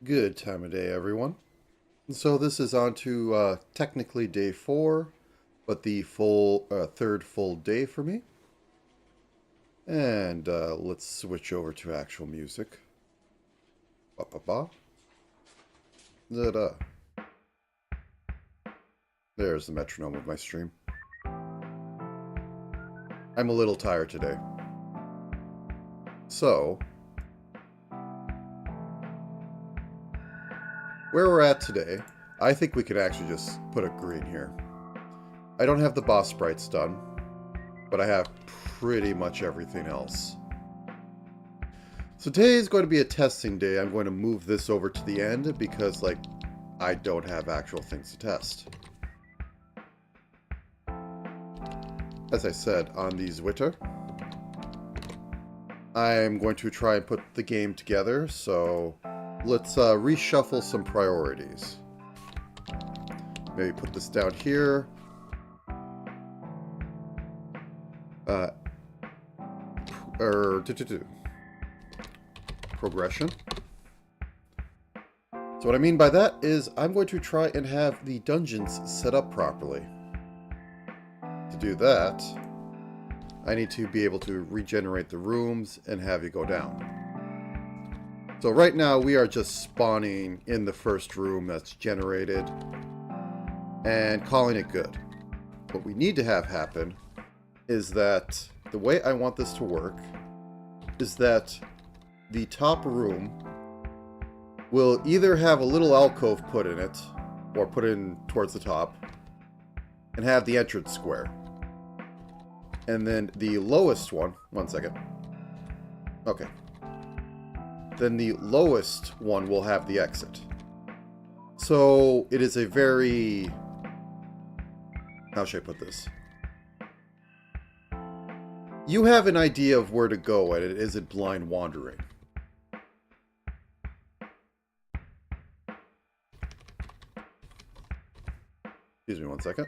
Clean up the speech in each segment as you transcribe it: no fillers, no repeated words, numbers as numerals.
Good time of day, everyone. So this is on to technically day 4, but the full third full day for me. And let's switch over to actual music. Ba ba ba. Da da. There's the metronome of my stream. I'm a little tired today. So, where we're at today, I think we could actually just put a green here. I don't have the boss sprites done, but I have pretty much everything else. So today is going to be a testing day. I'm going to move this over to the end because, like, I don't have actual things to test. As I said, on the Zwitter, I'm going to try and put the game together, so let's reshuffle some priorities. Maybe put this down here. Progression. So what I mean by that is I'm going to try and have the dungeons set up properly. To do that, I need to be able to regenerate the rooms and have you go down. So right now we are just spawning in the first room that's generated and calling it good. What we need to have happen is that the way I want this to work is that the top room will either have a little alcove put in it or put in towards the top and have the entrance square. And then the lowest one second. Okay. Then the lowest one will have the exit. So it is a very... How should I put this? You have an idea of where to go, and it isn't blind wandering. Excuse me one second.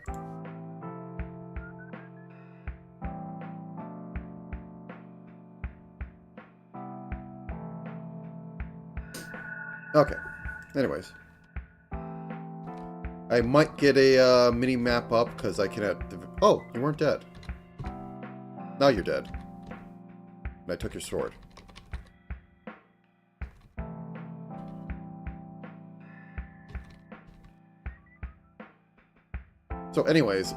Okay. Anyways. I might get a mini map up because I can... Oh, you weren't dead. Now you're dead. And I took your sword. So anyways,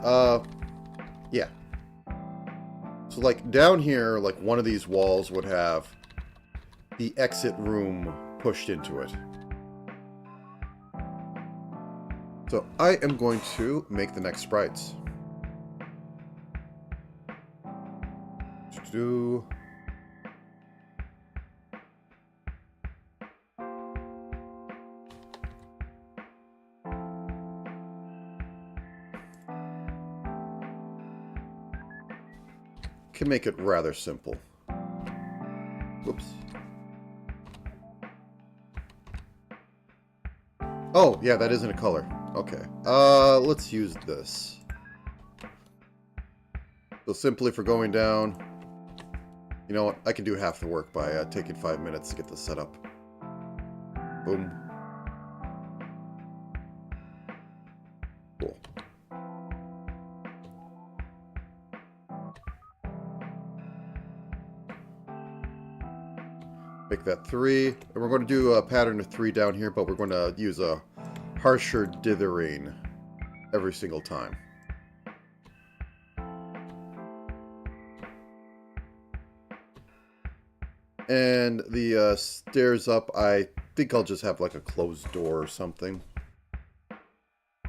yeah. So like down here, like one of these walls would have the exit room pushed into it. So I am going to make the next sprites. Do can make it rather simple. Whoops. Oh, yeah, that isn't a color. Okay. Let's use this. So simply for going down, you know what? I can do half the work by taking 5 minutes to get this set up. Boom. Cool. Make that 3. And we're going to do a pattern of 3 down here, but we're going to use a harsher dithering every single time. And the stairs up, I think I'll just have like a closed door or something.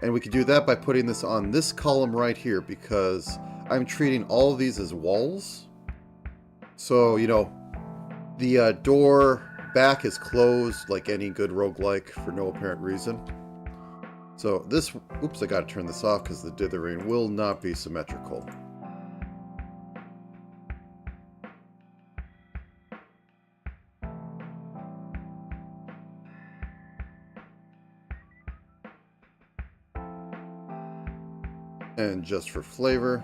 And we could do that by putting this on this column right here because I'm treating all of these as walls. So, you know, the door back is closed like any good roguelike for no apparent reason. So this, oops, I gotta turn this off because the dithering will not be symmetrical. And just for flavor,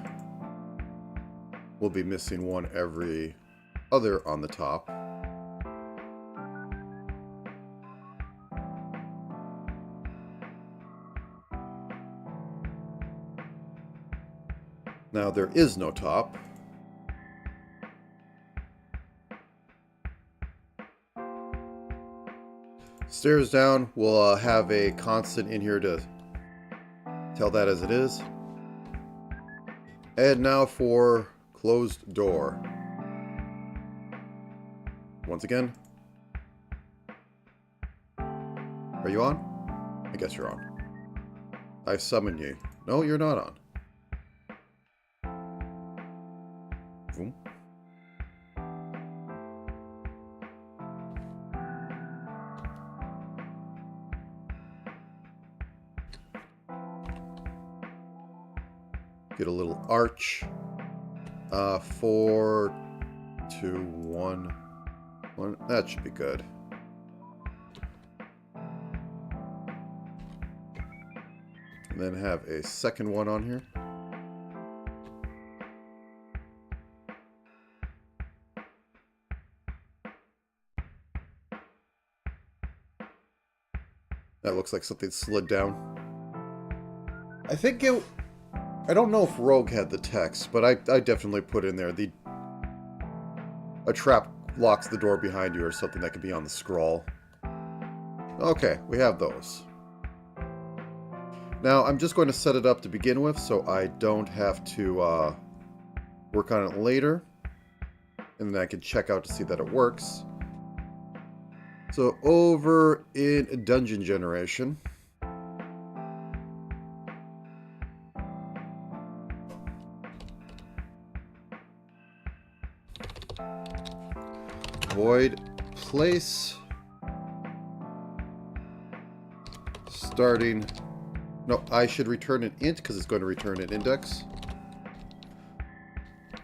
we'll be missing one every other on the top. Now there is no top. Stairs down, we'll have a constant in here to tell that as it is. And now for closed door. Once again. Are you on? I guess you're on. I summon you. No, you're not on. Boom. Get a little arch. 4, 2, 1. That should be good. And then have a second one on here. That looks like something slid down. I don't know if Rogue had the text, but I definitely put in there a trap locks the door behind you or something that could be on the scroll. Okay, we have those. Now, I'm just going to set it up to begin with, so I don't have to work on it later. And then I can check out to see that it works. So, over in Dungeon Generation. Void place. Starting. No, I should return an int because it's going to return an index.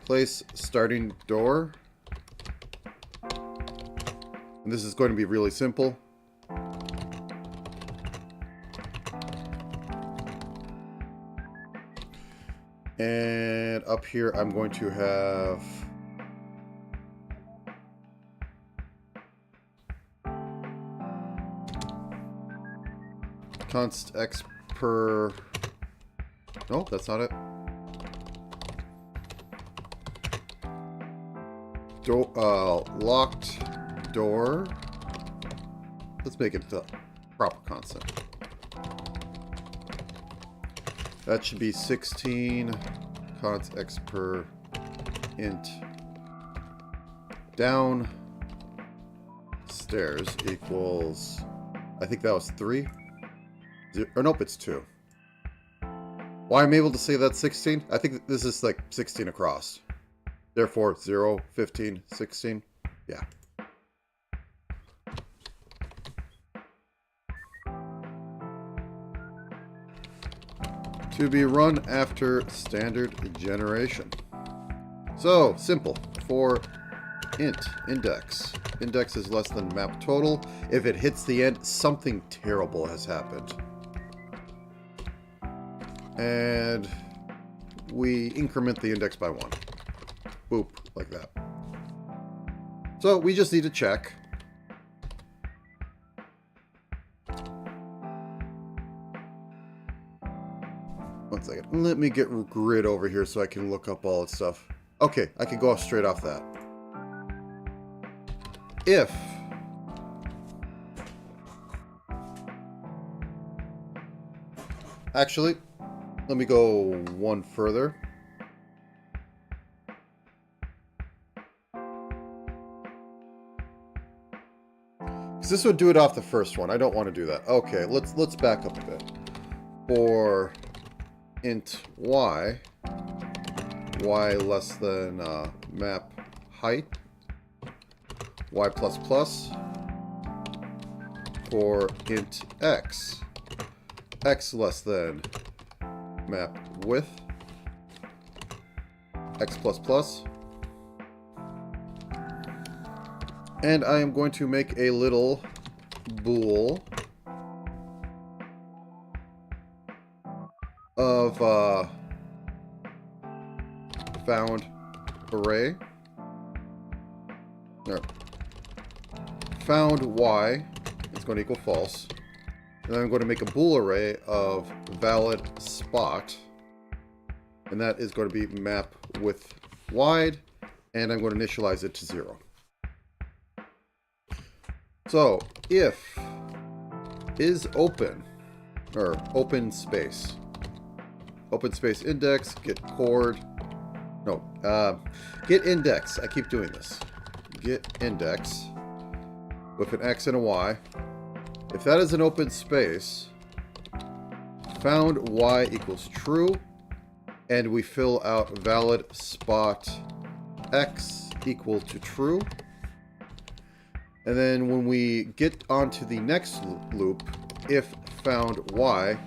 Place starting door. And this is going to be really simple. And up here I'm going to have const x per... No, that's not it. Locked door. Let's make it the proper constant. That should be 16 const x per int down stairs equals, I think that was 3. Or nope, it's 2. Why I'm able to say that's 16? I think this is like 16 across. Therefore, 0, 15, 16. Yeah. To be run after standard generation. So, simple. For int index. Index is less than map total. If it hits the end, something terrible has happened. And we increment the index by 1. Boop, like that. So we just need to check. One second. Let me get grid over here so I can look up all its stuff. Okay, I can go straight off that. If actually, let me go one further. Because this would do it off the first one. I don't want to do that. Okay, let's back up a bit. For int y less than map height, y plus plus. For int x less than map width, x plus plus. And I am going to make a little bool of found array. No. Found y is going to equal false. And then I'm going to make a bool array of valid spot And that is going to be map width wide. And I'm going to initialize it to 0. So if is open, or open space index, get chord, no, get index, I keep doing this, get index with an X and a Y. If that is an open space, found Y equals true, and we fill out valid spot X equal to true. And then when we get onto the next loop, if found Y,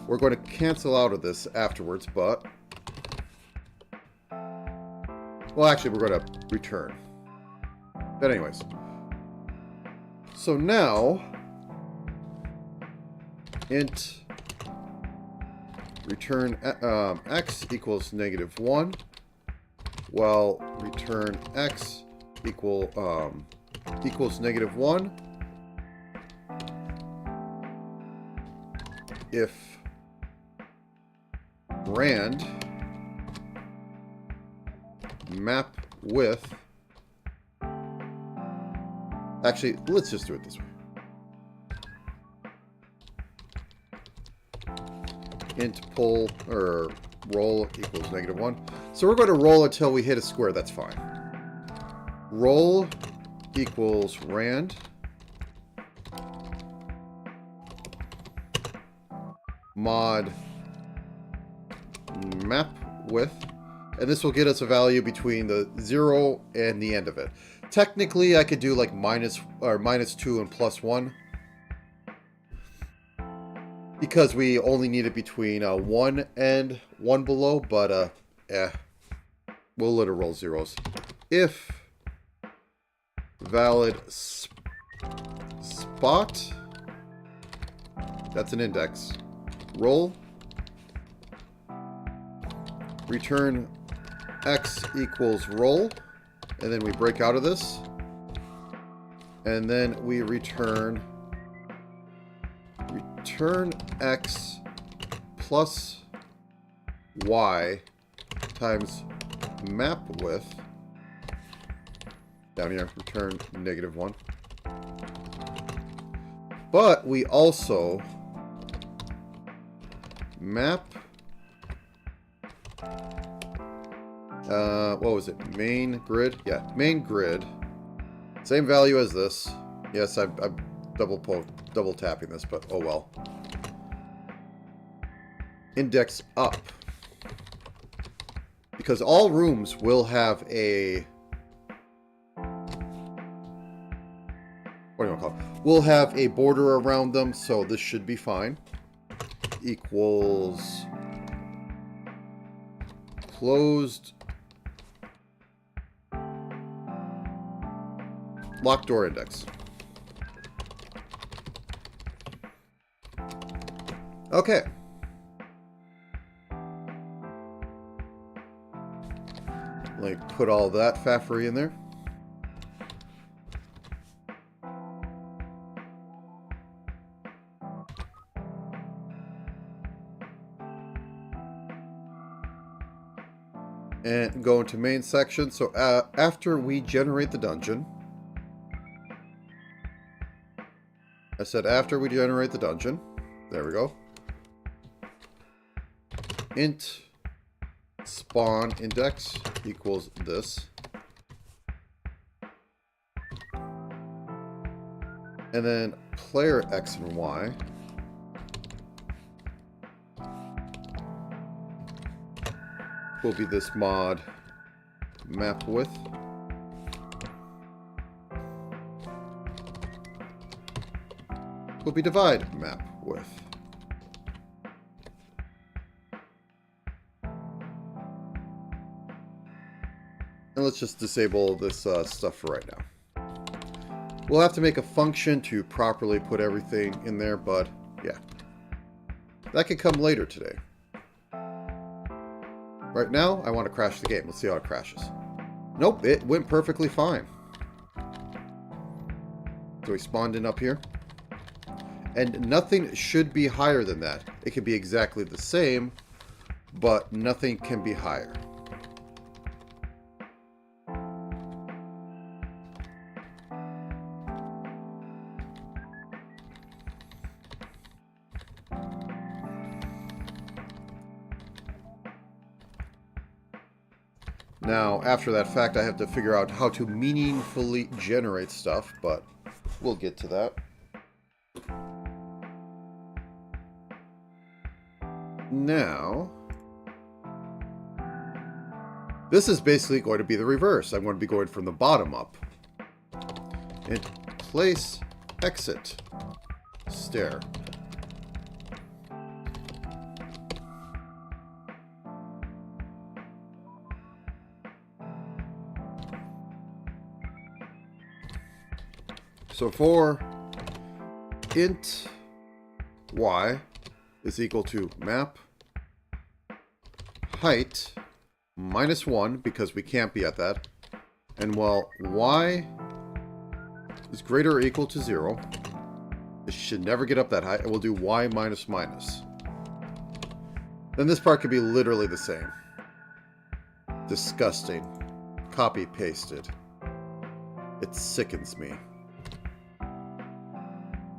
we're going to cancel out of this afterwards, but... well, actually, we're going to return. But anyways. So now, int return x equals -1, while return x equals -1 if rand map width. Actually, let's just do it this way. Int pull or roll equals -1. So we're going to roll until we hit a square. That's fine. Roll equals rand mod map width, and this will get us a value between the 0 and the end of it. Technically, I could do like -2 and +1. Because we only need it between 1 and 1 below, but we'll let it roll zeros. If valid spot, that's an index, roll, return x equals roll, and then we break out of this, and then we return x plus y times map width. Down here, return -1. But we also map, what was it? Main grid? Yeah, main grid. Same value as this. Yes, I'm double tapping this, but oh well. Index up. Because all rooms will have a... what do you want to call it? We'll have a border around them, so this should be fine. Equals... closed... locked door index. Okay. Let me put all that faffery in there. And go into main section. So after we generate the dungeon, I said after we generate the dungeon, there we go. Int spawn index equals this. And then player X and Y will be this mod map width. Will be divide map width. And let's just disable this stuff for right now. We'll have to make a function to properly put everything in there, but yeah. That could come later today. Right now, I want to crash the game. Let's see how it crashes. Nope, it went perfectly fine. So we spawned in up here. And nothing should be higher than that. It could be exactly the same, but nothing can be higher. Now, after that fact, I have to figure out how to meaningfully generate stuff, but we'll get to that. Now, this is basically going to be the reverse. I'm going to be going from the bottom up. And place exit stair. So for int y is equal to map height minus 1, because we can't be at that. And while y is greater or equal to 0, it should never get up that high, and we'll do y minus minus. Then this part could be literally the same. Disgusting. Copy pasted. It sickens me.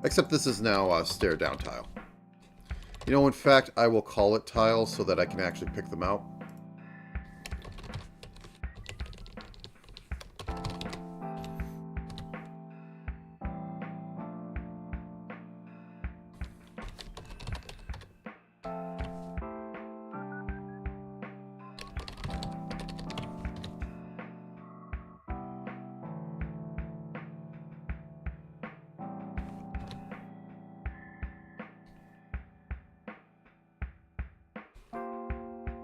Except this is now a stair down tile. You know, in fact, I will call it tiles so that I can actually pick them out.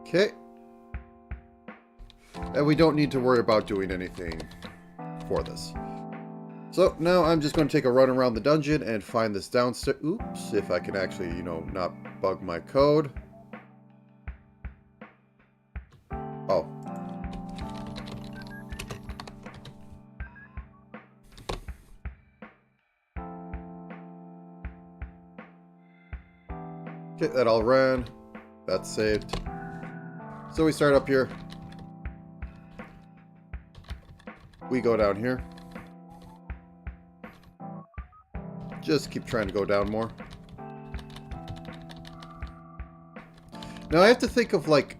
Okay. And we don't need to worry about doing anything for this. So now I'm just going to take a run around the dungeon and find this downstairs. Oops, if I can actually, you know, not bug my code. Oh. Okay, that all ran. That's saved. So we start up here. We go down here. Just keep trying to go down more. Now I have to think of, like,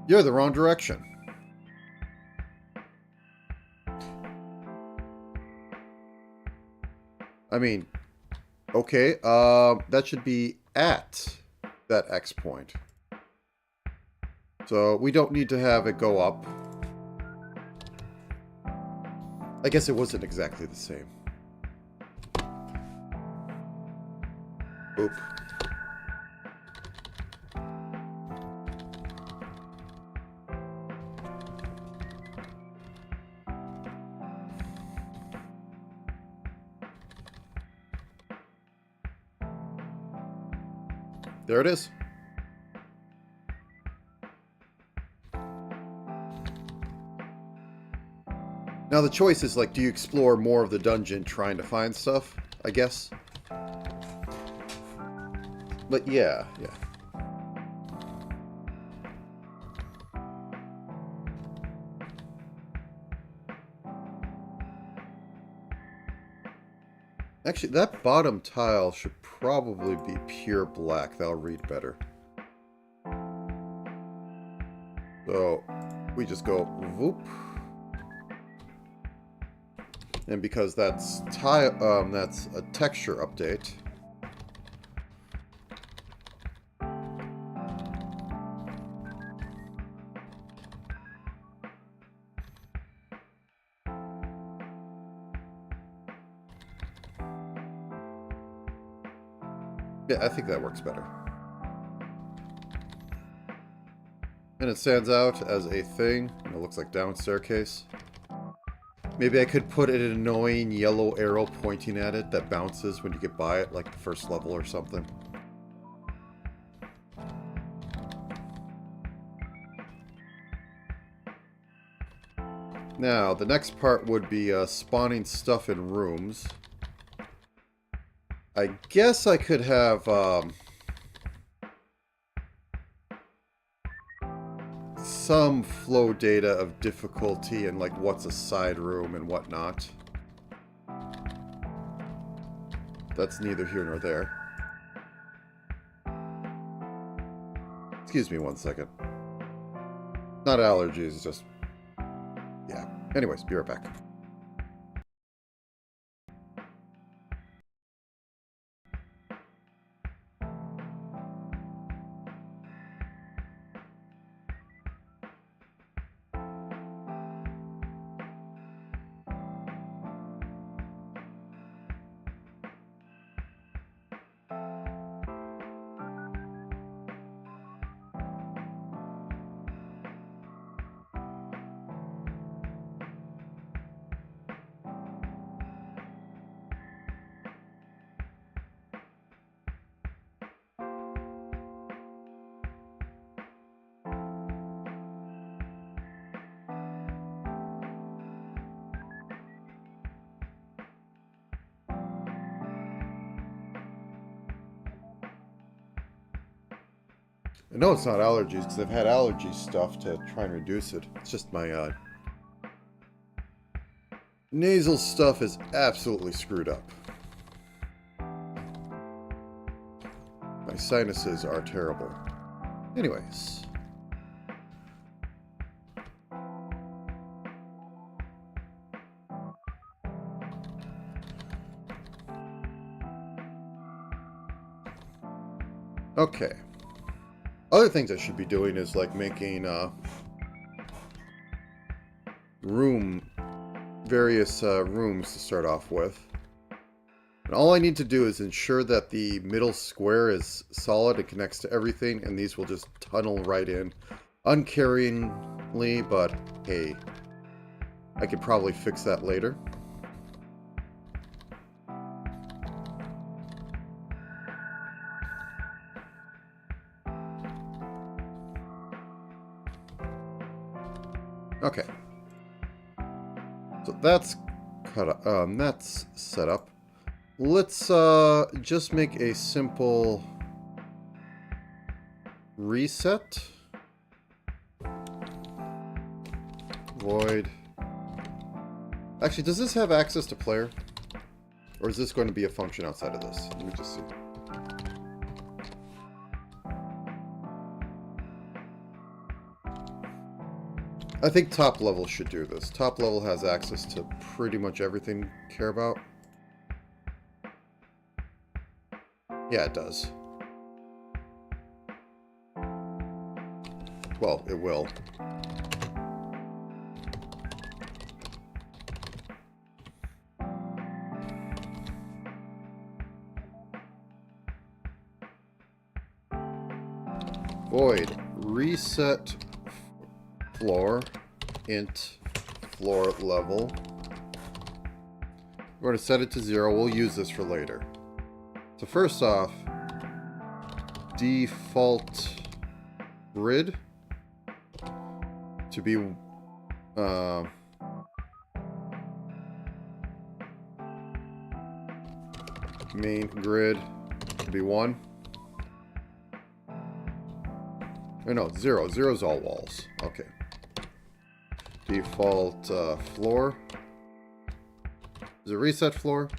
you're the wrong direction. I mean, okay, that should be at that X point. So we don't need to have it go up. I guess it wasn't exactly the same. Oop. There it is. Now the choice is, like, do you explore more of the dungeon trying to find stuff? I guess. But yeah. Actually, that bottom tile should probably be pure black. That'll read better. So we just go whoop. And because that's that's a texture update. Yeah, I think that works better. And it stands out as a thing. And it looks like down staircase. Maybe I could put an annoying yellow arrow pointing at it that bounces when you get by it, like the first level or something. Now, the next part would be spawning stuff in rooms. I guess I could have some flow data of difficulty and like what's a side room and whatnot. That's neither here nor there. Excuse me 1 second. Not allergies, just... yeah. Anyways, be right back. I know it's not allergies because I've had allergy stuff to try and reduce it. It's just my nasal stuff is absolutely screwed up. My sinuses are terrible. Anyways. Okay. Other things I should be doing is like making various rooms to start off with. And all I need to do is ensure that the middle square is solid and connects to everything, and these will just tunnel right in uncaringly, but hey, I could probably fix that later. Okay, so that's that's set up. Let's just make a simple reset. Void. Actually, does this have access to player? Or is this going to be a function outside of this? Let me just see. I think top level should do this. Top level has access to pretty much everything you care about. Yeah, it does. Well, it will. Void reset floor int floor level. We're going to set it to 0. We'll use this for later. So first off, default grid to be main grid to be 1. Or no, 0. 0 is all walls. Okay. Default floor. Is it reset floor?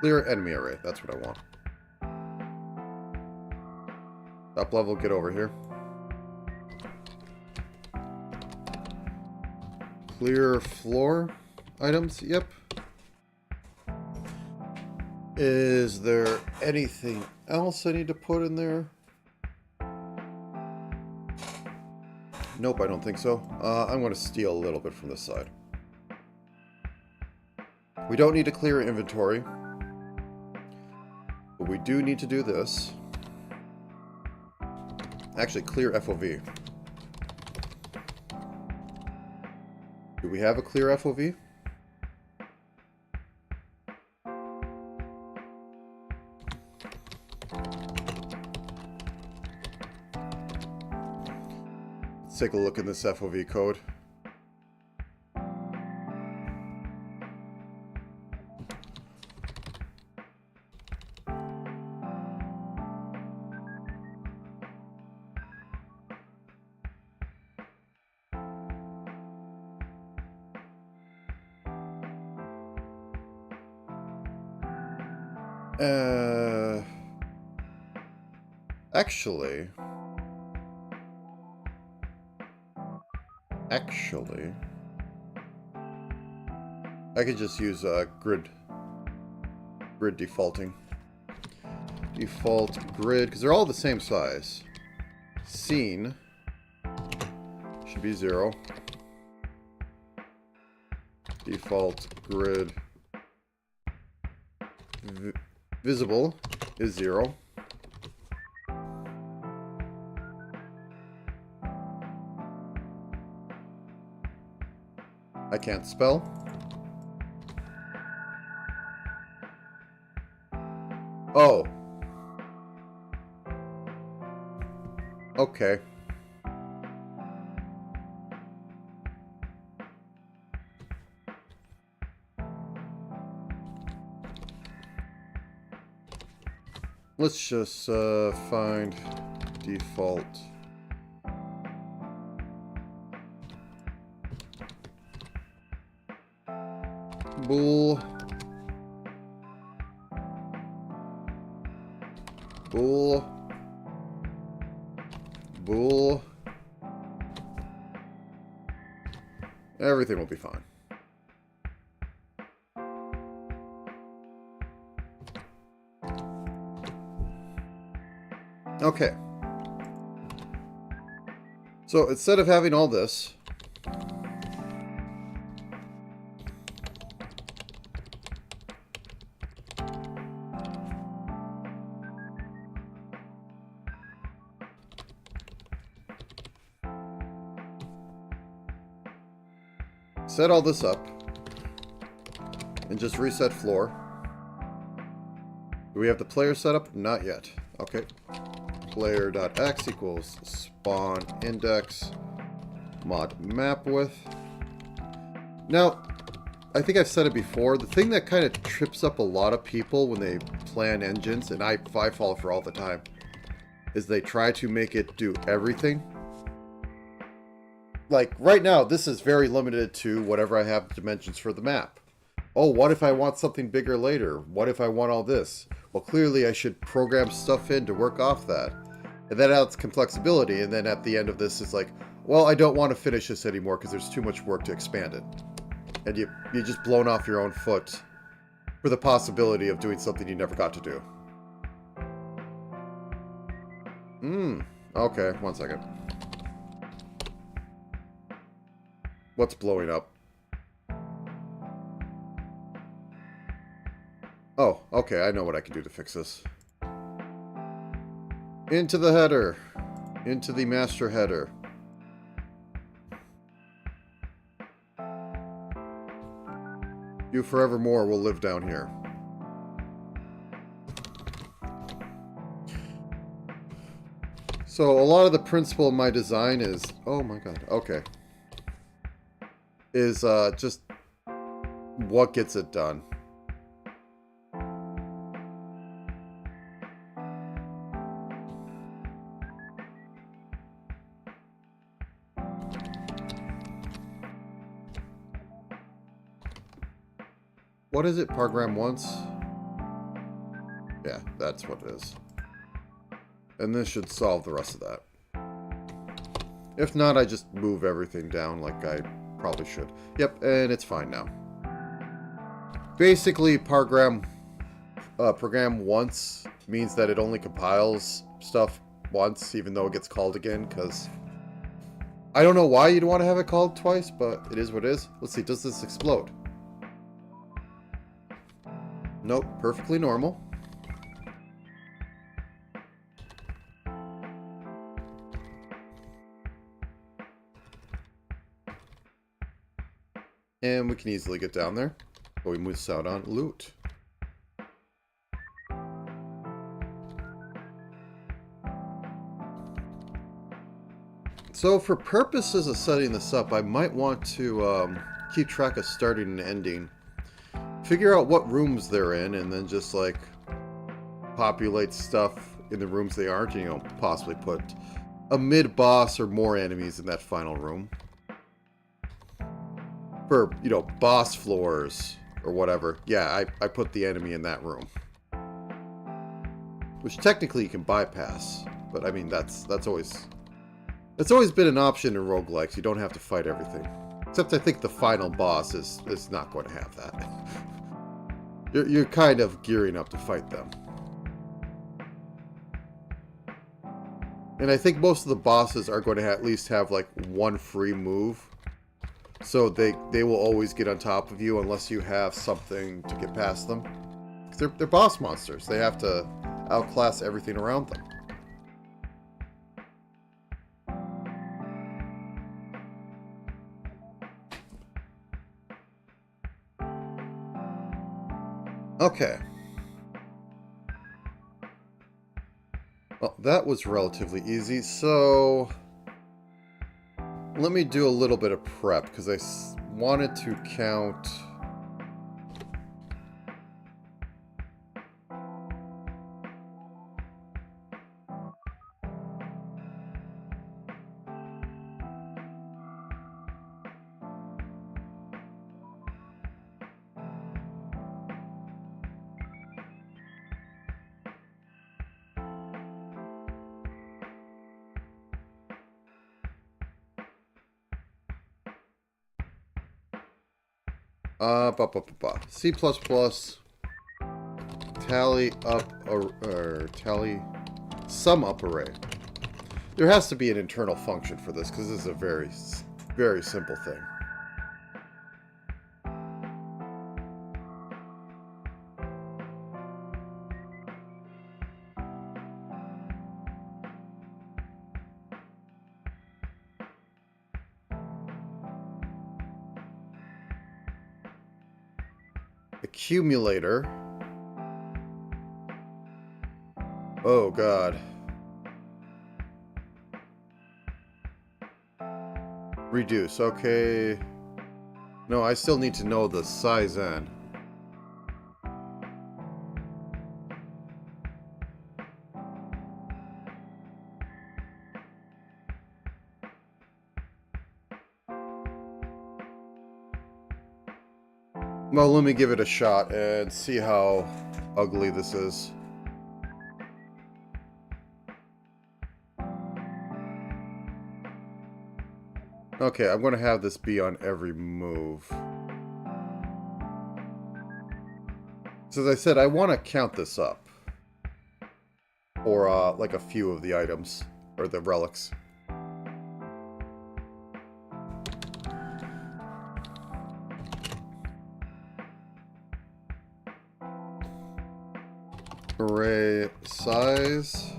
Clear enemy array. That's what I want. Top level, get over here. Clear floor items. Yep. Is there anything else I need to put in there? Nope, I don't think so. I'm going to steal a little bit from this side. We don't need to clear inventory. But we do need to do this. Actually, clear FOV. Do we have a clear FOV? take a look in this FOV code. Actually, I could just use grid defaulting. Default grid, because they're all the same size. Scene should be 0. Default grid visible is 0. I can't spell. Oh. Okay. Let's just find default. Bool. Everything will be fine. Okay. So instead of having all this, set all this up and just reset floor. Do we have the player set up? Not yet. Okay. Player.x equals spawn index mod map width. Now, I think I've said it before, the thing that kind of trips up a lot of people when they plan engines, and I fall for all the time, is they try to make it do everything. Like, right now, this is very limited to whatever I have dimensions for the map. Oh, what if I want something bigger later? What if I want all this? Well, clearly I should program stuff in to work off that. And that adds complexity, and then at the end of this, it's like, well, I don't want to finish this anymore because there's too much work to expand it. And you just blown off your own foot for the possibility of doing something you never got to do. Okay, 1 second. What's blowing up? Oh, okay, I know what I can do to fix this. Into the header. Into the master header. You forevermore will live down here. So a lot of the principle of my design is... Oh my god, okay. Is just what gets it done. What is it? Program once? Yeah, that's what it is. And this should solve the rest of that. If not, I just move everything down like I probably should. Yep, and it's fine now. Basically, program once means that it only compiles stuff once, even though it gets called again, because I don't know why you'd want to have it called twice, but it is what it is. Let's see, does this explode? Nope, perfectly normal. And we can easily get down there. But we miss out on loot. So for purposes of setting this up, I might want to keep track of starting and ending. Figure out what rooms they're in, and then just like populate stuff in the rooms they aren't, and, you know, possibly put a mid-boss or more enemies in that final room. For, you know, boss floors or whatever. Yeah, I put the enemy in that room. Which technically you can bypass. But I mean, that's always been an option in roguelikes. You don't have to fight everything. Except I think the final boss is not going to have that. You're kind of gearing up to fight them. And I think most of the bosses are going to at least have like one free move. So they will always get on top of you unless you have something to get past them. They're boss monsters. They have to outclass everything around them. Okay. Well, that was relatively easy, so let me do a little bit of prep, because I wanted to count... C++, tally up, or tally sum up array. There has to be an internal function for this, because this is a very, very simple thing. Accumulator. Oh god. Reduce, okay. No, I still need to know the size n. Well, let me give it a shot and see how ugly this is. Okay, I'm going to have this be on every move. So as I said, I want to count this up. Or, like a few of the items. Or the relics. Array size.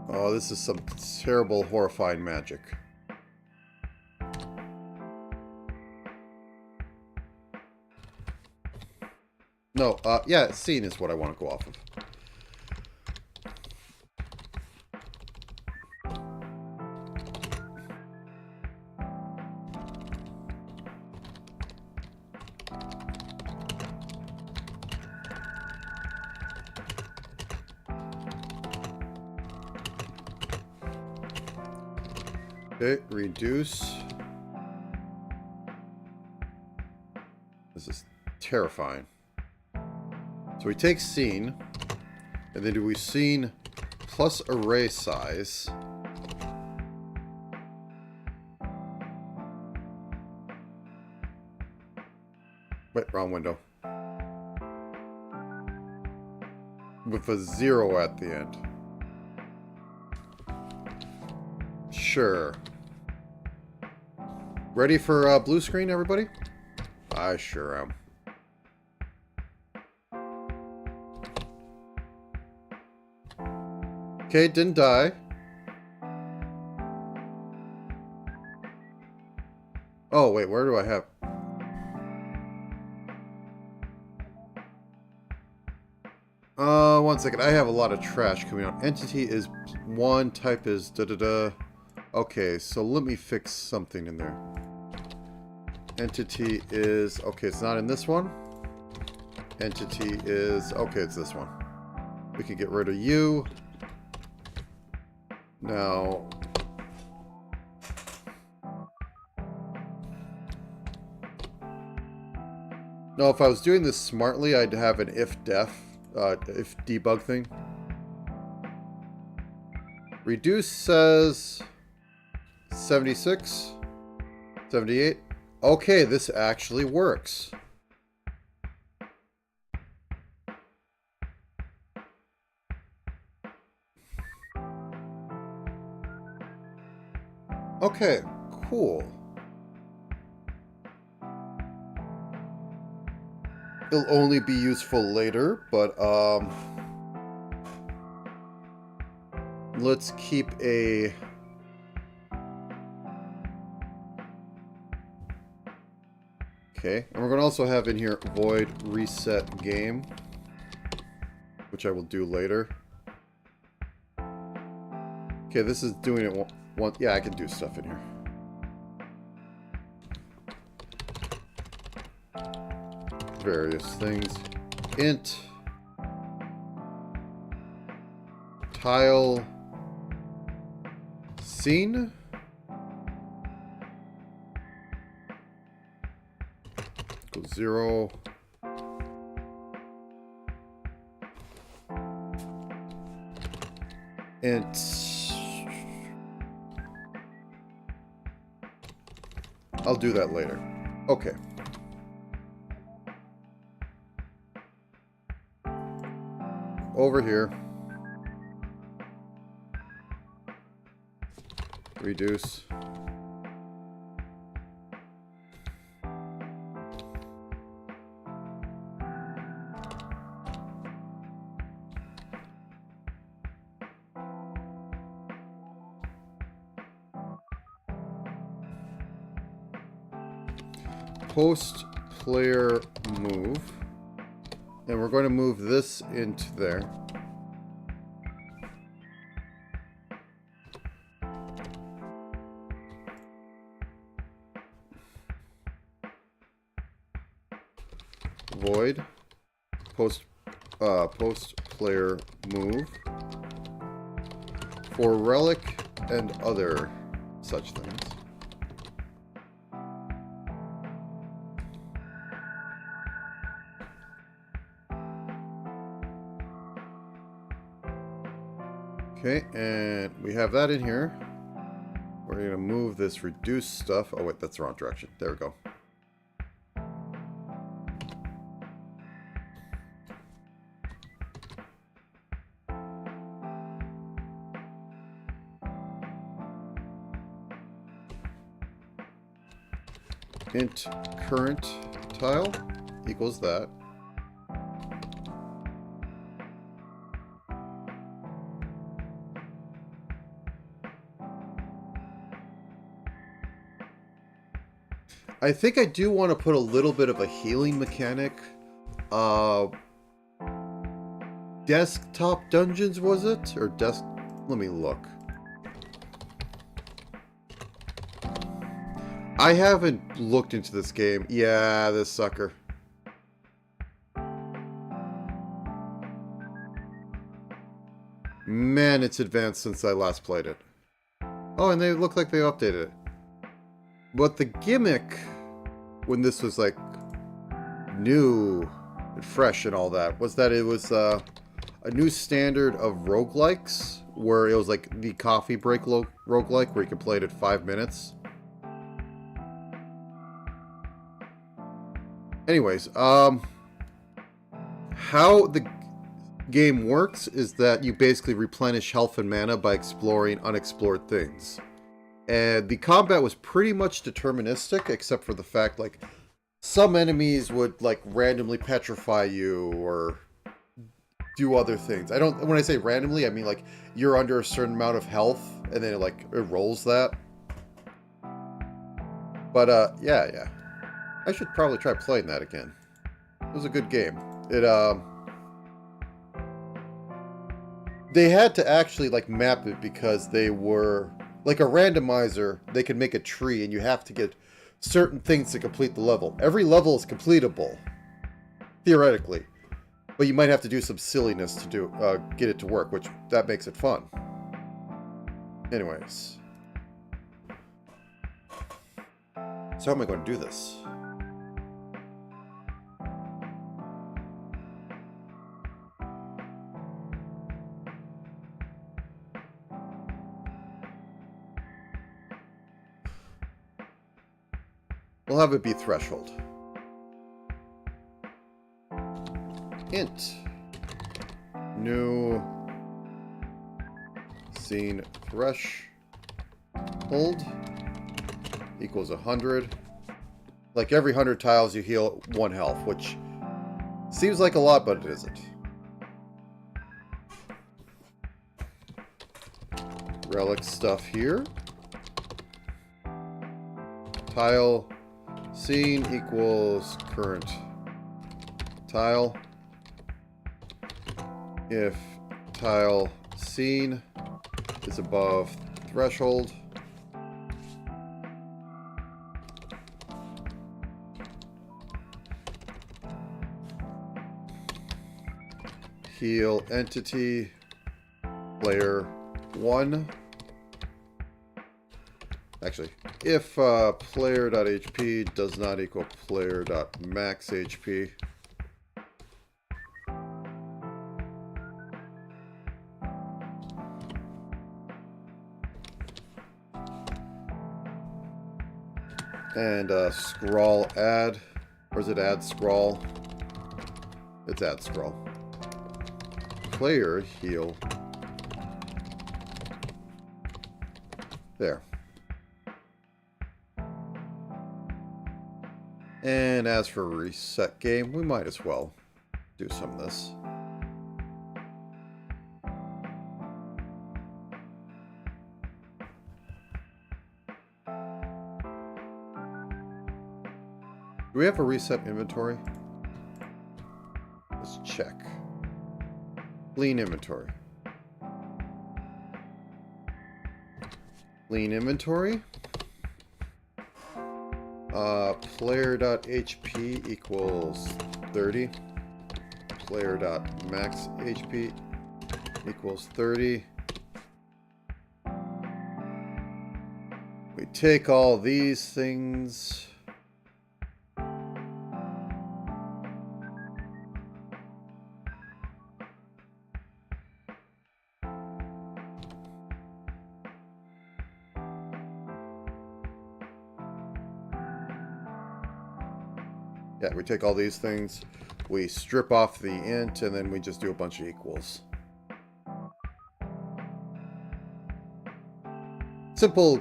Oh, this is some terrible, horrifying magic. No, yeah, scene is what I want to go off of. Okay, reduce. This is terrifying. So we take scene, and then do we scene plus array size. Wait, wrong window. With a 0 at the end. Sure. Ready for blue screen, everybody? I sure am. Okay, didn't die. Oh, wait, where do I have... One second. I have a lot of trash coming out. Entity is 1, type is da-da-da. Okay, so let me fix something in there. Entity is... Okay, it's not in this one. Entity is... Okay, it's this one. We can get rid of you. Now... No, if I was doing this smartly, I'd have an if-def, if debug thing. Reduce says 76, 78. Okay, this actually works. Okay, cool. It'll only be useful later, but let's keep a... Okay, and we're going to also have in here void reset game, which I will do later. Okay, this is doing it one... Yeah, I can do stuff in here. Various things. Int tile scene equals 0. Int I'll do that later. Okay. Over here. Reduce. Post player move. And we're going to move this into there. Void post player move for relic and other such things. Okay, and we have that in here. We're going to move this reduce stuff. Oh wait, that's the wrong direction. There we go. Int current tile equals that. I think I do want to put a little bit of a healing mechanic. Desktop dungeons, was it? Or desk... Let me look. I haven't looked into this game. Yeah, this sucker. Man, it's advanced since I last played it. Oh, and they look like they updated it. But the gimmick, when this was like new and fresh and all that, was that it was a new standard of roguelikes, where it was like the coffee break roguelike, where you could play it at 5 minutes. Anyways, how the game works is that you basically replenish health and mana by exploring unexplored things. And the combat was pretty much deterministic, except for the fact, like, some enemies would, like, randomly petrify you or do other things. When I say randomly, I mean, like, you're under a certain amount of health, and then, like, it rolls that. But, yeah. I should probably try playing that again. It was a good game. They had to actually like map it because they were like a randomizer. They could make a tree, and you have to get certain things to complete the level. Every level is completable, theoretically, but you might have to do some silliness to get it to work, which that makes it fun. Anyways, so how am I going to do this? We'll have it be threshold. Int new scene threshold equals 100. Like every 100 tiles you heal 1 health, which seems like a lot, but it isn't. Relic stuff here. Tile scene equals current tile. If tile scene is above threshold, heal entity player 1. Actually, if player.hp does not equal player.maxhp, and scroll add, or is it add scroll? It's add scroll. Player heal. There. And as for reset game, we might as well do some of this. Do we have a reset inventory? Let's check. Clean inventory. Clean inventory. Player.hp equals 30. Player.maxhp equals 30. We take all these things. Yeah, we take all these things, we strip off the int, and then we just do a bunch of equals. Simple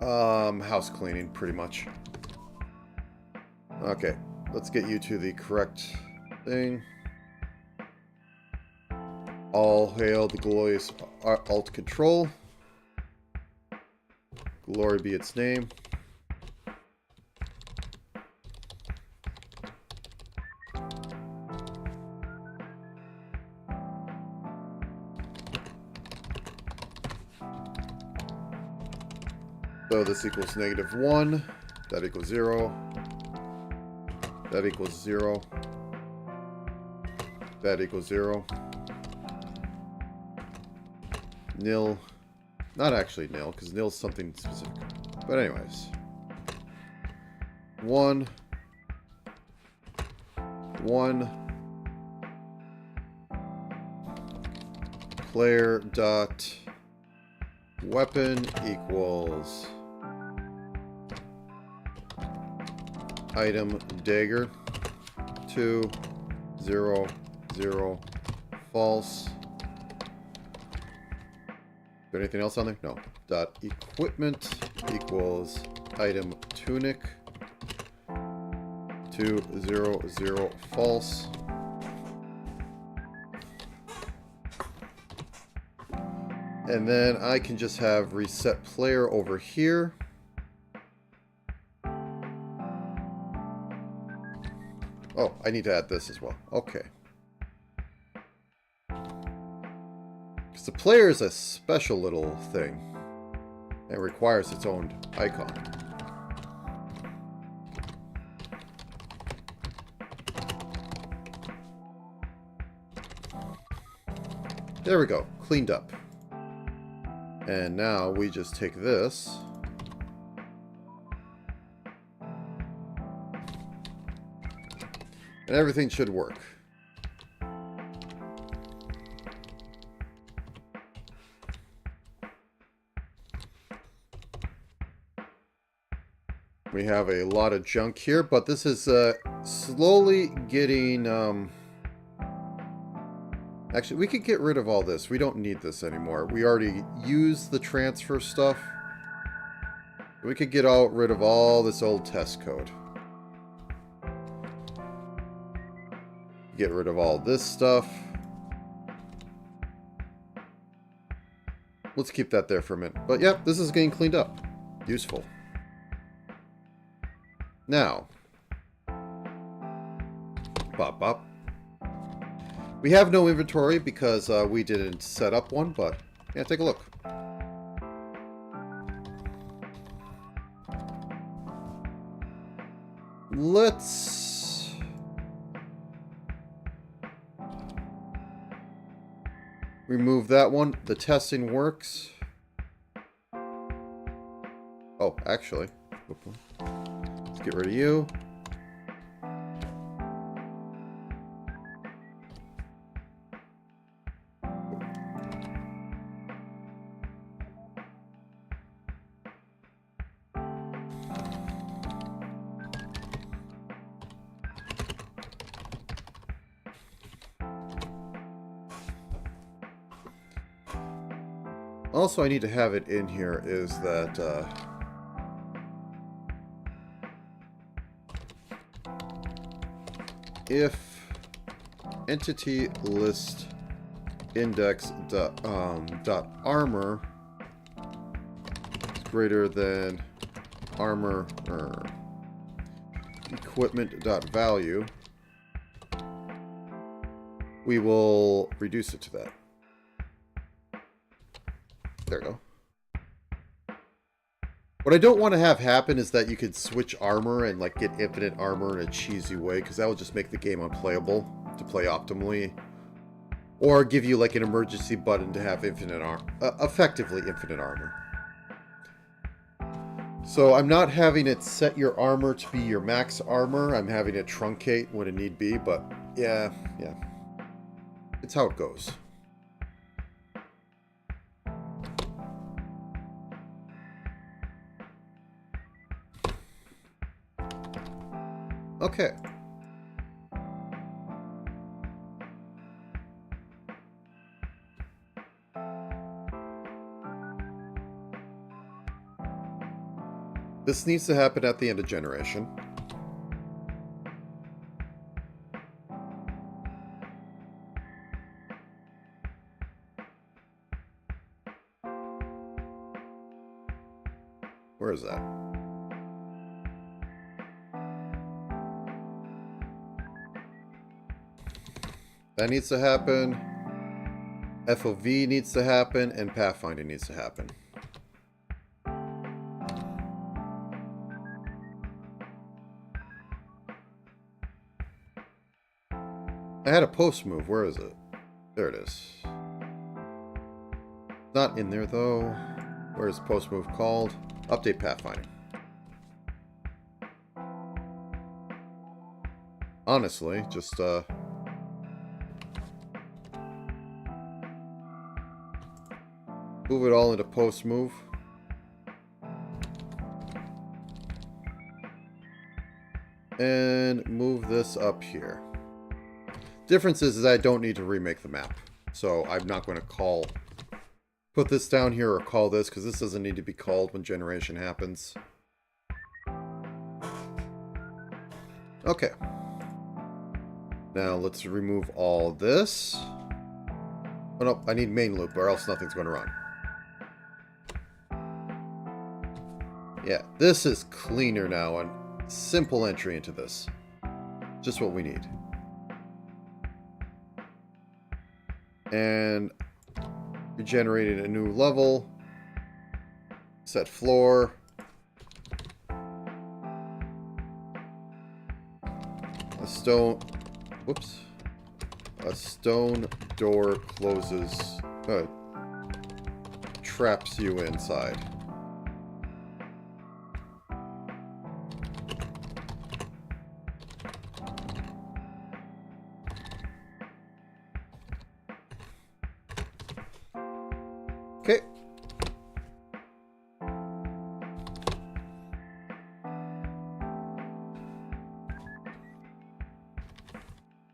house cleaning, pretty much. Okay, let's get you to the correct thing. All hail the glorious alt control. Glory be its name. So this equals -1, that equals 0, that equals 0, that equals 0, nil, not actually nil, because nil is something specific, but anyways, 1, 1, player dot weapon equals item dagger 2 0 0 false. Is there anything else on there? No. Dot equipment equals item tunic 2 0 0 false. And then I can just have reset player over here. Oh, I need to add this as well. Okay. Because the player is a special little thing. It requires its own icon. There we go. Cleaned up. And now we just take this. And everything should work. We have a lot of junk here, but this is slowly getting... Actually, we could get rid of all this. We don't need this anymore. We already used the transfer stuff. We could get rid of all this old test code. Get rid of all this stuff. Let's keep that there for a minute. But yep, this is getting cleaned up. Useful. Now. Bop, bop. We have no inventory because we didn't set up one, but yeah, take a look. Let's remove that one. The testing works. Oh, actually, let's get rid of you. Also, I need to have it in here is that if entity list index dot armor is greater than armor equipment dot value, we will reduce it to that. There we go. What I don't want to have happen is that you could switch armor and like get infinite armor in a cheesy way, because that would just make the game unplayable to play optimally. Or give you like an emergency button to have infinite armor, effectively infinite armor. So I'm not having it set your armor to be your max armor. I'm having it truncate when it need be, but yeah. It's how it goes. Okay. This needs to happen at the end of generation. Where is that? That needs to happen. FOV needs to happen, and pathfinding needs to happen. I had a post move. Where is it? There it is. Not in there though. Where is post move called? Update pathfinding. Honestly, just move it all into post move. And move this up here. Difference is I don't need to remake the map. So I'm not going to put this down here or call this, because this doesn't need to be called when generation happens. Okay. Now let's remove all this. Oh no, I need main loop or else nothing's going to run. Yeah, this is cleaner now and simple entry into this. Just what we need. And Regenerating a new level. Set floor. A stone... Whoops. A stone door closes... traps you inside. Okay.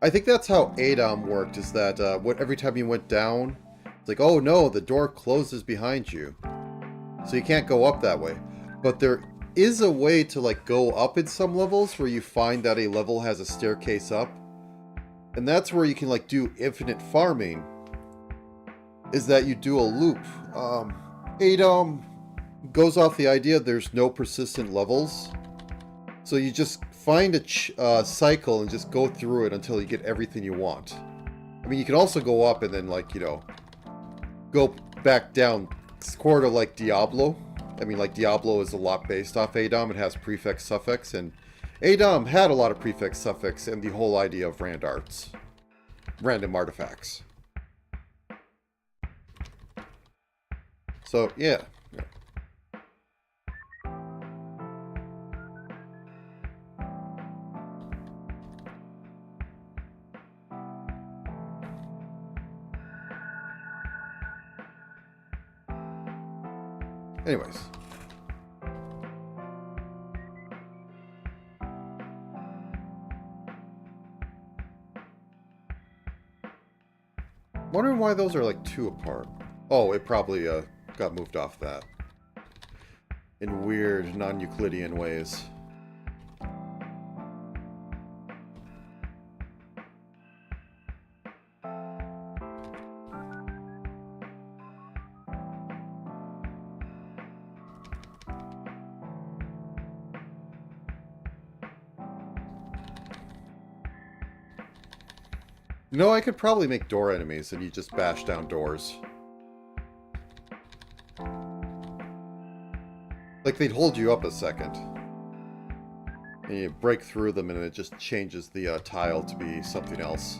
I think that's how Adam worked, is that every time you went down, it's like, oh no, the door closes behind you. So you can't go up that way. But there is a way to like go up in some levels where you find that a level has a staircase up. And that's where you can like do infinite farming. Is that you do a loop. Adam goes off the idea there's no persistent levels. So you just find a cycle and just go through it until you get everything you want. I mean, you can also go up and then, like, you know, go back down. It's sort of like Diablo. I mean, like, Diablo is a lot based off Adam. It has prefix, suffix, and Adam had a lot of prefix, suffix, and the whole idea of random artifacts. So, yeah. Anyways. Wondering why those are like 2 apart. Oh, it probably got moved off that. In weird, non-Euclidean ways. No, I could probably make door enemies and you just bash down doors. Like, they'd hold you up a second. And you break through them and it just changes the tile to be something else.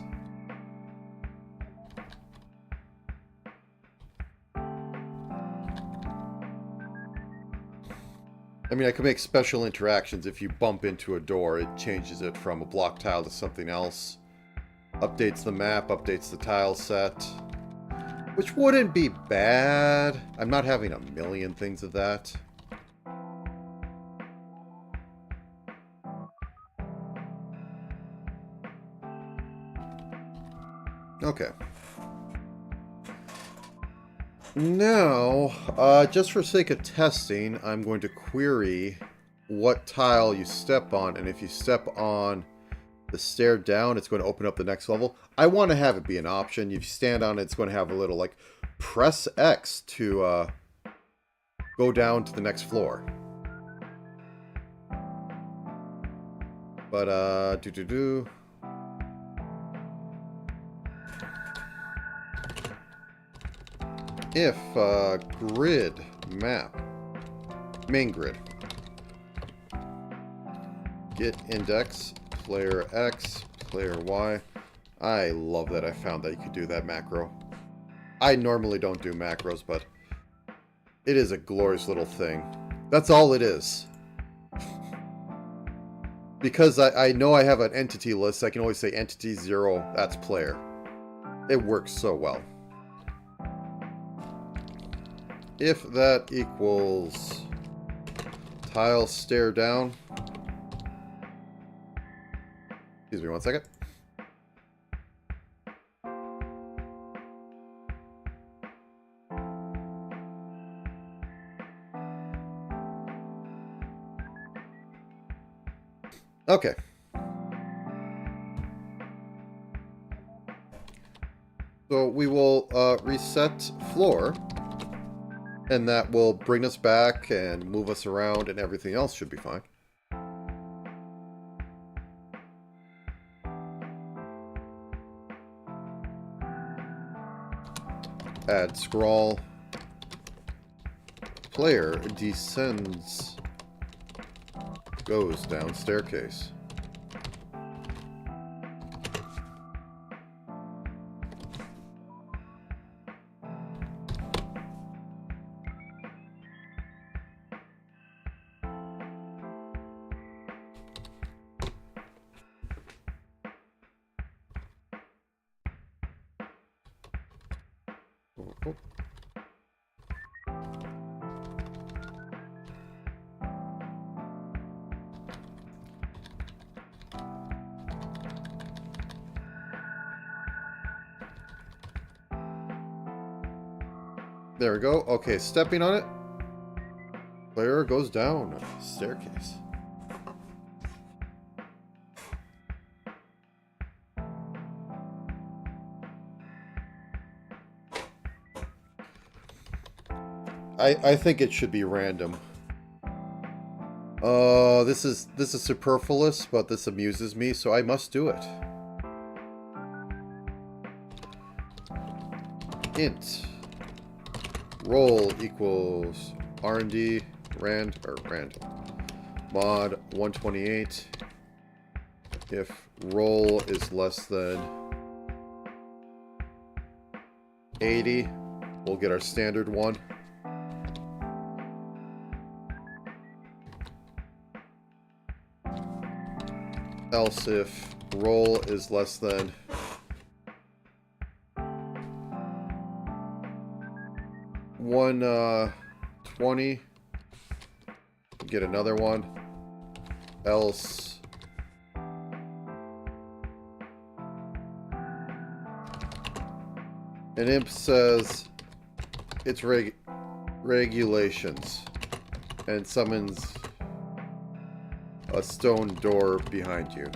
I mean, I could make special interactions. If you bump into a door, it changes it from a block tile to something else. Updates the map, updates the tile set. Which wouldn't be bad. I'm not having a million things of that. Okay. Now, just for sake of testing, I'm going to query what tile you step on, and if you step on the stair down, it's going to open up the next level. I want to have it be an option. If you stand on it, it's going to have a little, like, press X to go down to the next floor. But, If grid map, main grid, get index, player X, player Y. I love that I found that you could do that macro. I normally don't do macros, but it is a glorious little thing. That's all it is. Because I know I have an entity list, I can always say entity 0, that's player. It works so well. If that equals tile stair down. Excuse me 1 second. Okay. So we will reset floor. And that will bring us back and move us around, and everything else should be fine. Add scroll. Player descends, goes down staircase. There we go. Okay, stepping on it. Player goes down staircase. I think it should be random. This is superfluous, but this amuses me, so I must do it. Int roll equals R&D rand or random mod 128. If roll is less than 80, we'll get our standard one. Else if roll is less than 120, get another one. Else an imp says it's regulations and summons a stone door behind you.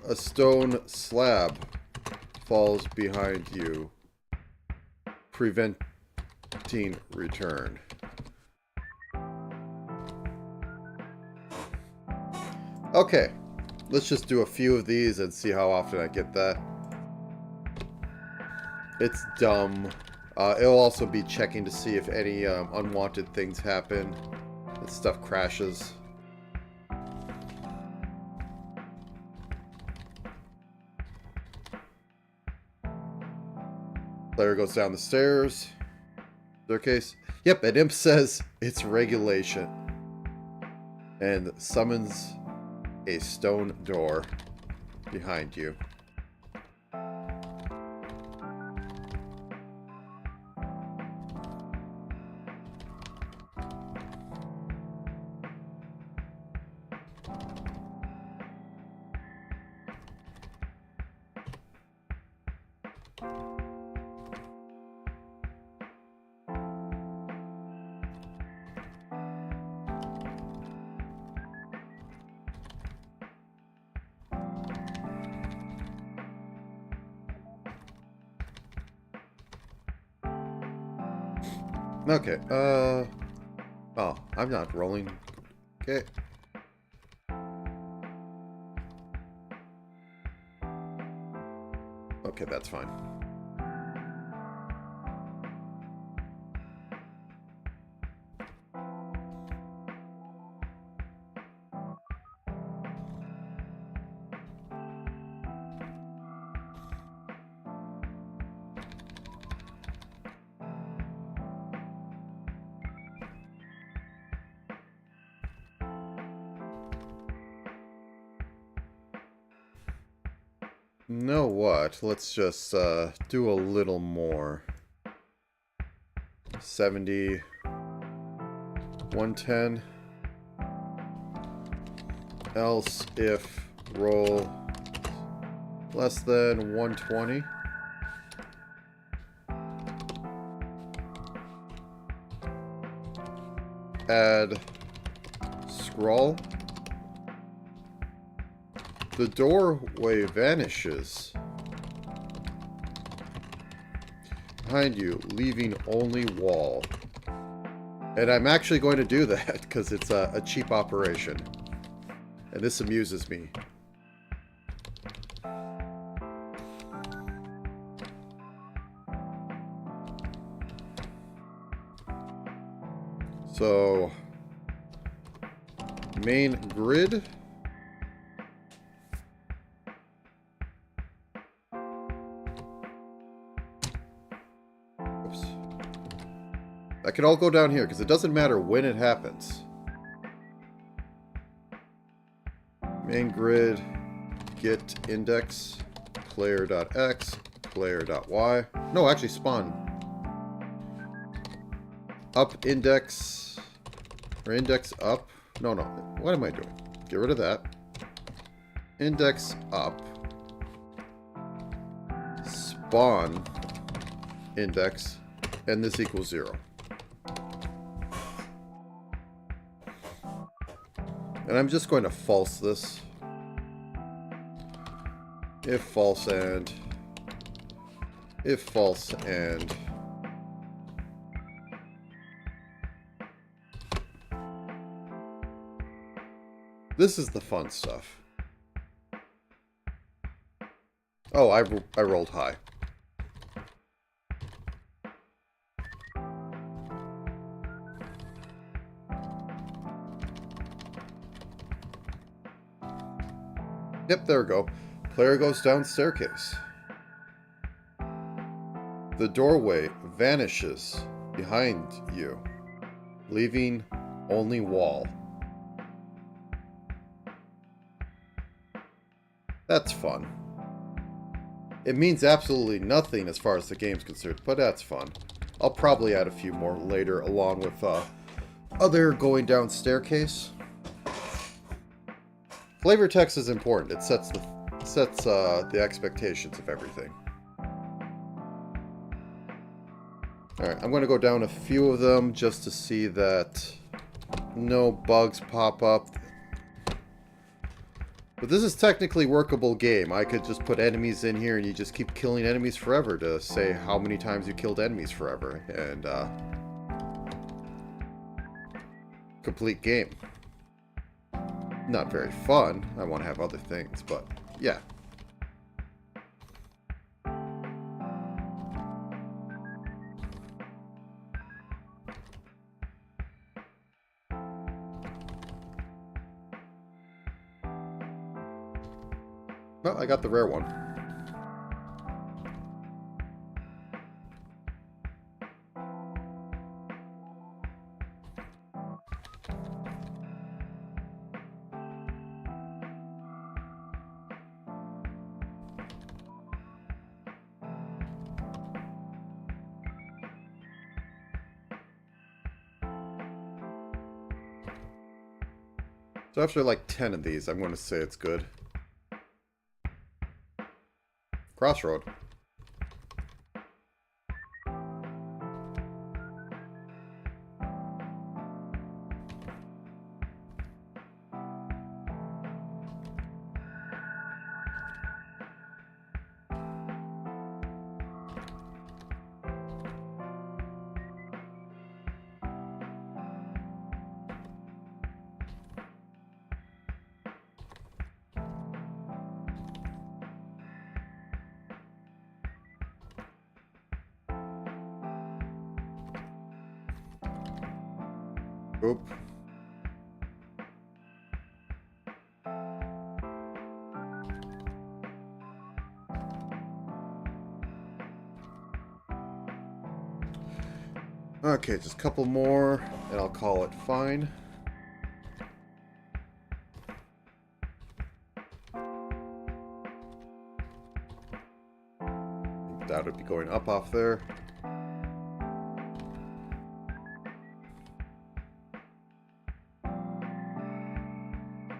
A stone slab falls behind you, preventing return. Okay, let's just do a few of these and see how often I get that. It's dumb. It'll also be checking to see if any unwanted things happen, and stuff crashes. Player goes down the stairs. Staircase. Yep, an imp says it's regulation. And summons a stone door behind you. Okay, oh, I'm not rolling. Okay. Okay, that's fine. Know what? Let's just do a little more. 70, 110. Else if roll less than 120. Add scroll. The doorway vanishes behind you, leaving only wall. And I'm actually going to do that because it's a cheap operation. And this amuses me. So, main grid. Oops. That can all go down here because it doesn't matter when it happens. Main grid, get index, player.x, player.y. No, actually spawn. Up index, or index up. No, what am I doing? Get rid of that. Index up. Spawn index, and this equals 0. And I'm just going to false this. If false and this is the fun stuff. Oh, I rolled high. Yep, there we go. Player goes down staircase. The doorway vanishes behind you, leaving only wall. That's fun. It means absolutely nothing as far as the game's concerned, but that's fun. I'll probably add a few more later along with other going down staircase. Flavor text is important. It sets the expectations of everything. Alright, I'm going to go down a few of them just to see that no bugs pop up. But this is technically a workable game. I could just put enemies in here and you just keep killing enemies forever to say how many times you killed enemies forever. And, complete game. Not very fun. I want to have other things, but yeah. Well, I got the rare one. So after like 10 of these, I'm going to say it's good. Crossroad. Oop. Okay, just a couple more, and I'll call it fine. That would be going up off there.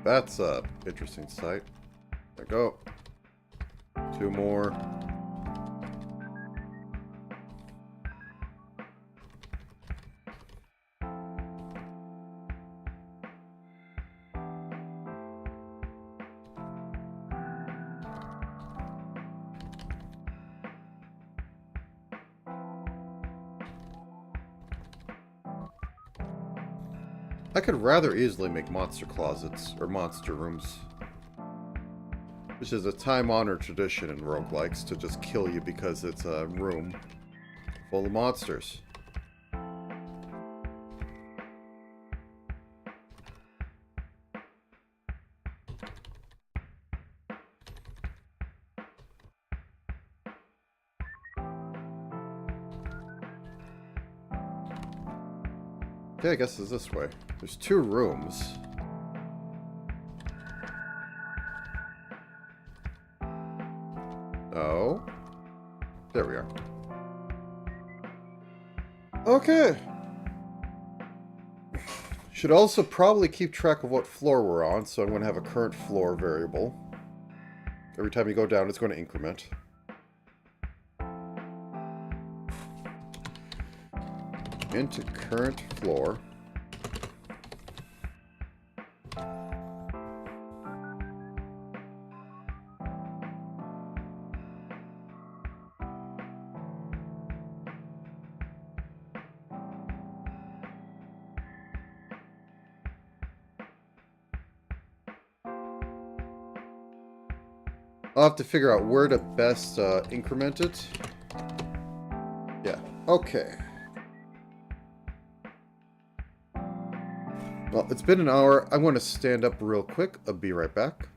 That's a interesting sight. There we go. 2 more. I could rather easily make monster closets, or monster rooms. Which is a time-honored tradition in roguelikes, to just kill you because it's a room full of monsters. Okay, I guess it's this way. There's 2 rooms. Oh. There we are. Okay. Should also probably keep track of what floor we're on, so I'm going to have a current floor variable. Every time you go down, it's going to increment. Into current floor. I'll have to figure out where to best increment it. Yeah, okay. Well, it's been an hour. I'm going to stand up real quick. I'll be right back.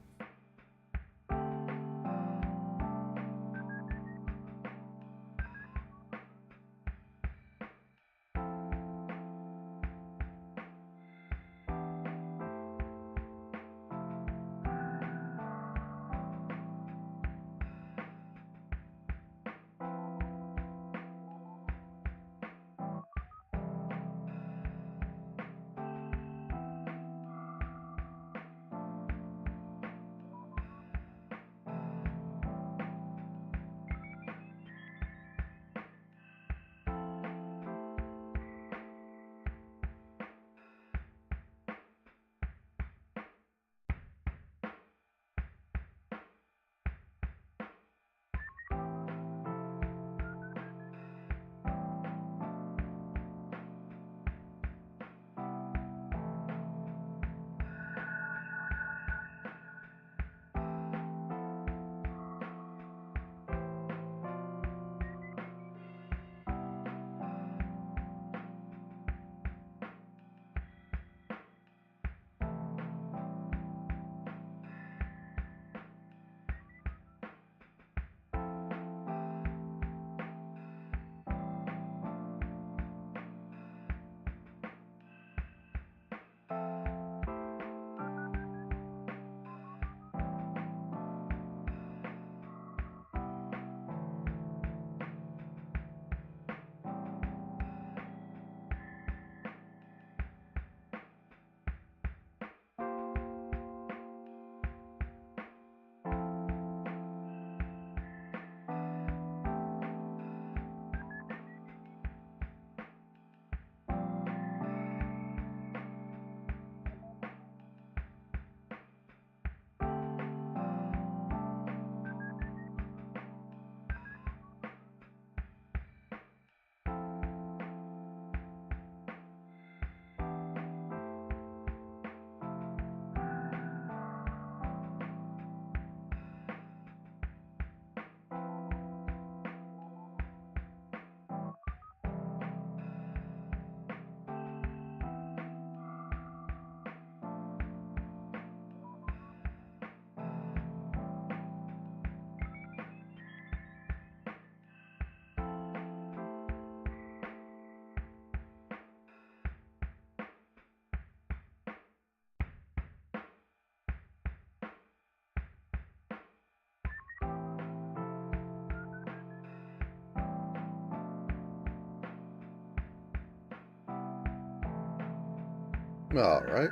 Alright.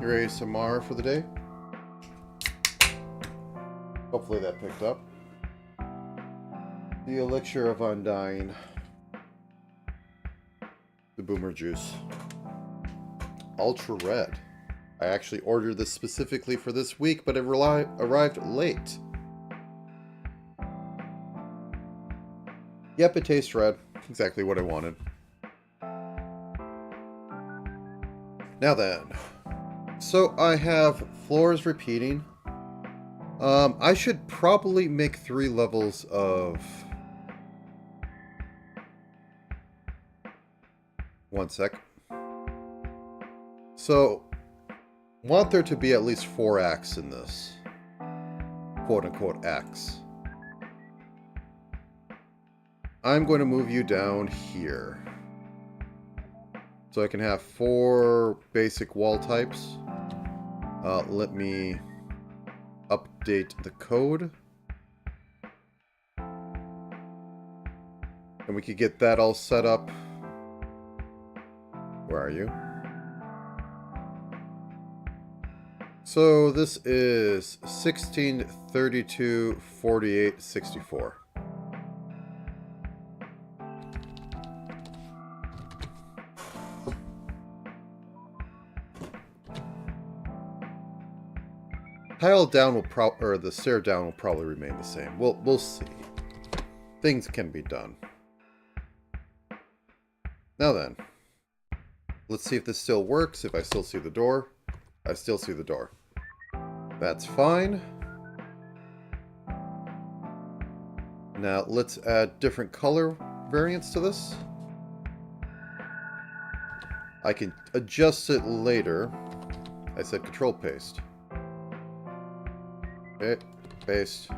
Your ASMR for the day? Hopefully that picked up. The Elixir of Undying. The Boomer Juice. Ultra Red. I actually ordered this specifically for this week, but it arrived late. Yep, it tastes red. Exactly what I wanted. Now then, so I have floors repeating. I should probably make 3 levels of... One sec. So, want there to be at least 4 acts in this. Quote-unquote acts. I'm going to move you down here. So I can have 4 basic wall types. Let me update the code. And we could get that all set up. Where are you? So this is 16, 32, 48, 64. Tile down will or the stair down will probably remain the same. We'll see. Things can be done. Now then, let's see if this still works. If I still see the door, I still see the door. That's fine. Now let's add different color variants to this. I can adjust it later. I said control paste. Okay, paste.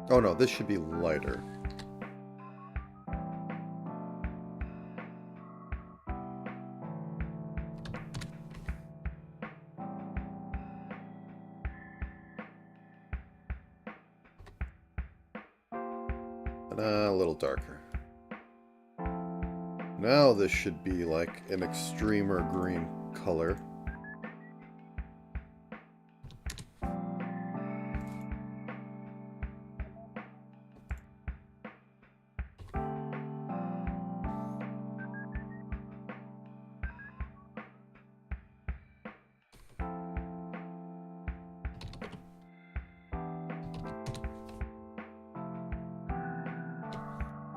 Oh no, this should be lighter. A little darker. Now this should be like an extremer green color.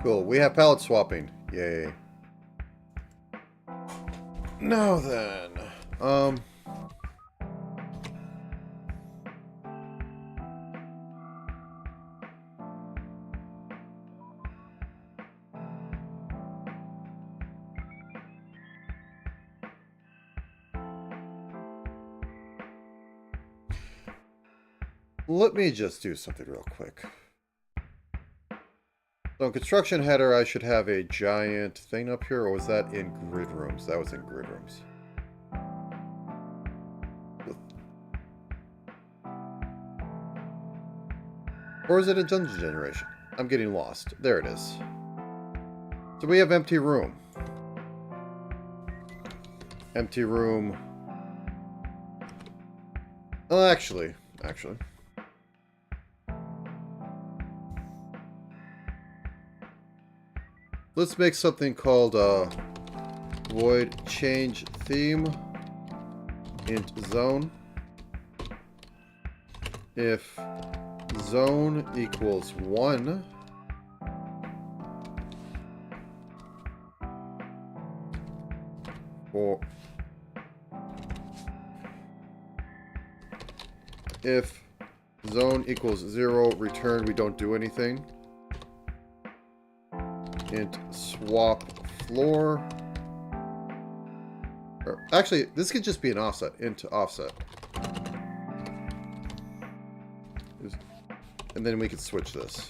Cool, we have palette swapping. Yay. Now then, let me just do something real quick. So in construction header, I should have a giant thing up here, or was that in grid rooms? That was in grid rooms. Or is it a dungeon generation? I'm getting lost. There it is. So we have empty room. Empty room. Oh, actually. Let's make something called void change theme int zone. If zone equals 1, or if zone equals 0, return we don't do anything. Int swap floor. Or actually, this could just be an offset. Int offset. And then we could switch this.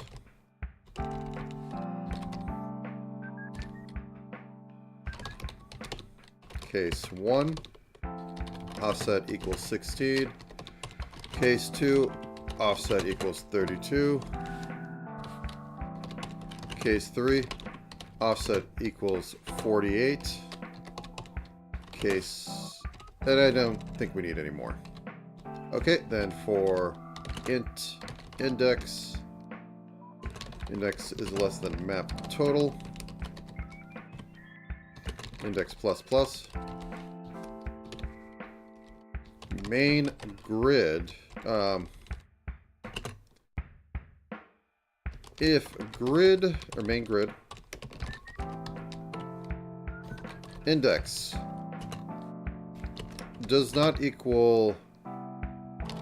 Case 1, offset equals 16. Case 2, offset equals 32. Case 3, offset equals 48. Case... and I don't think we need any more. Okay, then for int index is less than map total. index plus plus. Main grid. If grid, or main grid, index does not equal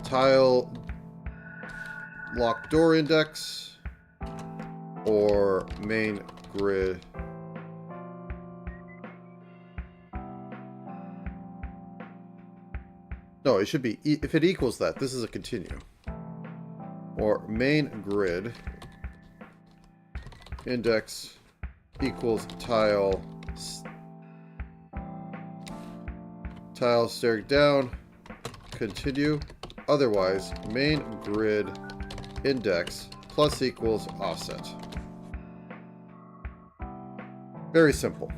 tile lock door index or main grid. No, it should be, if it equals that, this is a continue. Or main grid index equals tile staring down, continue. Otherwise, main grid index plus equals offset. Very simple.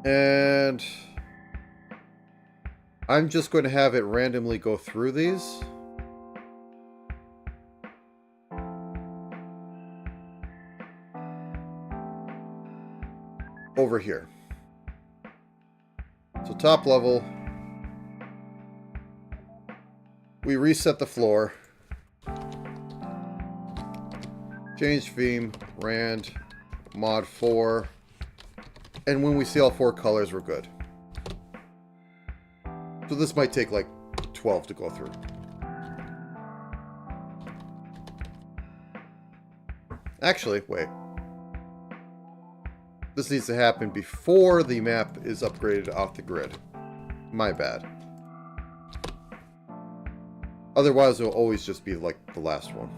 And I'm just going to have it randomly go through these. Over here. So top level, we reset the floor, change theme, rand, mod 4, and when we see all 4 colors, we're good. So this might take like 12 to go through. Actually, wait. This needs to happen before the map is upgraded off the grid. My bad. Otherwise, it'll always just be like the last one.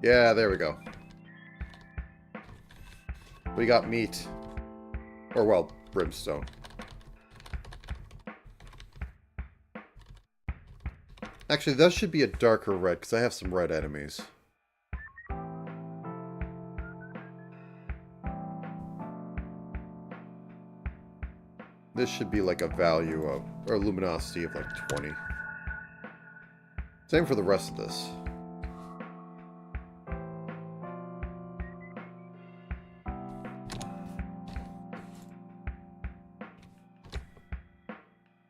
Yeah, there we go. We got meat. Or, well, brimstone. Actually, that should be a darker red, because I have some red enemies. This should be like a value of, or luminosity of like 20. Same for the rest of this.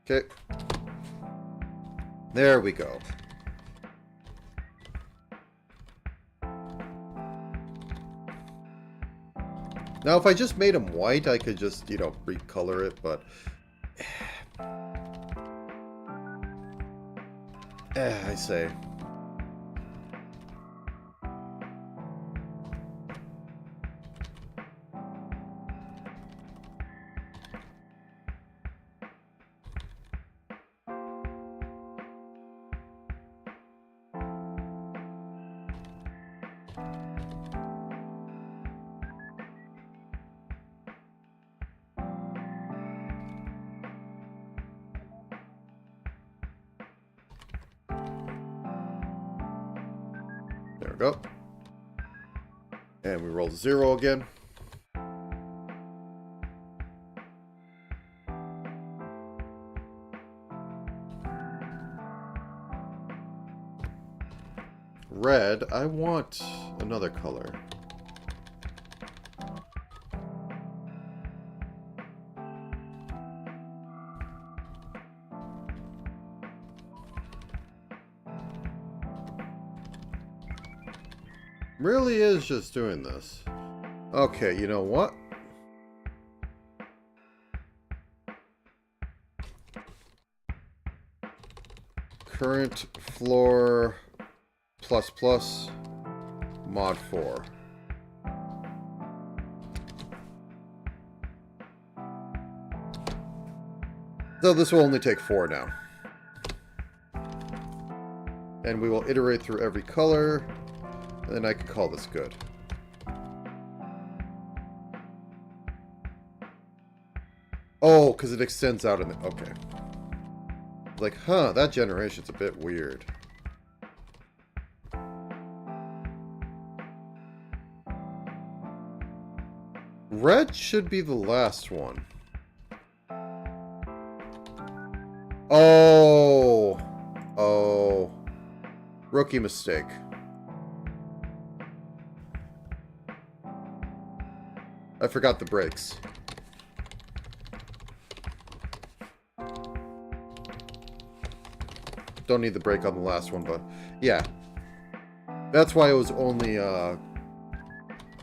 Okay. There we go. Now, if I just made them white, I could just, you know, recolor it, but... I say. There we go. And we roll 0 again. Red, I want another color. Really is just doing this. Okay, you know what? Current floor plus mod 4. So this will only take 4 now. And we will iterate through every color. And then I can call this good. Oh, because it extends out in the... Okay. Like, huh, that generation's a bit weird. Red should be the last one. Oh. Oh. Rookie mistake. I forgot the brakes. Don't need the brake on the last one, but yeah. That's why it was only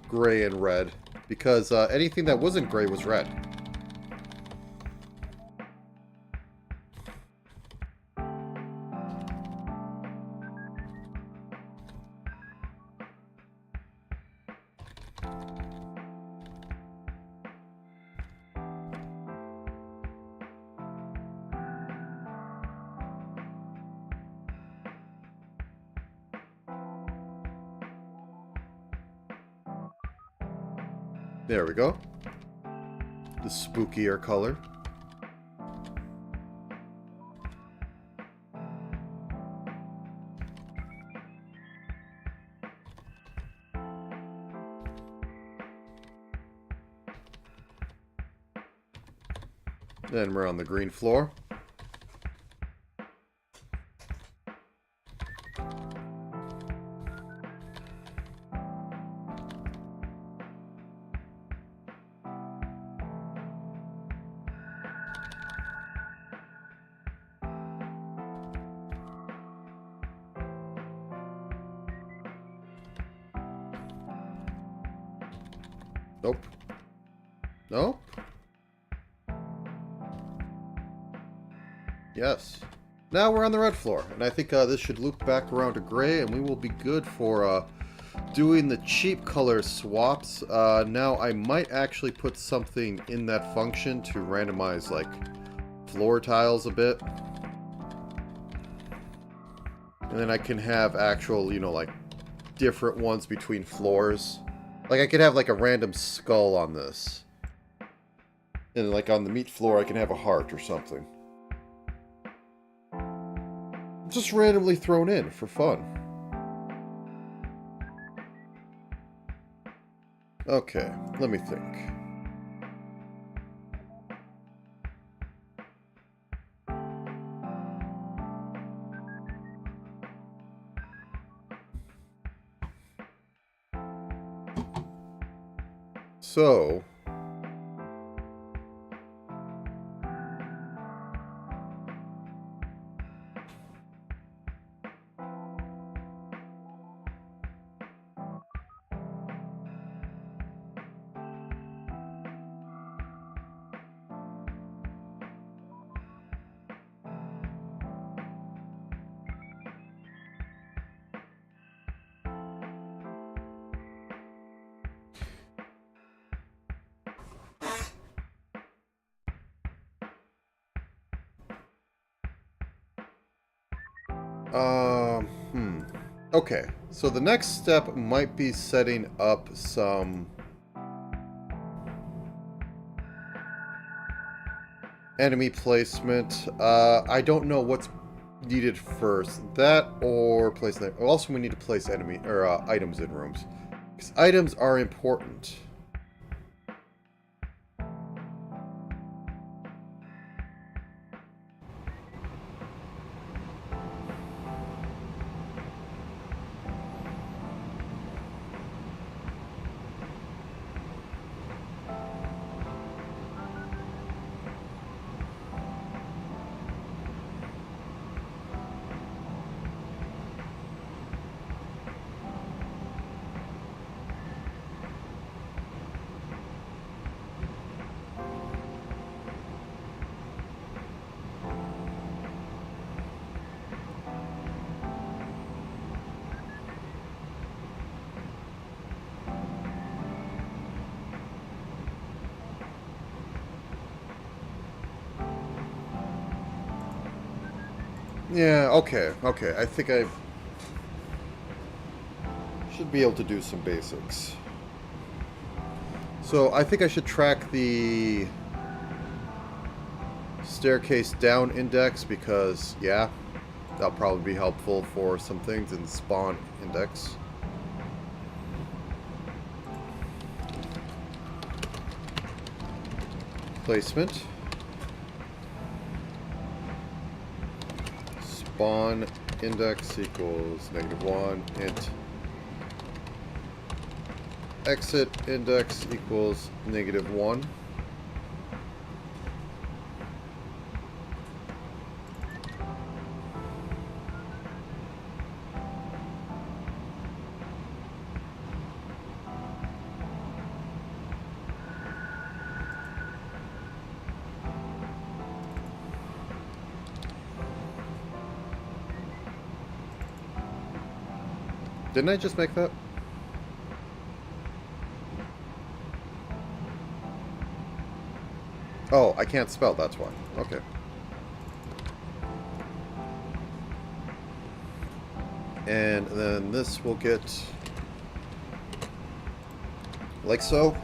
gray and red. Because anything that wasn't gray was red. There we go. The spookier color. Then we're on the green floor. Nope. Nope. Yes. Now we're on the red floor, and I think this should loop back around to gray, and we will be good for doing the cheap color swaps. Now I might actually put something in that function to randomize like floor tiles a bit. And then I can have actual, you know, like different ones between floors. Like I could have like a random skull on this. And like on the meat floor I can have a heart or something. Just randomly thrown in for fun. Okay, let me think. So, okay, so the next step might be setting up some enemy placement. I don't know what's needed first. That or place that. Also, we need to place enemy or items in rooms. Because items are important. Yeah, okay. I think I should be able to do some basics. So I think I should track the staircase down index because, yeah, that'll probably be helpful for some things in spawn index. Placement. Spawn index equals -1 int exit index equals -1. Didn't I just make that? Oh, I can't spell, that's why. Okay. And then this will get like so.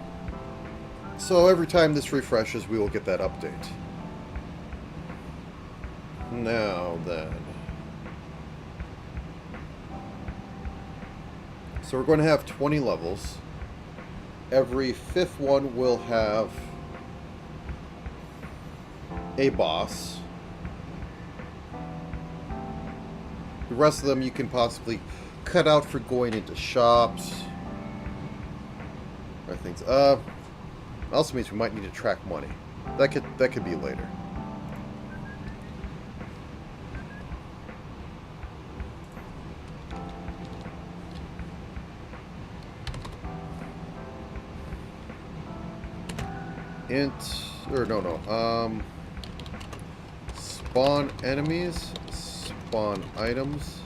So every time this refreshes, we will get that update. Now then. So we're going to have 20 levels. Every fifth one will have a boss. The rest of them you can possibly cut out for going into shops or things. Also means we might need to track money. That could be later. Spawn enemies, spawn items.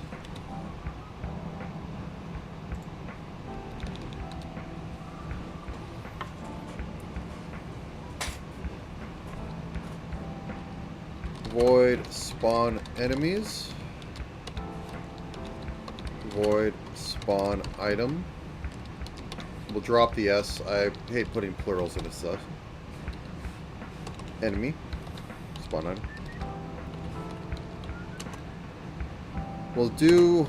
Void spawn enemies. Void spawn item. We'll drop the S. I hate putting plurals into stuff. Enemy. Spawn item. We'll do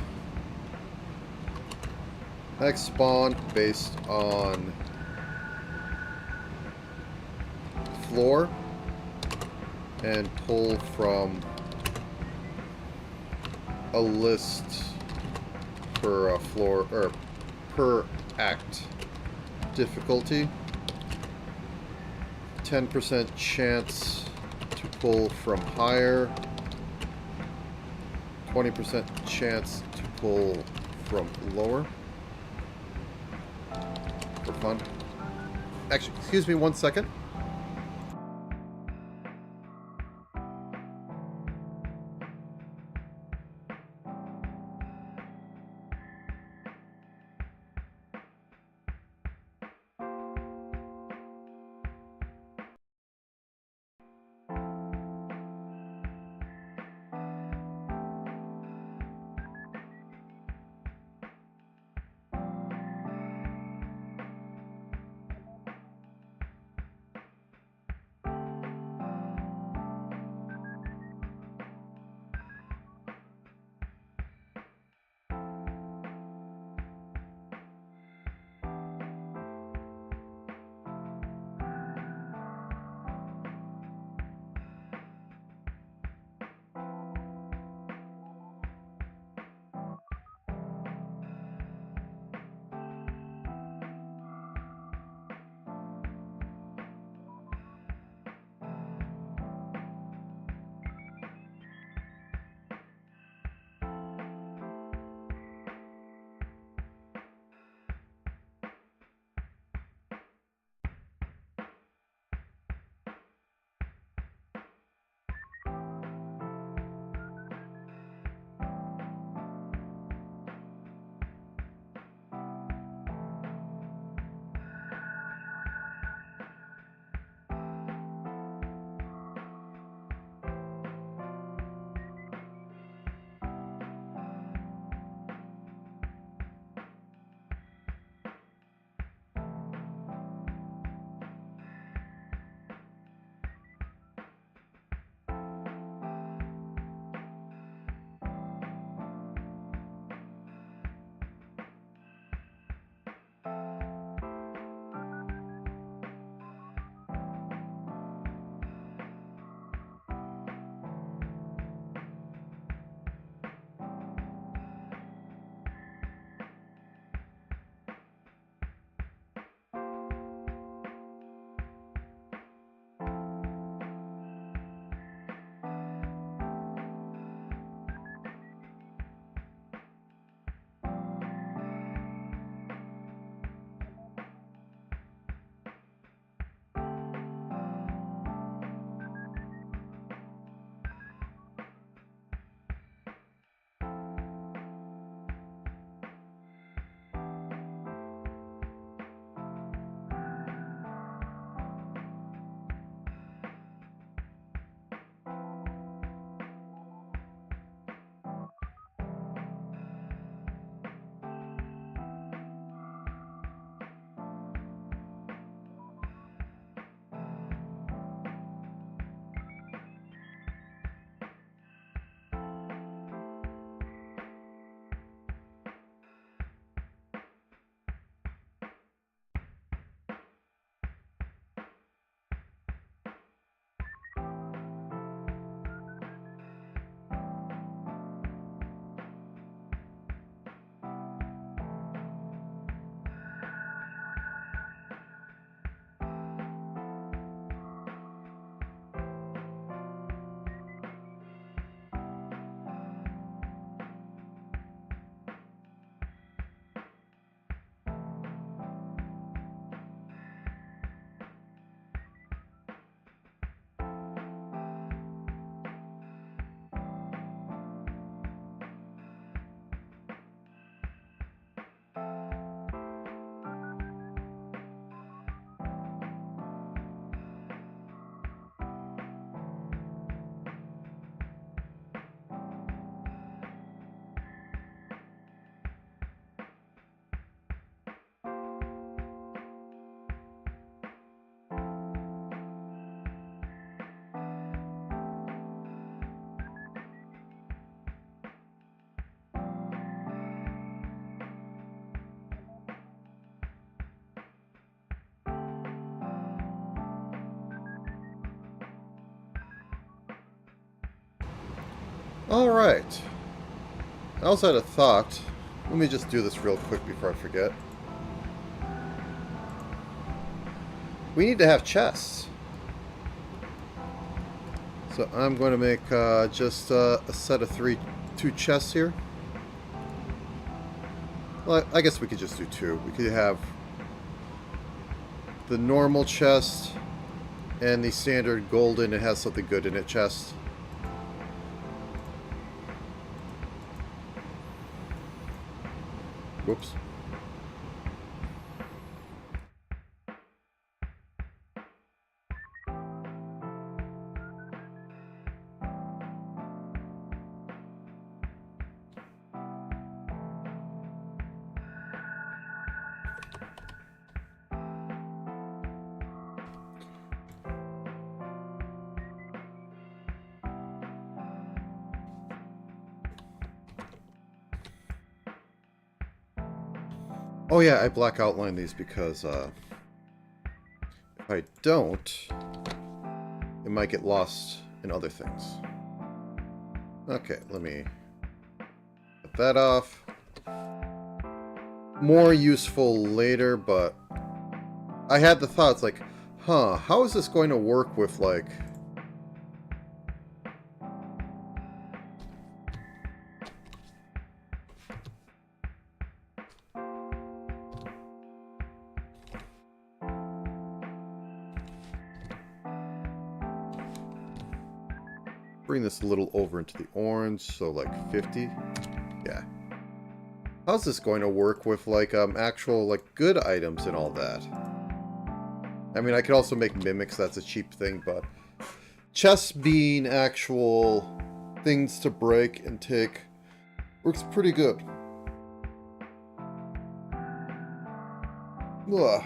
hex spawn based on floor and pull from a list per floor or per act difficulty. 10% chance to pull from higher. 20% chance to pull from lower. For fun. Actually, excuse me 1 second. Alright. I also had a thought. Let me just do this real quick before I forget. We need to have chests. So I'm going to make just a set of two chests here. Well, I guess we could just do two. We could have the normal chest and the standard golden, it has something good in it chest. Whoops. Oh yeah, I black outline these because if I don't, it might get lost in other things. Okay, let me get that off. More useful later, but I had the thoughts like, huh, how is this going to work with like... Bring this a little over into the orange, so like 50. Yeah. How's this going to work with like actual like good items and all that? I mean, I could also make mimics, that's a cheap thing, but chests being actual things to break and take works pretty good. Ugh.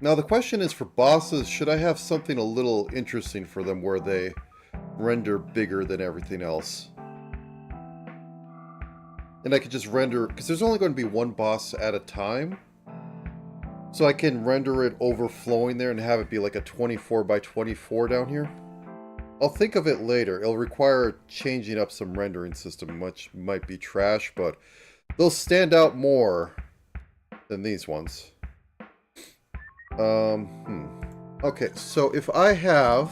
Now the question is for bosses, should I have something a little interesting for them where they render bigger than everything else? And I could just render, because there's only going to be one boss at a time. So I can render it overflowing there and have it be like a 24 by 24 down here. I'll think of it later. It'll require changing up some rendering system, which might be trash, but they'll stand out more than these ones. Okay, so if I have...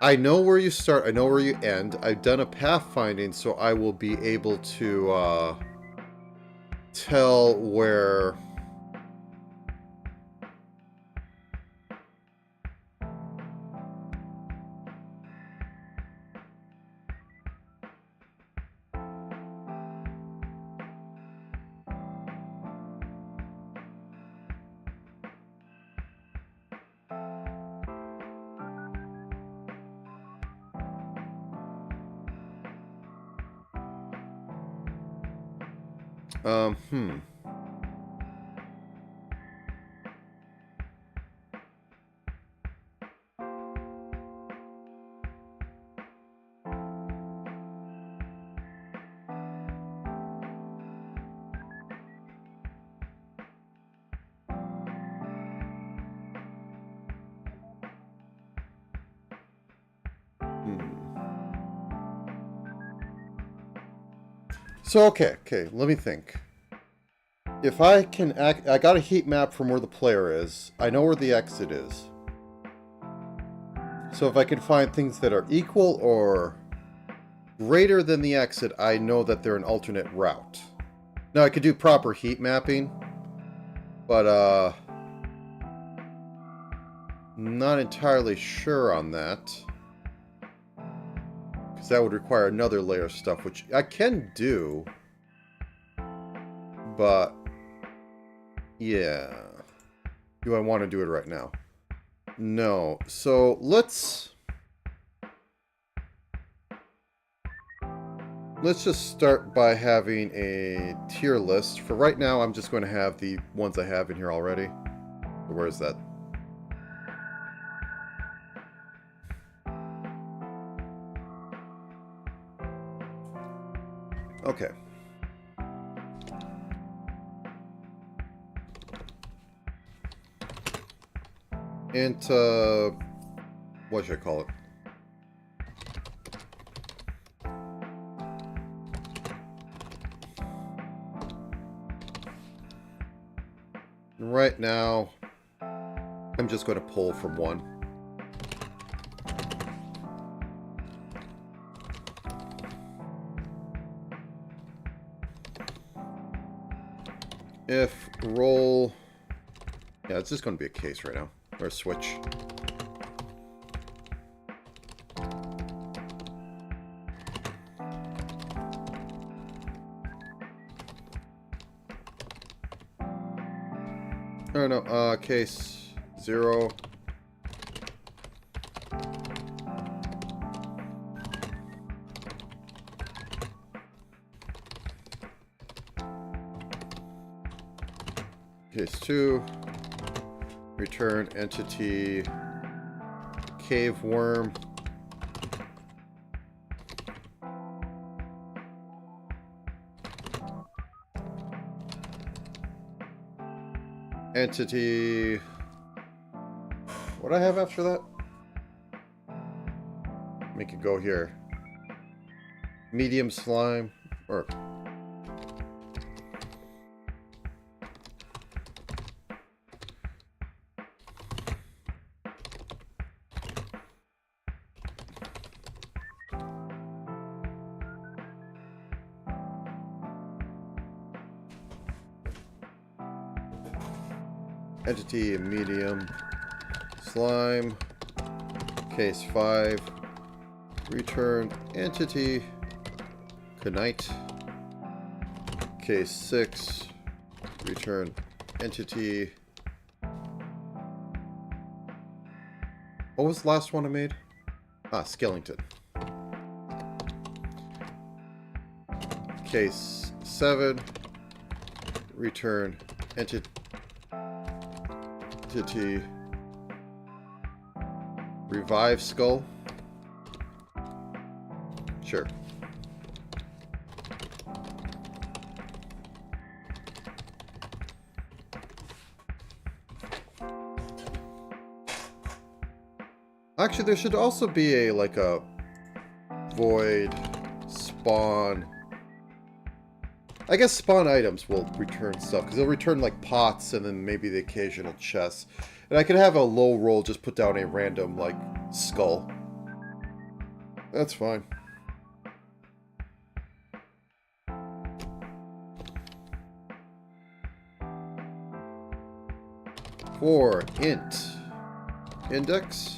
I know where you start, I know where you end. I've done a pathfinding, so I will be able to tell where... So, okay, let me think. If I can I got a heat map from where the player is. I know where the exit is. So if I can find things that are equal or greater than the exit, I know that they're an alternate route. Now, I could do proper heat mapping, but, not entirely sure on that. Because that would require another layer of stuff, which I can do. But, yeah. Do I want to do it right now? No. So, let's just start by having a tier list. For right now, I'm just going to have the ones I have in here already. Where is that? Okay. int, what should I call it? Right now, I'm just going to pull from 1. If roll, yeah, it's just going to be a case right now, or a switch. Oh no, case 0. Case 2. Return entity cave worm. Entity. What do I have after that? Make it go here. Medium slime. Or. Entity medium slime. Case 5. Return entity Knight. Case 6. Return entity. What was the last one I made? Ah, Skellington. Case 7. Return entity. Revive skull. Sure. Actually, there should also be a like a void spawn. I guess spawn items will return stuff, because they'll return like pots and then maybe the occasional chest. And I could have a low roll, just put down a random like skull. That's fine. For int index.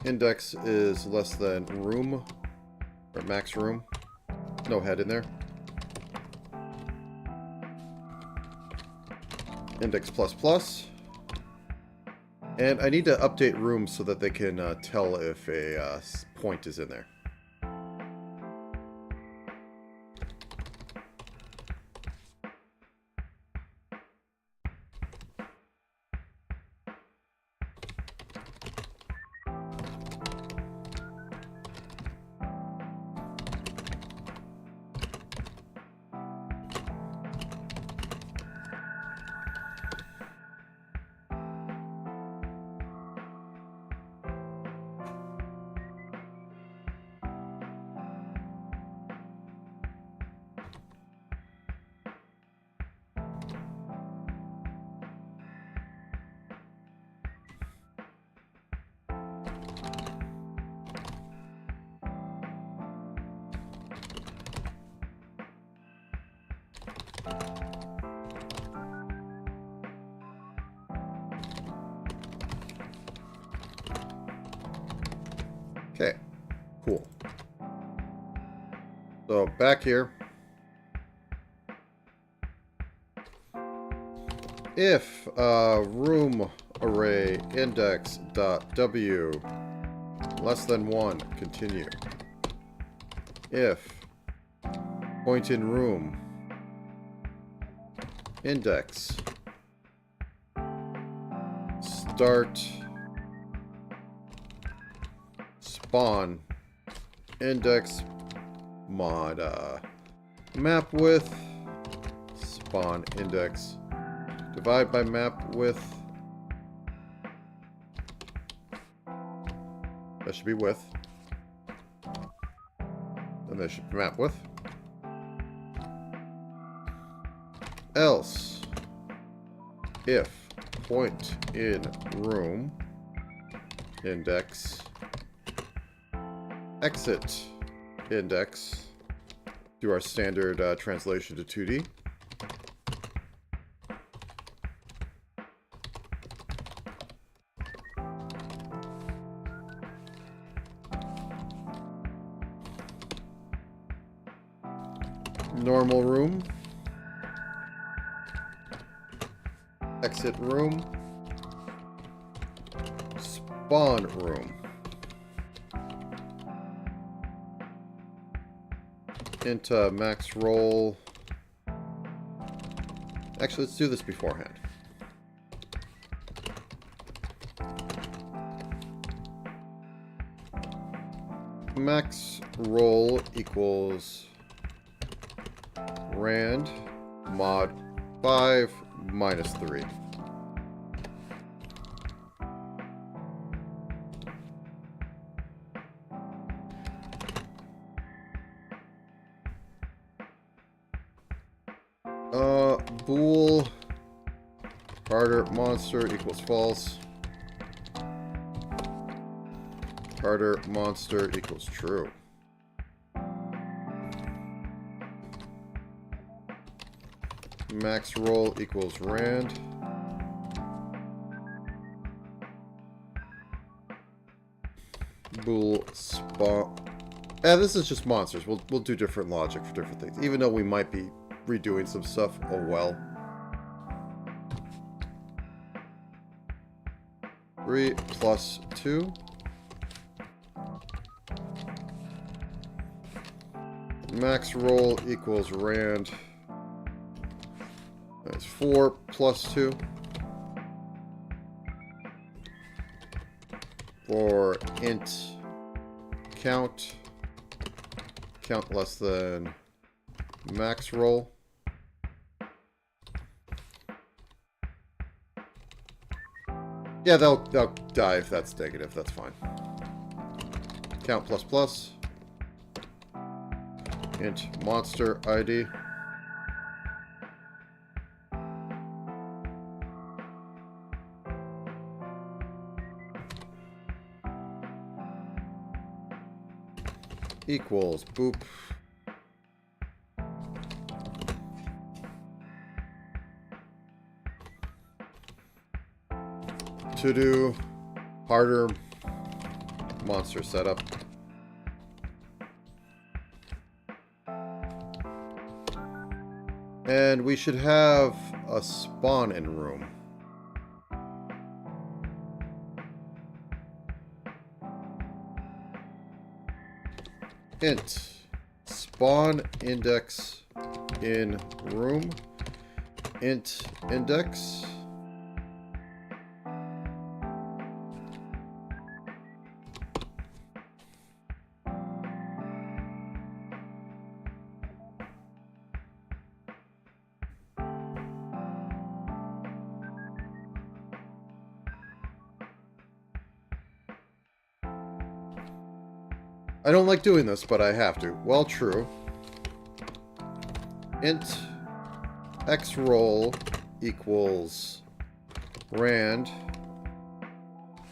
Index is less than room, or max room. No head in there. Index plus plus. And I need to update rooms so that they can tell if a point is in there. Okay, cool. So back here, if room array index dot w less than 1, continue. If point in room index start spawn index mod map width spawn index divide by map width That should be width. And that should map width. Else, if point in room index exit index, do our standard translation to 2D. Normal room, exit room, spawn room, int max roll. Actually, let's do this beforehand. Max roll equals rand mod 5 minus 3. Bool Carter monster equals false. Carter monster equals true. Max roll equals rand. Bool spawn. This is just monsters. We'll do different logic for different things, even though we might be redoing some stuff. Oh well. 3 plus 2. Max roll equals rand. That's 4 plus 2. For int count. Count less than max roll. Yeah, they'll die if that's negative. That's fine. Count plus plus. Int monster ID. Equals boop. To do harder monster setup. And we should have a spawn in room. Int spawn index in room. Int index. I don't like doing this, but I have to. Well, true. Int x roll equals rand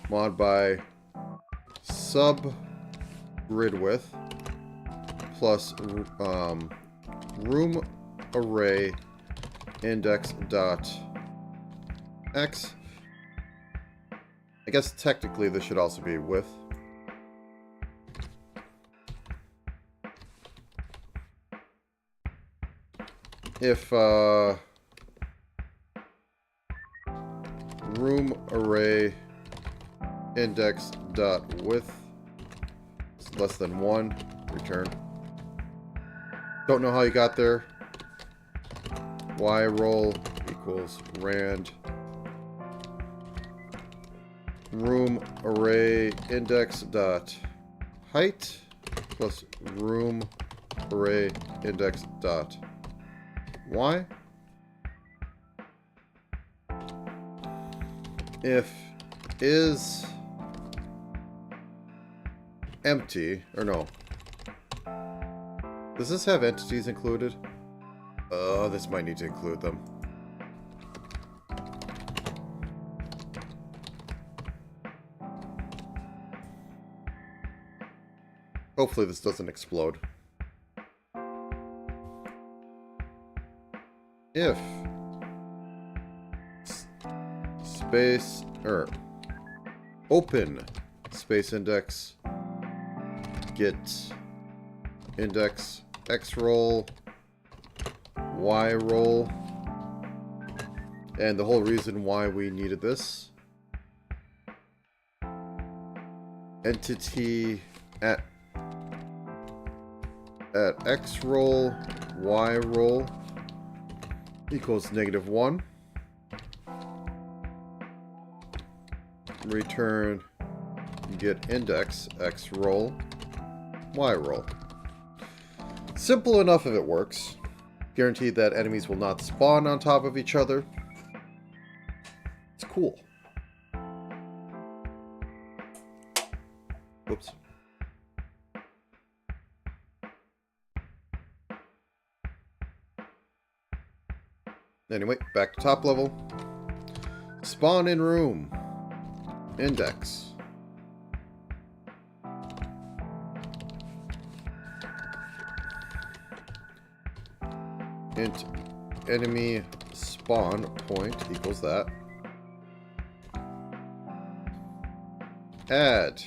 mod by sub grid width plus room array index dot x. I guess technically this should also be width. If room array index dot width is less than 1, return. Don't know how you got there. Y roll equals rand room array index dot height plus room array index dot y. If is empty. Or no. Does this have entities included? Oh, this might need to include them. Hopefully this doesn't explode. If space or open space index get index X roll Y roll, and the whole reason why we needed this entity at X roll Y roll equals -1. Return get index X roll Y roll. Simple enough if it works. Guaranteed that enemies will not spawn on top of each other. It's cool. Whoops. Anyway, back to top level. Spawn in room. Index. Int enemy spawn point equals that. Add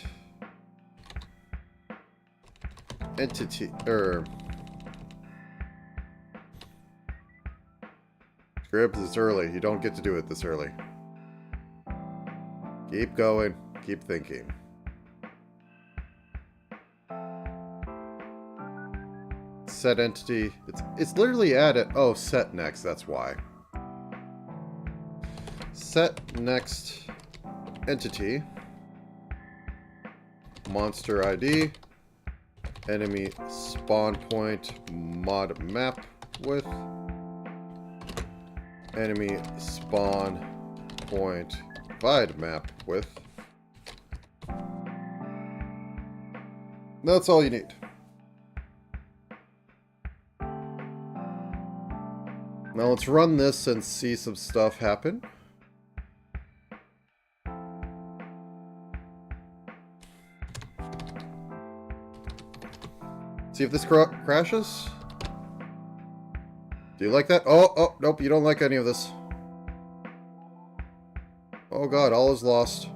entity Scribs, it's early. You don't get to do it this early. Keep going. Keep thinking. Set entity. It's literally added. Oh, set next. That's why. Set next entity. Monster ID. Enemy spawn point mod map with. Enemy spawn point divide map with. That's all you need. Now let's run this and see some stuff happen. See if this crashes. Do you like that? Oh, nope, you don't like any of this. Oh god, all is lost.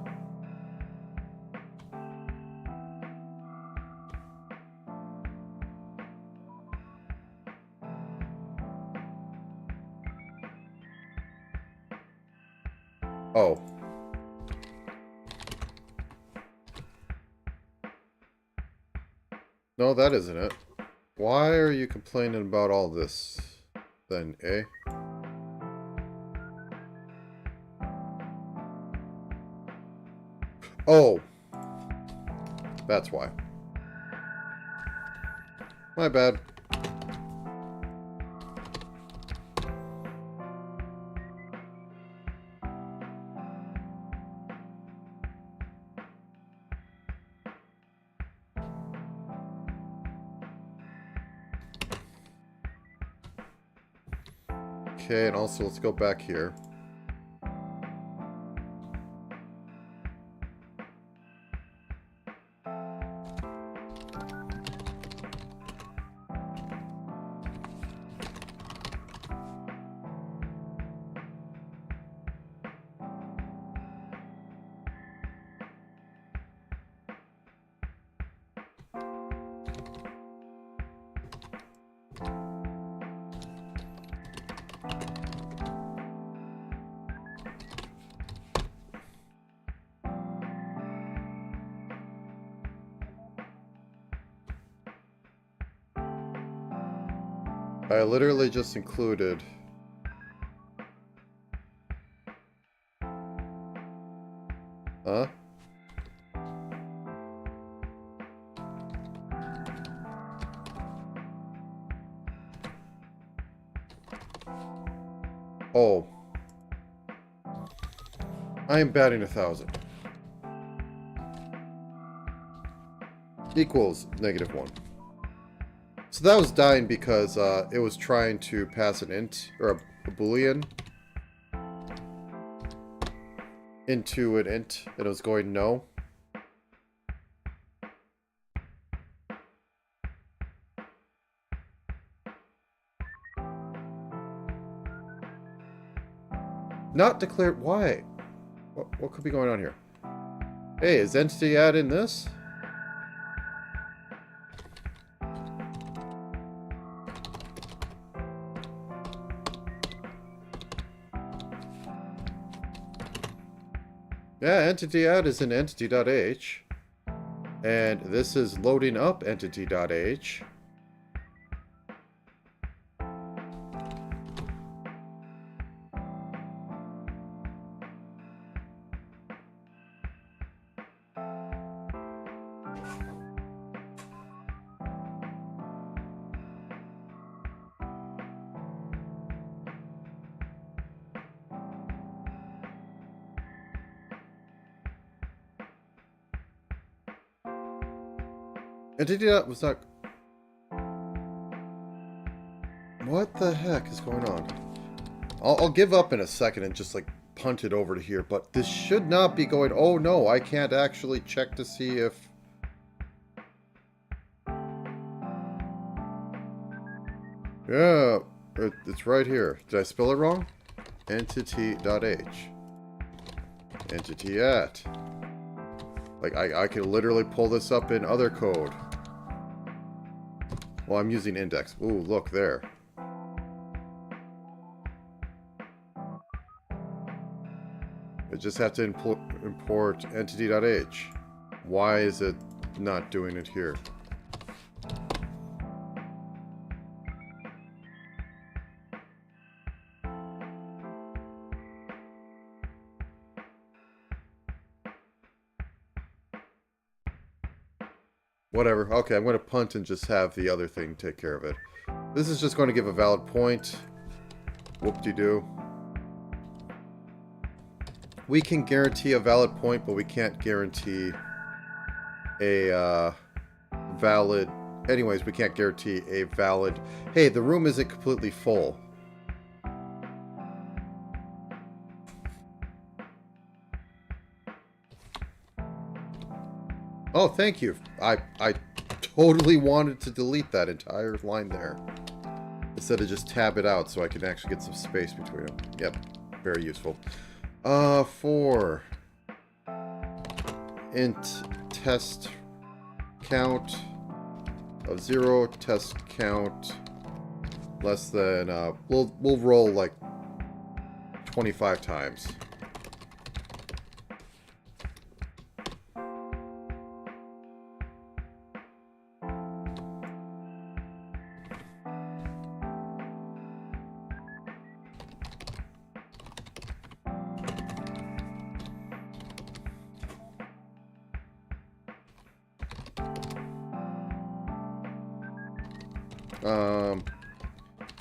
Oh. No, that isn't it. Why are you complaining about all this, then, eh? Oh. That's why. My bad. Okay, and also let's go back here. I literally just included huh? Oh. I am batting 1,000. equals -1. So that was dying because it was trying to pass an int, or a boolean, into an int, and it was going no. Not declared. Why? What could be going on here? Hey, is entity add in this? Yeah, entity add is in entity.h. And this is loading up entity.h. Entity was not... What the heck is going on? I'll give up in a second and just like punt it over to here, but this should not be going... Oh no, I can't actually check to see if... Yeah, it's right here. Did I spell it wrong? Entity.h. Entity at. Like, I could literally pull this up in other code. Well, I'm using index. Ooh, look there. I just have to import entity.h. Why is it not doing it here? Whatever. Okay, I'm going to punt and just have the other thing take care of it. This is just going to give a valid point. Whoop-de-doo. We can guarantee a valid point, but we can't guarantee a valid... Anyways, we can't guarantee a valid... Hey, the room isn't completely full. Oh, thank you. I totally wanted to delete that entire line there. Instead of just tab it out so I can actually get some space between them. Yep, very useful. For int test count of 0, test count less than, we'll roll like 25 times.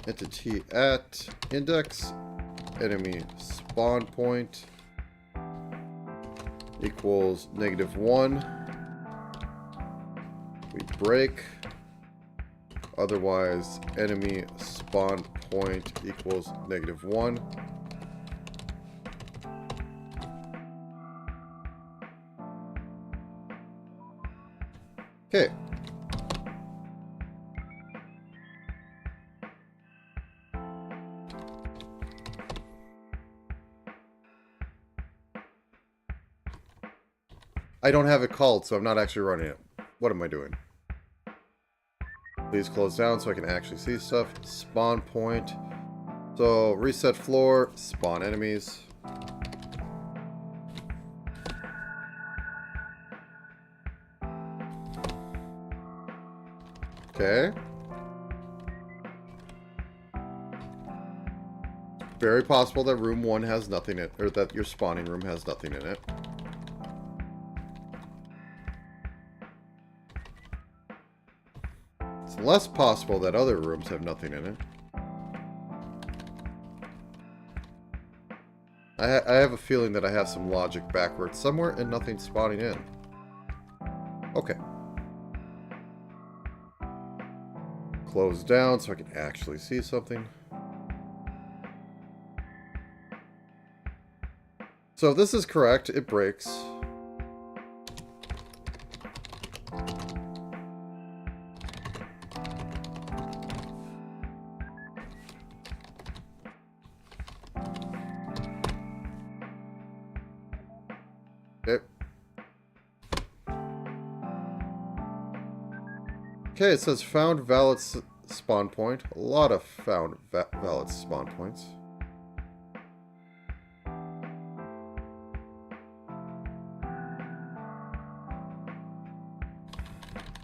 Entity at index enemy spawn point equals -1. We break. Otherwise, enemy spawn point equals -1. Okay. I don't have it called, so I'm not actually running it. What am I doing? Please close down so I can actually see stuff. Spawn point. So, reset floor, spawn enemies. Okay. Very possible that room 1 has nothing in it, or that your spawning room has nothing in it. It's less possible that other rooms have nothing in it. I have a feeling that I have some logic backwards somewhere and nothing's spawning in. Okay. close down so I can actually see something. So if this is correct, it breaks. Okay. Okay, it says found valid spawn point. A lot of found valid spawn points.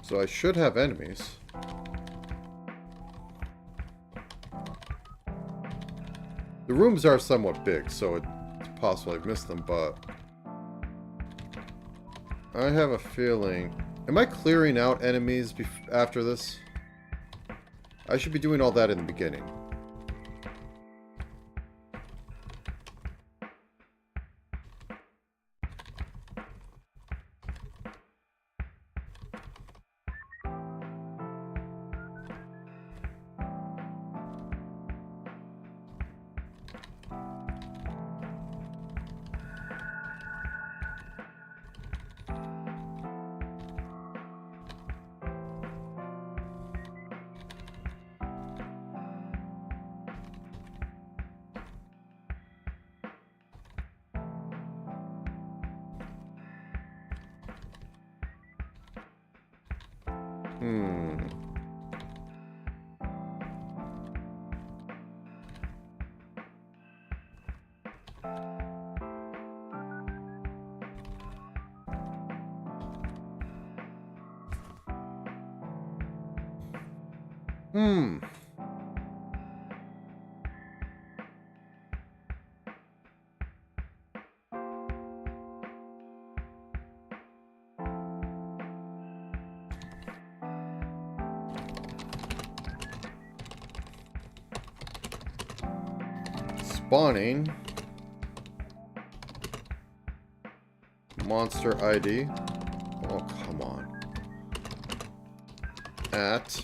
So I should have enemies. The rooms are somewhat big, so it's possible I missed them, but I have a feeling... Am I clearing out enemies after this? I should be doing all that in the beginning. Spawning. Monster ID. Oh, come on. At.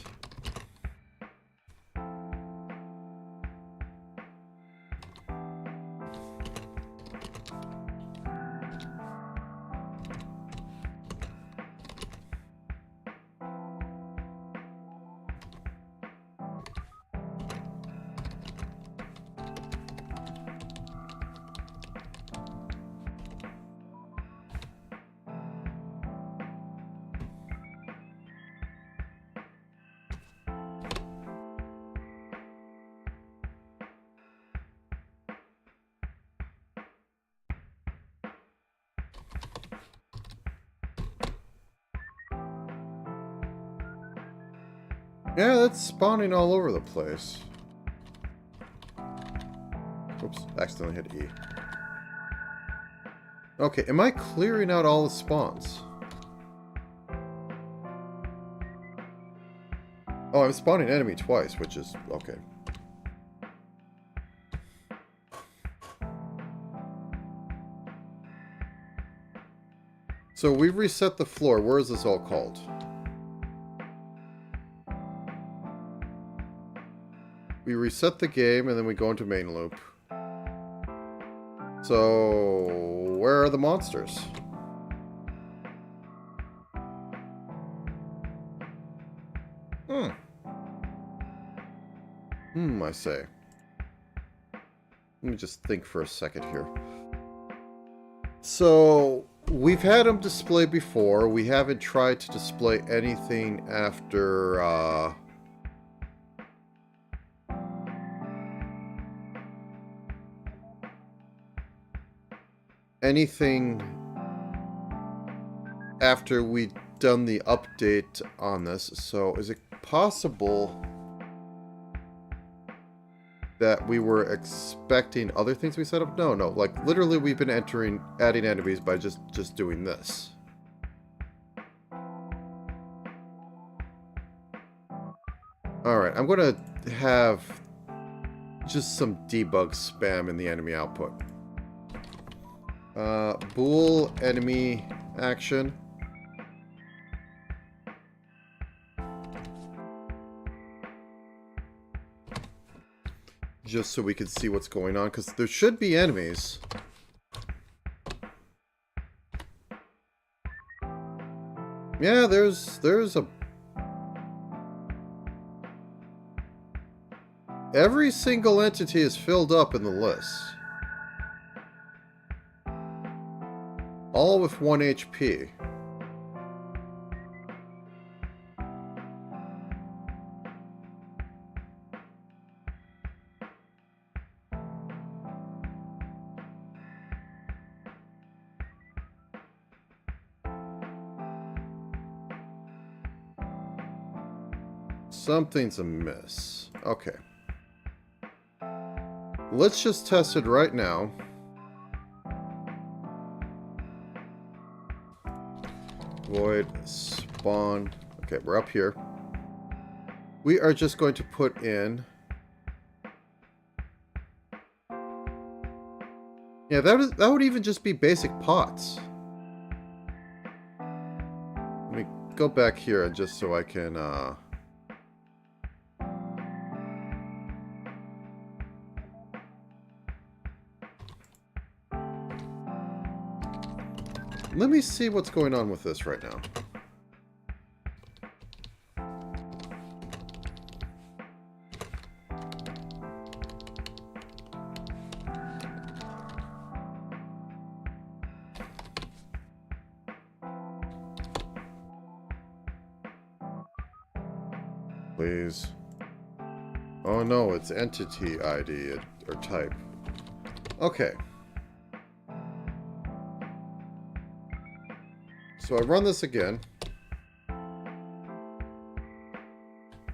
Yeah, that's spawning all over the place. Oops, accidentally hit E. Okay, am I clearing out all the spawns? Oh, I'm spawning enemy twice, which is... okay. So we've reset the floor. Where is this all called? We reset the game, and then we go into main loop. So, where are the monsters? I say. Let me just think for a second here. So, we've had them display before. We haven't tried to display anything after, anything after we'd done the update on this. So, is it possible that we were expecting other things we set up? No, like literally we've been adding enemies by just doing this. Alright, I'm gonna have just some debug spam in the enemy output. Bool enemy action. just so we can see what's going on, because there should be enemies. Yeah, there's a... Every single entity is filled up in the list. All with 1 HP. Something's amiss. Okay. Let's just test it right now. Void spawn. Okay, we're up here. We are just going to put in... Yeah, that would even just be basic pots. Let me go back here just so I can... Let me see what's going on with this right now. Please. Oh no, it's entity ID or type. Okay. So I run this again.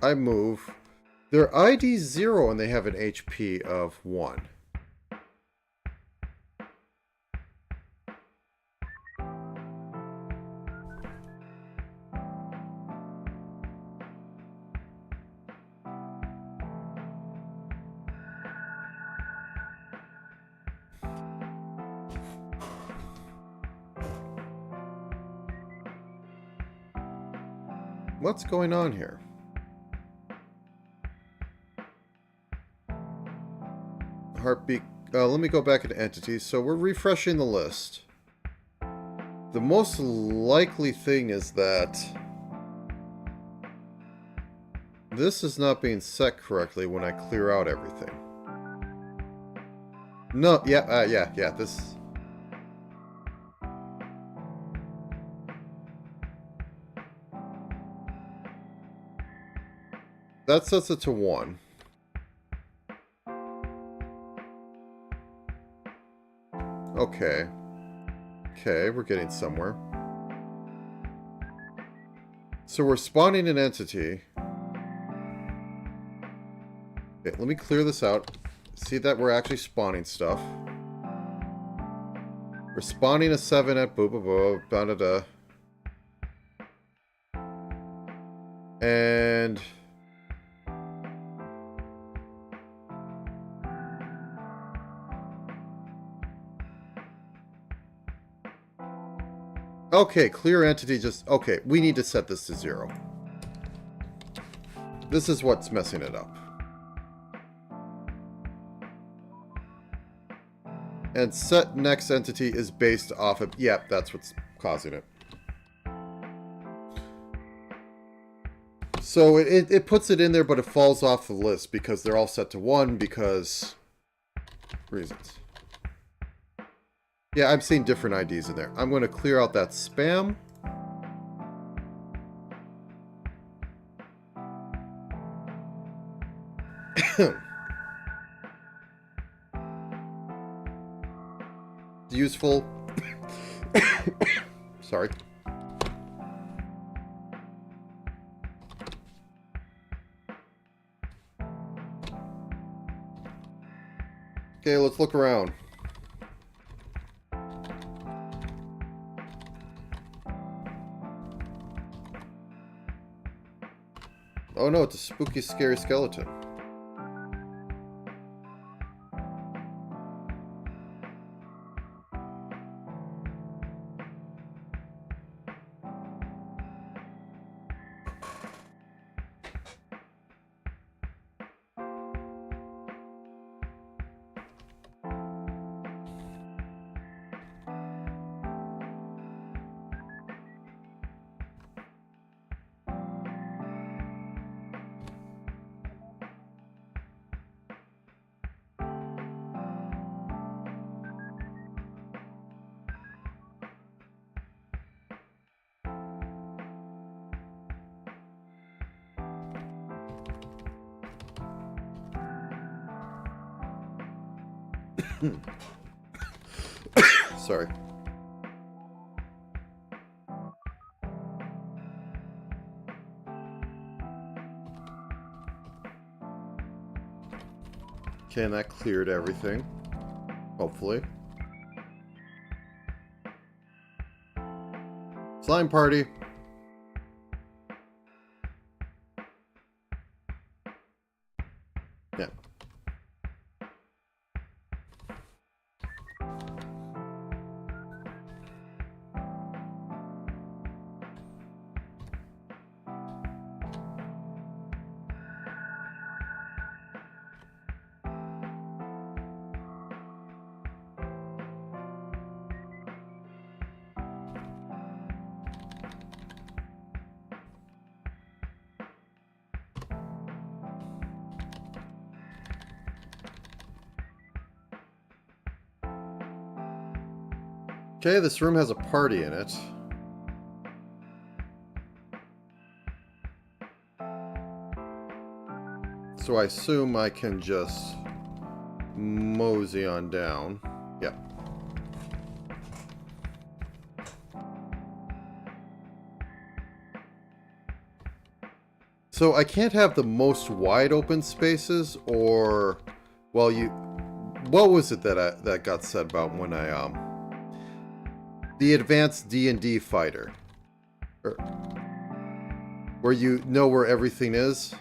I move. Their ID 0 and they have an HP of 1. What's going on here? Heartbeat. Let me go back into entities. So we're refreshing the list. The most likely thing is that this is not being set correctly when I clear out everything. No, yeah, this... That sets it to 1. Okay. Okay, we're getting somewhere. So we're spawning an entity. Okay, let me clear this out. See that we're actually spawning stuff. We're spawning a 7 at boop boop boop, da da da. And... Okay, clear entity just... Okay, we need to set this to 0. This is what's messing it up. And set next entity is based off of... Yep, that's what's causing it. So it puts it in there, but it falls off the list because they're all set to 1 because... reasons. Yeah, I'm seeing different IDs in there. I'm going to clear out that spam. Useful. Sorry. Okay, let's look around. Oh no, it's a spooky, scary skeleton. Sorry. Okay, and that cleared everything. Hopefully. Slime party. Yeah. Okay, this room has a party in it. So I assume I can just mosey on down. Yeah. So I can't have the most wide open spaces, or, well, what was it that got said about when I the advanced D&D fighter, where you know where everything is?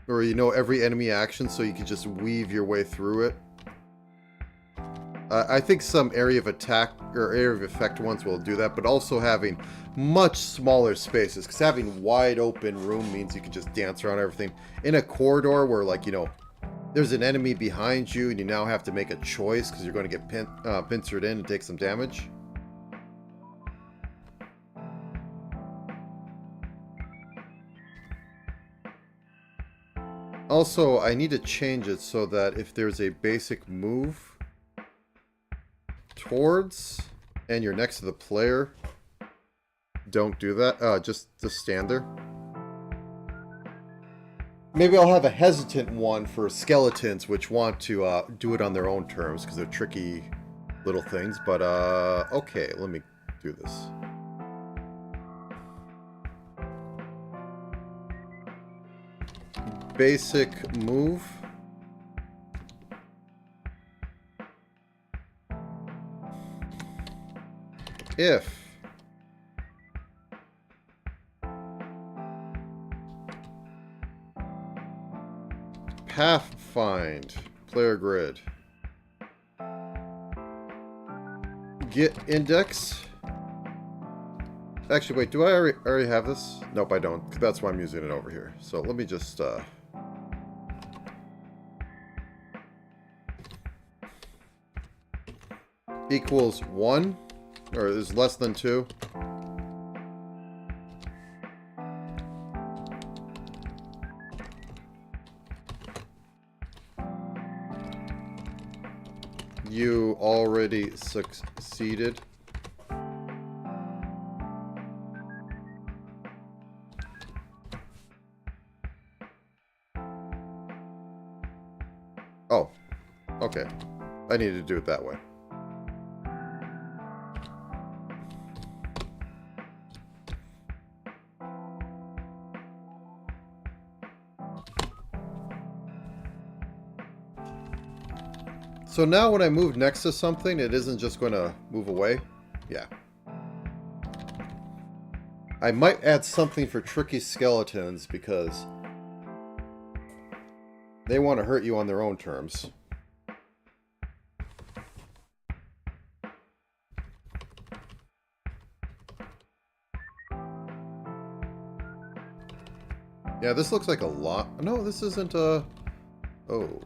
Or you know every enemy action, so you can just weave your way through it. I think some area of attack or area of effect ones will do that, but also having much smaller spaces, because having wide open room means you can just dance around everything. In a corridor where, like, you know, there's an enemy behind you and you now have to make a choice because you're going to get pincered in and take some damage. Also, I need to change it so that if there's a basic move towards and you're next to the player, don't do that. Just stand there. Maybe I'll have a hesitant one for skeletons which want to do it on their own terms because they're tricky little things. But okay, let me do this. Basic move. If Pathfind player grid, get index. Actually, wait, do I already have this? Nope, I don't. That's why I'm using it over here. So let me just equals 1, or is less than 2. You already succeeded. Oh, okay. I need to do it that way. So now when I move next to something, it isn't just going to move away. Yeah. I might add something for tricky skeletons because they want to hurt you on their own terms. Yeah, this looks like a lot. No, this isn't a... Oh.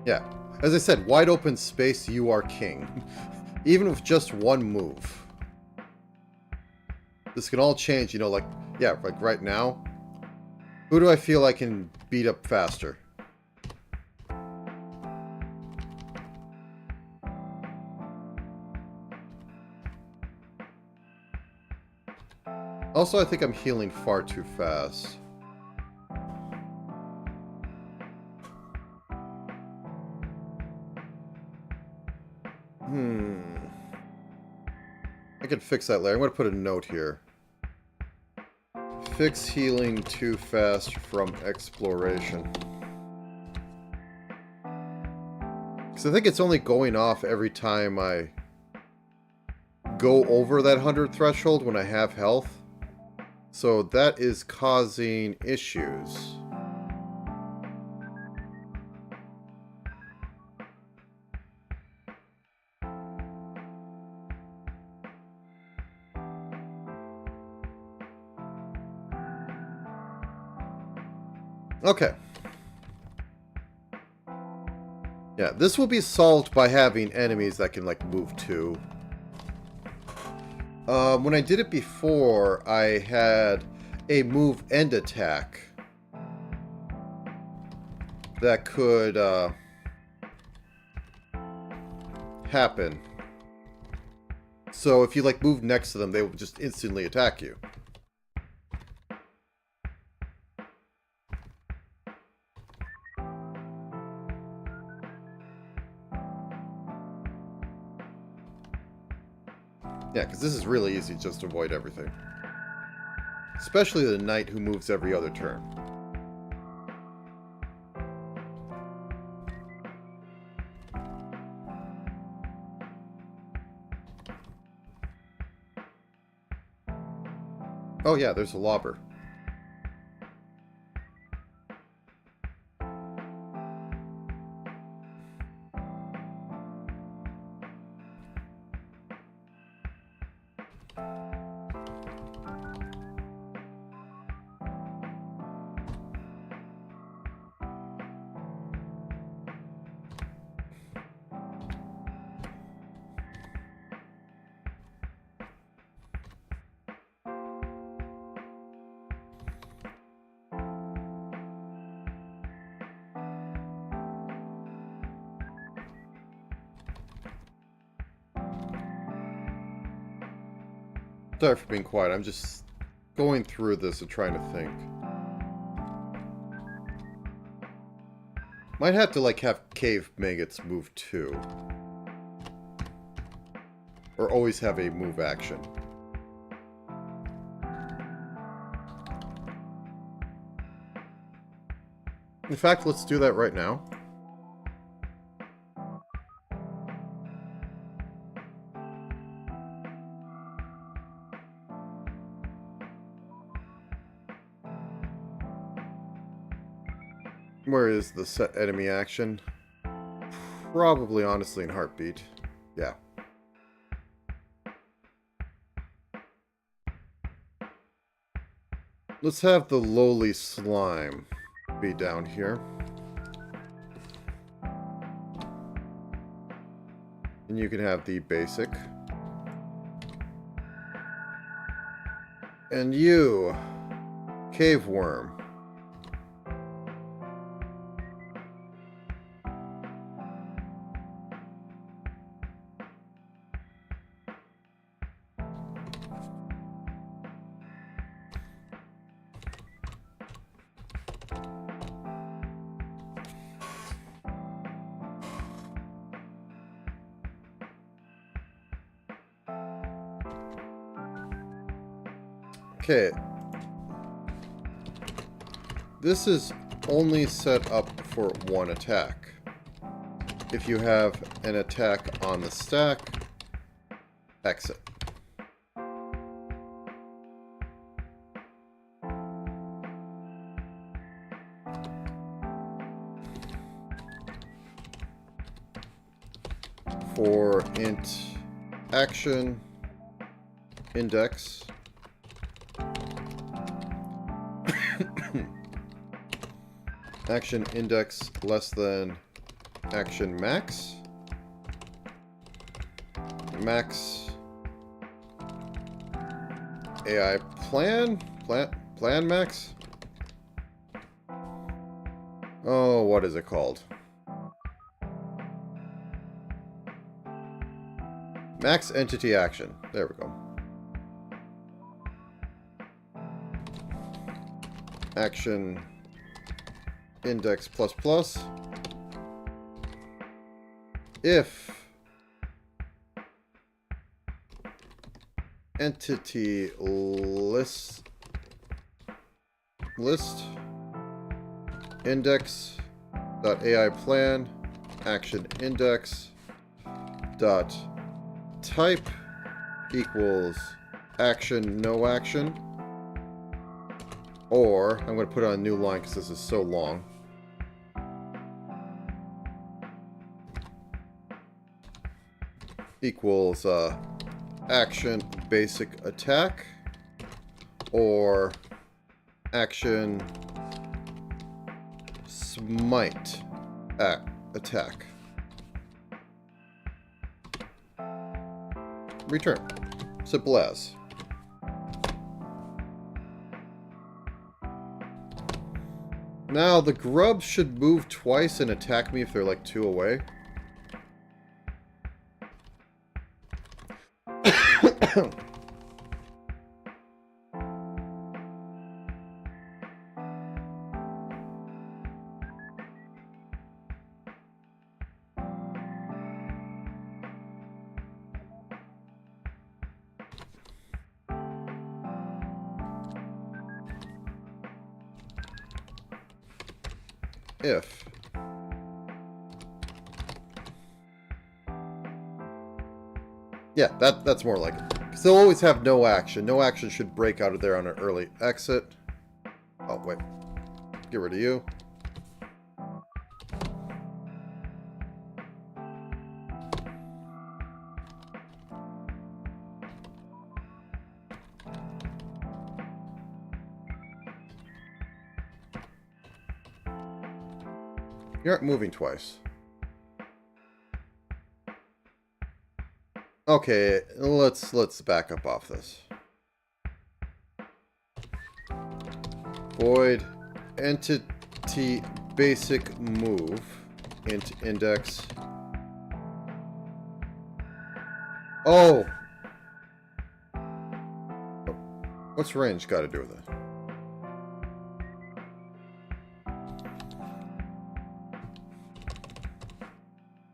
Yeah, as I said, wide open space, you are king. Even with just one move. This can all change, you know, like, yeah, like right now. Who do I feel I can beat up faster? Also, I think I'm healing far too fast. I can fix that later. I'm going to put a note here. Fix healing too fast from exploration. Because I think it's only going off every time I go over that 100 threshold when I have health. So that is causing issues. Okay. Yeah, this will be solved by having enemies that can, like, move too. When I did it before, I had a move and attack that could happen. So if you, like, move next to them, they will just instantly attack you. Yeah, because this is really easy just to avoid everything. Especially the knight who moves every other turn. Oh yeah, there's a lobber. Sorry for being quiet, I'm just going through this and trying to think. Might have to, like, have cave maggots move too. Or always have a move action. In fact, let's do that right now. Where is the set enemy action? Probably, honestly, in Heartbeat. Yeah. Let's have the lowly slime be down here. And you can have the basic. And you, cave worm. Okay. This is only set up for one attack. If you have an attack on the stack, exit. For int action index, action index less than action max, max AI plan max. Oh, what is it called? Max entity action. There we go. action index plus plus. If entity list index dot AI plan action index dot type equals action no action, or I'm going to put on a new line because this is so long. Equals action basic attack or action smite attack. Return. Simple as. Now the grubs should move twice and attack me if they're like 2 away. If yeah, that's more like it. Because they'll always have no action. No action should break out of there on an early exit. Oh, wait. Get rid of you. You aren't moving twice. Okay, let's back up off this. Void entity basic move int index. Oh. What's range got to do with it?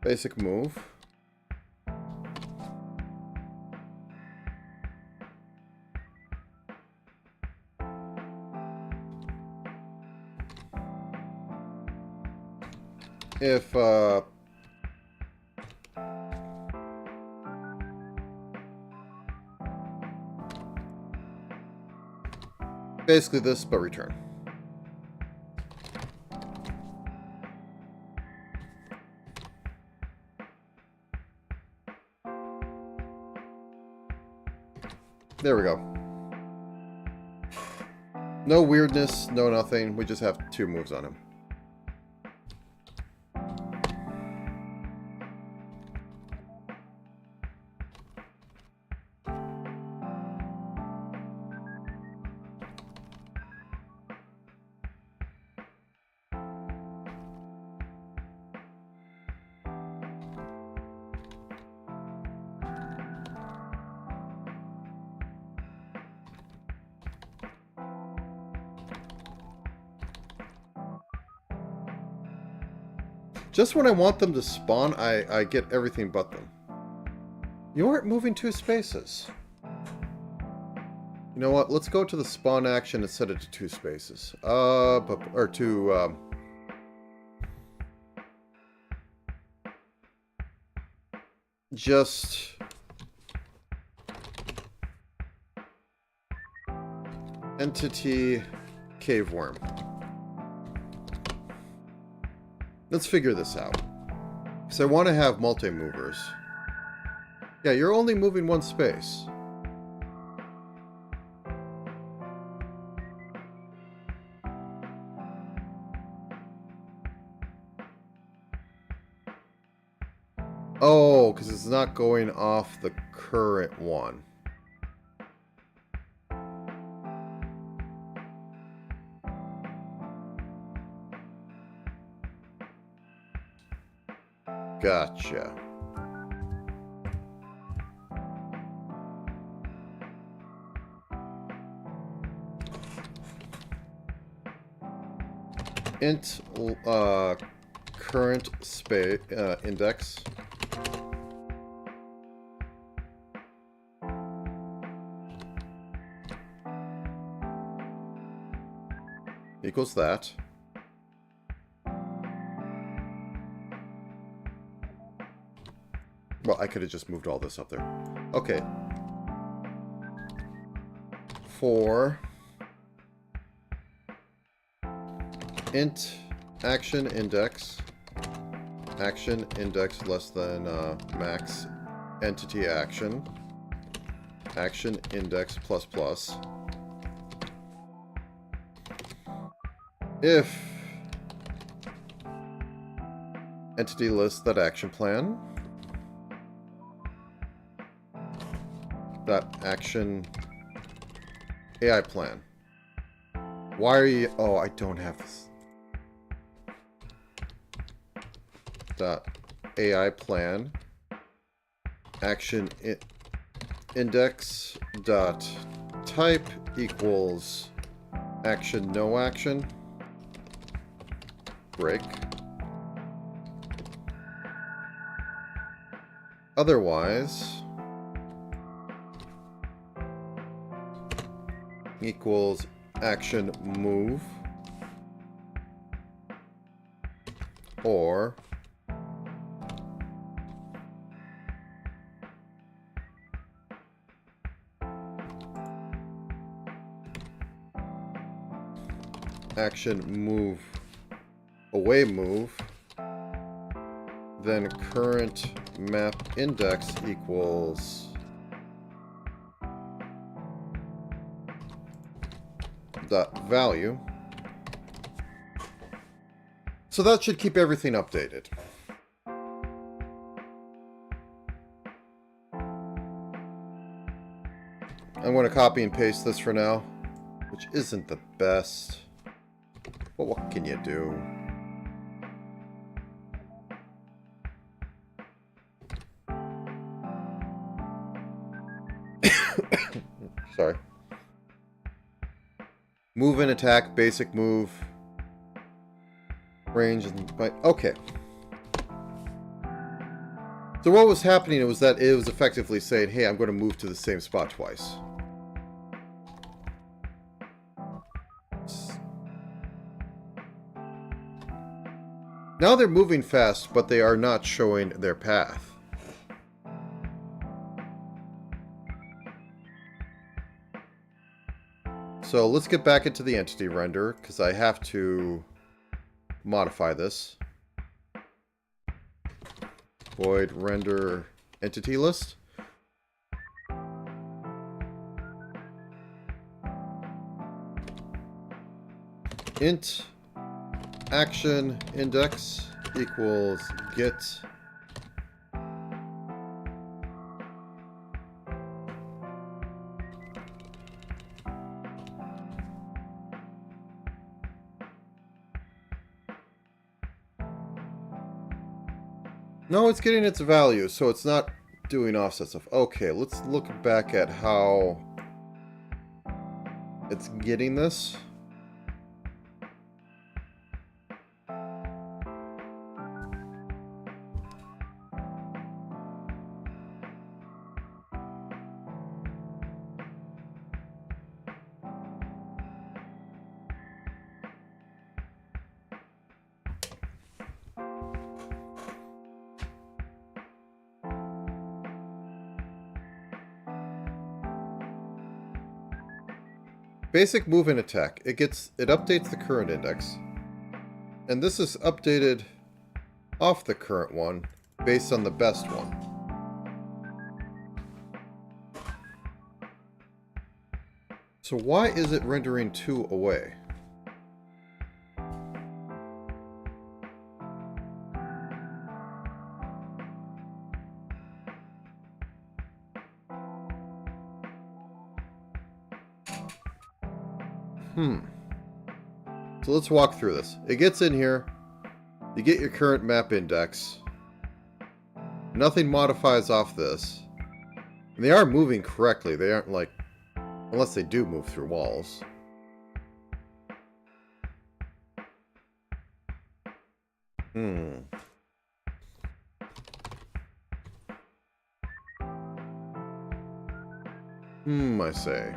Basic move. If basically this, but return. There we go. No weirdness, no nothing. We just have 2 moves on him. Just when I want them to spawn, I get everything but them. You aren't moving 2 spaces. You know what? Let's go to the spawn action and set it to 2 spaces. Or to, just entity caveworm. Let's figure this out. Because I want to have multi-movers. Yeah, you're only moving 1 space. Oh, because it's not going off the current one. Gotcha. int current space index equals that. Well, I could have just moved all this up there. Okay. For int action index less than max entity action index plus plus. If entity list that action plan that action AI plan. Why are you... Oh, I don't have this. Dot AI plan action index dot type equals action no action break. Otherwise equals action move or action move away move, then current map index equals dot value. So that should keep everything updated. I'm going to copy and paste this for now, which isn't the best, but what can you do? Sorry. Move and attack, basic move, range, and bite. Okay. So what was happening was that it was effectively saying, hey, I'm going to move to the same spot twice. Now they're moving fast, but they are not showing their path. So let's get back into the entity render, because I have to modify this. Void render entity list. Int action index equals get No, it's getting its value, so it's not doing offset stuff. Okay, let's look back at how it's getting this. Basic move and attack. It updates the current index. And this is updated off the current one based on the best one. So why is it rendering 2 away? So let's walk through this. It gets in here. You get your current map index. Nothing modifies off this. And they are moving correctly. They aren't like... Unless they do move through walls. I say.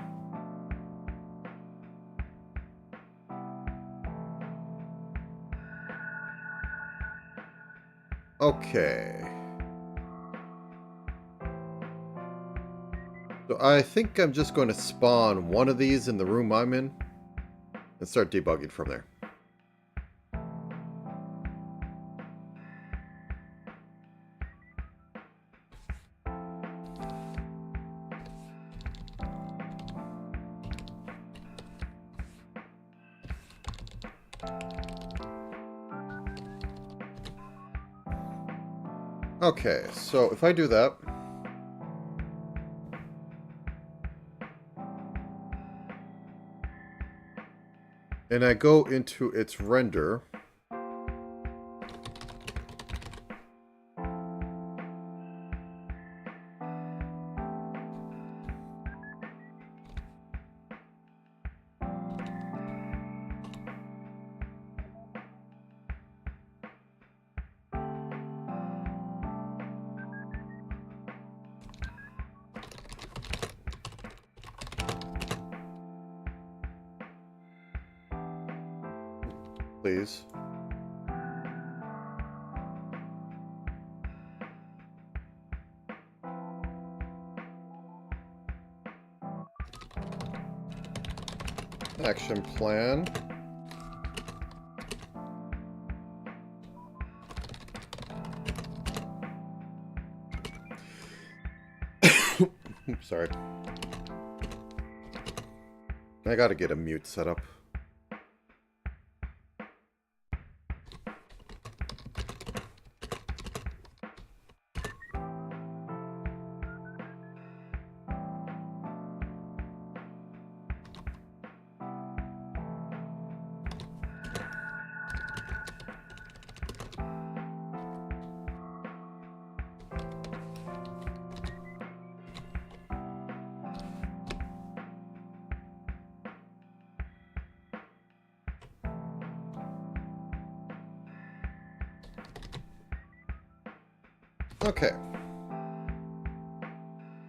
Okay. So I think I'm just going to spawn one of these in the room I'm in and start debugging from there. Okay, so if I do that, and I go into its render, please. Action plan. Oops, sorry. I gotta get a mute set up. Okay.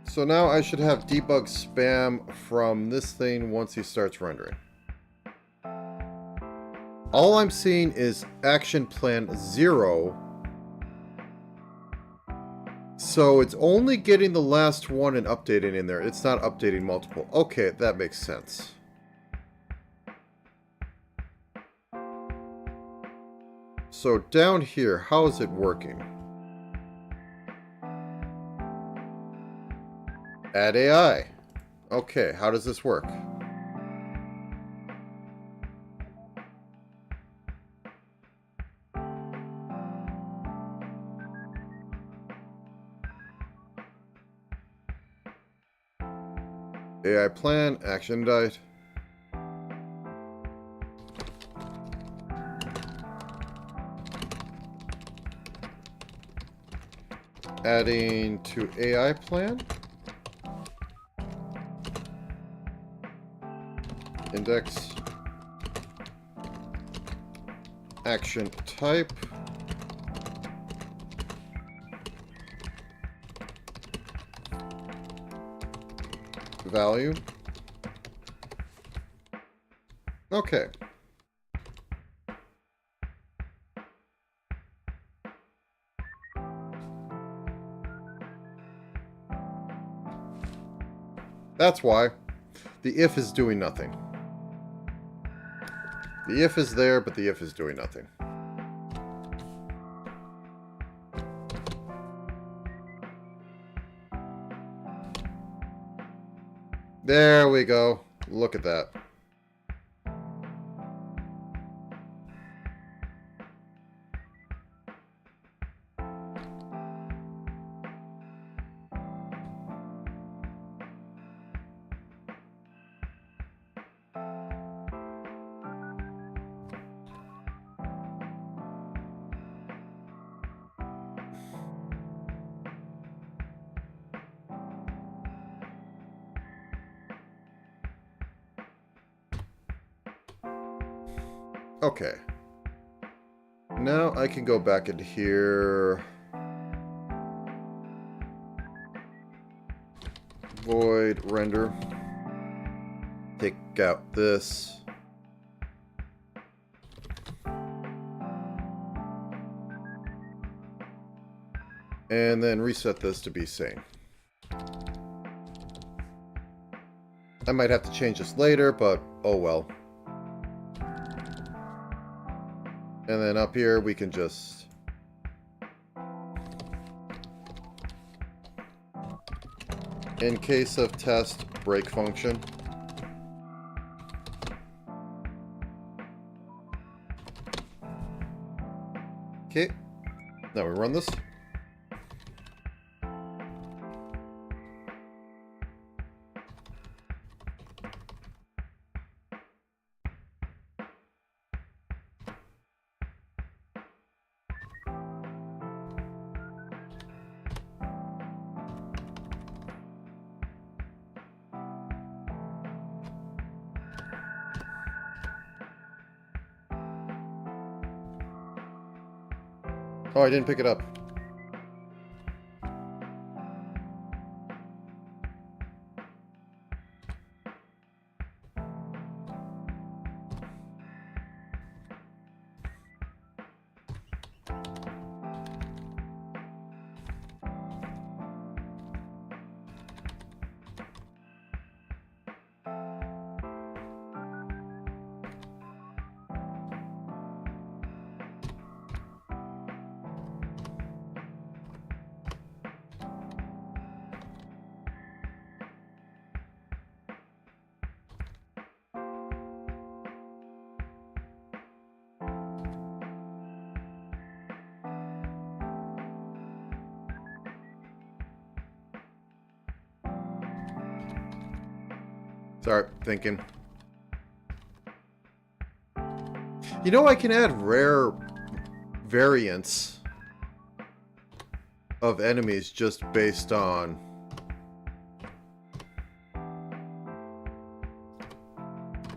So now I should have debug spam from this thing once he starts rendering. All I'm seeing is action plan 0. So it's only getting the last one and updating in there. It's not updating multiple. Okay, that makes sense. So down here, how is it working? Add AI. Okay, how does this work? AI plan, action died. Adding to AI plan. Index. Action type. Value. Okay. That's why. The if is doing nothing. The if is there, but the if is doing nothing. There we go. Look at that. Okay. now I can go back in here. Void render. Take out this. And then reset this to be sane. I might have to change this later, but oh well. And then up here we can just in case of test break function. Okay. Now we run this. Oh, I didn't pick it up. Start thinking. You know, I can add rare variants of enemies just based on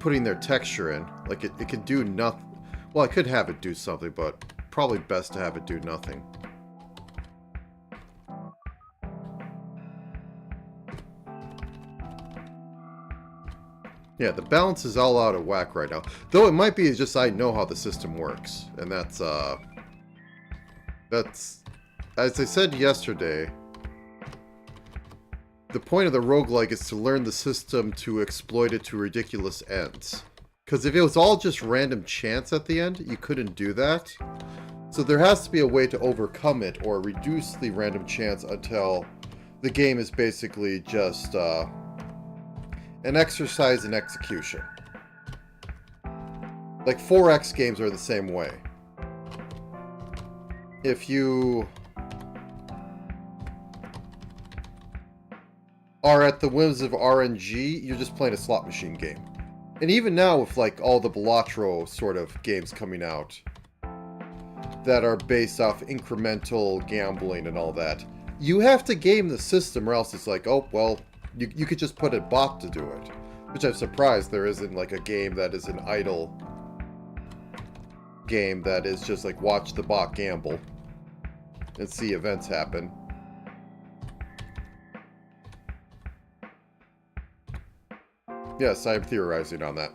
putting their texture in. Like, it could do nothing. Well, I could have it do something, but probably best to have it do nothing. Yeah, the balance is all out of whack right now. Though it might be just I know how the system works. And that's, as I said yesterday, the point of the roguelike is to learn the system to exploit it to ridiculous ends. Because if it was all just random chance at the end, you couldn't do that. So there has to be a way to overcome it or reduce the random chance until the game is basically just, an exercise in execution. Like 4X games are the same way. If you are at the whims of RNG, you're just playing a slot machine game. And even now with like all the Balatro sort of games coming out that are based off incremental gambling and all that, you have to game the system or else it's like, oh, well, you could just put a bot to do it. Which I'm surprised there isn't like a game that is an idle game that is just like watch the bot gamble and see events happen. Yes, I'm theorizing on that.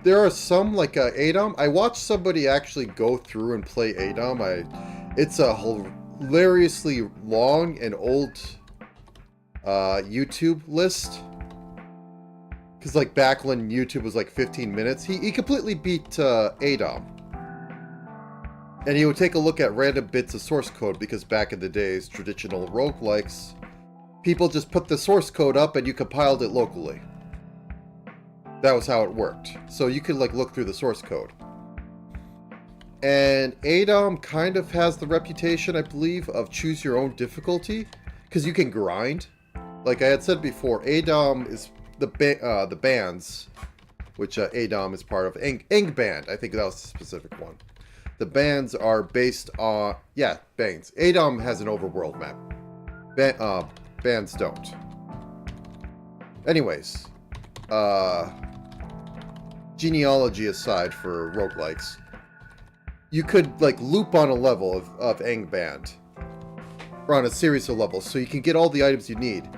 There are some, like ADOM. I watched somebody actually go through and play ADOM. It's a hilariously long and old YouTube list. Because, like, back when YouTube was, like, 15 minutes, he completely beat ADOM. And he would take a look at random bits of source code, because back in the days, traditional roguelikes, people just put the source code up and you compiled it locally. That was how it worked. So you could like look through the source code. And ADOM kind of has the reputation, I believe, of choose your own difficulty. Because you can grind. Like I had said before, ADOM is the bands, which ADOM is part of. Angband, I think that was the specific one. The bands are based on, yeah, bands. ADOM has an overworld map. bands don't. Anyways, genealogy aside for roguelikes, you could like loop on a level of Angband, or on a series of levels, so you can get all the items you need.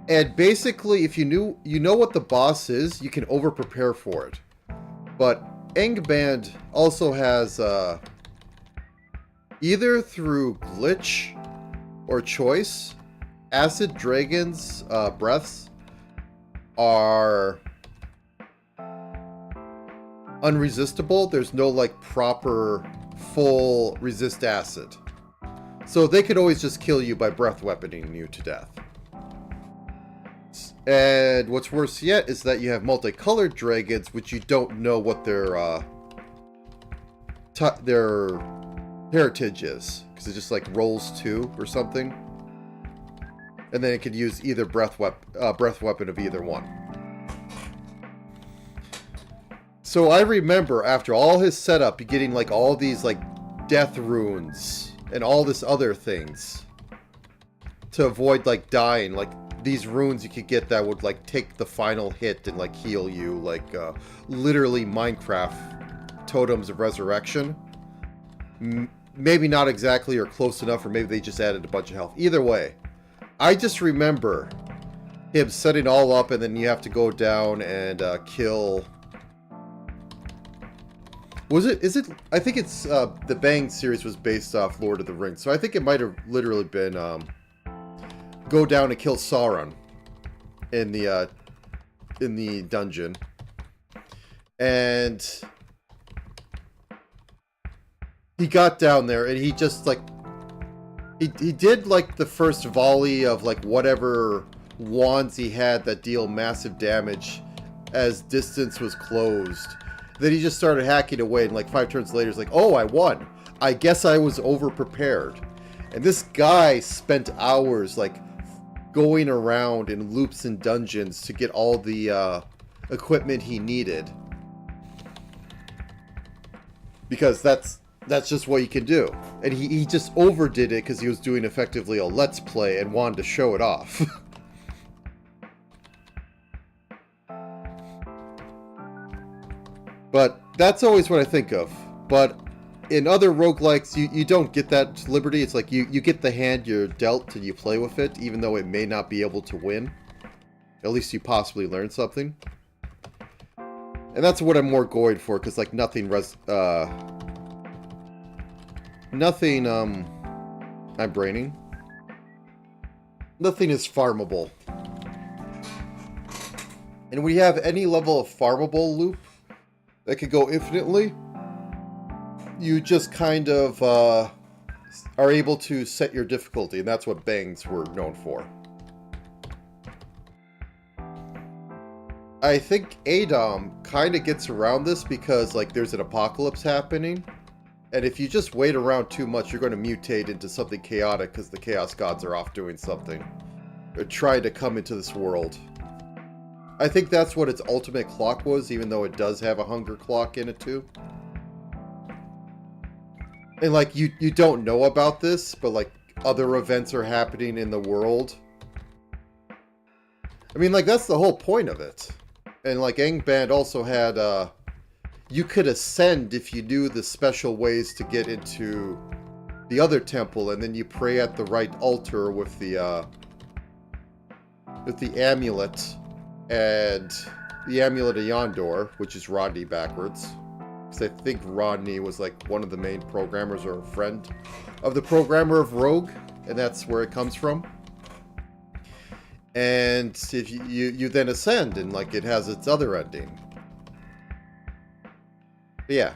And basically, if you know what the boss is, you can over prepare for it. But Angband also has either through glitch or choice, acid dragons' breaths are unresistible. There's no like proper full resist acid, so they could always just kill you by breath weaponing you to death. And what's worse yet is that you have multicolored dragons, which you don't know what their heritage is, because it just like rolls 2 or something, and then it could use either breath weapon of either one. So I remember after all his setup, getting like all these like death runes and all this other things to avoid like dying. Like these runes you could get that would like take the final hit and like heal you, like literally Minecraft totems of resurrection. Maybe not exactly or close enough, or maybe they just added a bunch of health. Either way, I just remember him setting all up, and then you have to go down and kill. Is it? I think it's the Bang series was based off Lord of the Rings, so I think it might have literally been go down and kill Sauron in the dungeon, and he got down there and he just like he did like the first volley of like whatever wands he had that deal massive damage as distance was closed. Then he just started hacking away, and like 5 turns later, it's like, oh, I won. I guess I was over-prepared. And this guy spent hours like going around in loops and dungeons to get all the equipment he needed. Because that's just what you can do. And he just overdid it because he was doing effectively a let's play and wanted to show it off. But that's always what I think of. But in other roguelikes, you don't get that liberty. It's like you get the hand you're dealt and you play with it, even though it may not be able to win. At least you possibly learn something. And that's what I'm more going for, because like nothing I'm braining. Nothing is farmable. And when you have any level of farmable loop that could go infinitely, you just kind of are able to set your difficulty, and that's what bangs were known for. I think Adom kind of gets around this because like there's an apocalypse happening, and if you just wait around too much, you're going to mutate into something chaotic because the Chaos Gods are off doing something. They're trying to come into this world. I think that's what its ultimate clock was, even though it does have a hunger clock in it too. And like you don't know about this, but like other events are happening in the world. I mean, like that's the whole point of it. And like Angband also had you could ascend if you knew the special ways to get into the other temple, and then you pray at the right altar with the amulet. And the Amulet of Yondor, which is Rodney backwards. Because I think Rodney was like one of the main programmers or a friend of the programmer of Rogue. And that's where it comes from. And if you then ascend, and like it has its other ending. Yeah.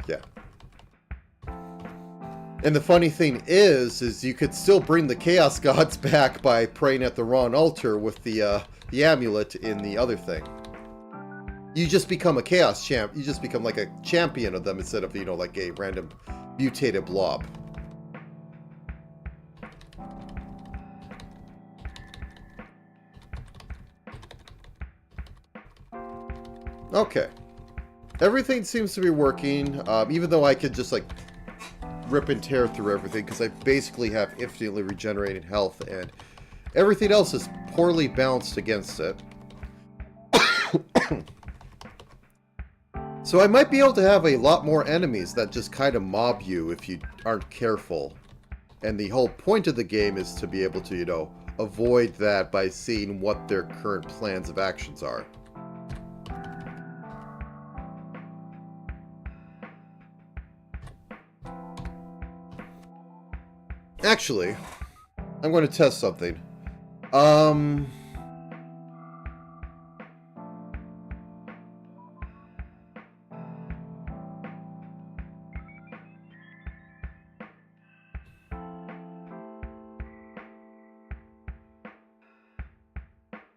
And the funny thing is you could still bring the Chaos Gods back by praying at the wrong altar with the amulet in the other thing. You just become a Chaos champ. You just become like a champion of them instead of, you know, like a random mutated blob. Okay. Everything seems to be working, even though I could just like rip and tear through everything because I basically have infinitely regenerated health and Everything else is poorly balanced against it. So I might be able to have a lot more enemies that just kind of mob you if you aren't careful. And the whole point of the game is to be able to, you know, avoid that by seeing what their current plans of actions are. Actually, I'm going to test something.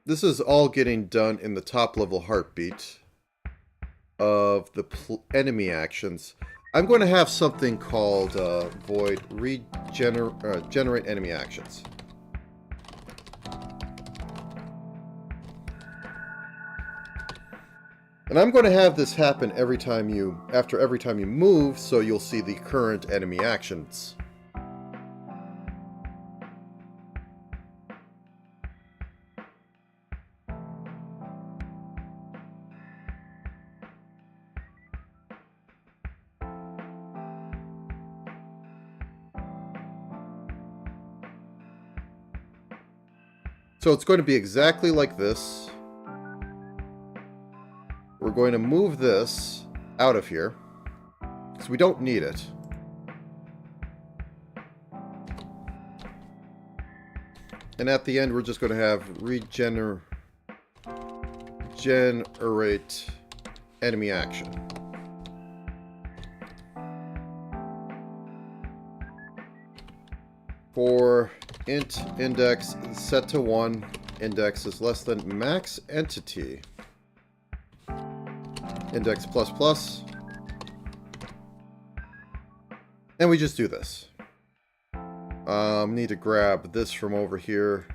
This is all getting done in the top level heartbeat of the enemy actions. I'm going to have something called void generate enemy actions. And I'm going to have this happen every time you move, so you'll see the current enemy actions. So it's going to be exactly like this. We're going to move this out of here, because we don't need it. And at the end, we're just going to have generate enemy action. For int index set to 1, index is less than max entity. Index ++. And we just do this. Need to grab this from over here.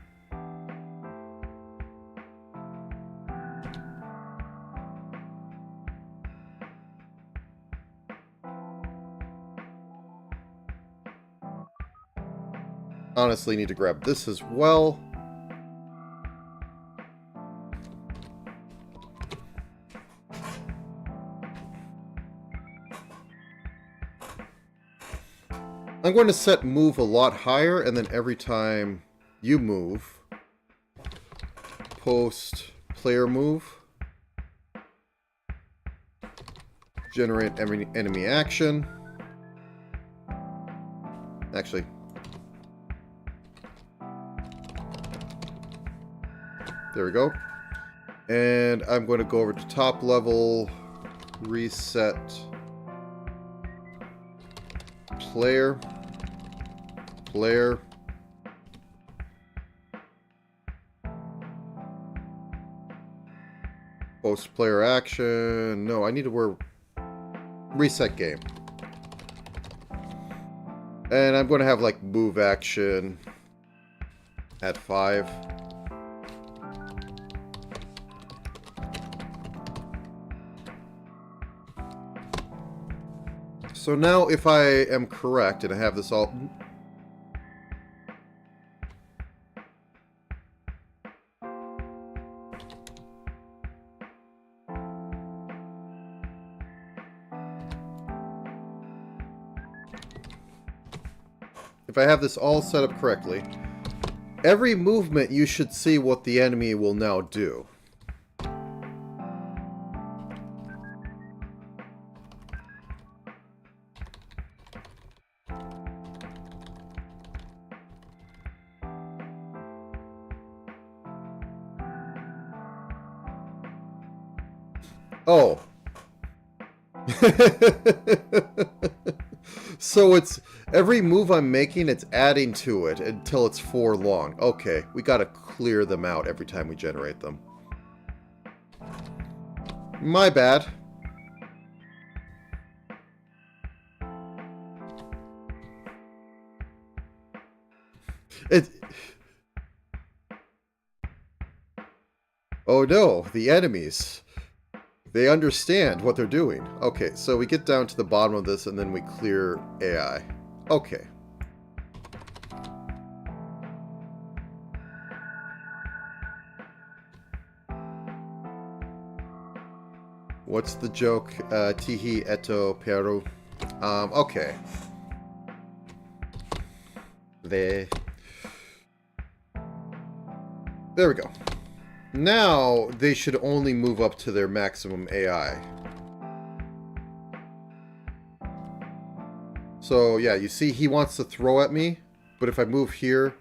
Honestly, need to grab this as well. I'm going to set move a lot higher, and then every time you move, post player move, generate enemy action. Actually, there we go. And I'm going to go over to top level, reset player, post player action. No, I need to reset game. And I'm going to have like move action at 5. So now if I am correct and I have this all... If I have this all set up correctly, every movement you should see what the enemy will now do. Oh. So it's every move I'm making, it's adding to it until it's 4 long. Okay, we gotta clear them out every time we generate them. My bad. Oh no, the enemies. They understand what they're doing. Okay, so we get down to the bottom of this and then we clear AI. Okay. What's the joke? Tihi eto peru. Okay. There we go. Now they should only move up to their maximum AI. So yeah, you see he wants to throw at me, but if I move here,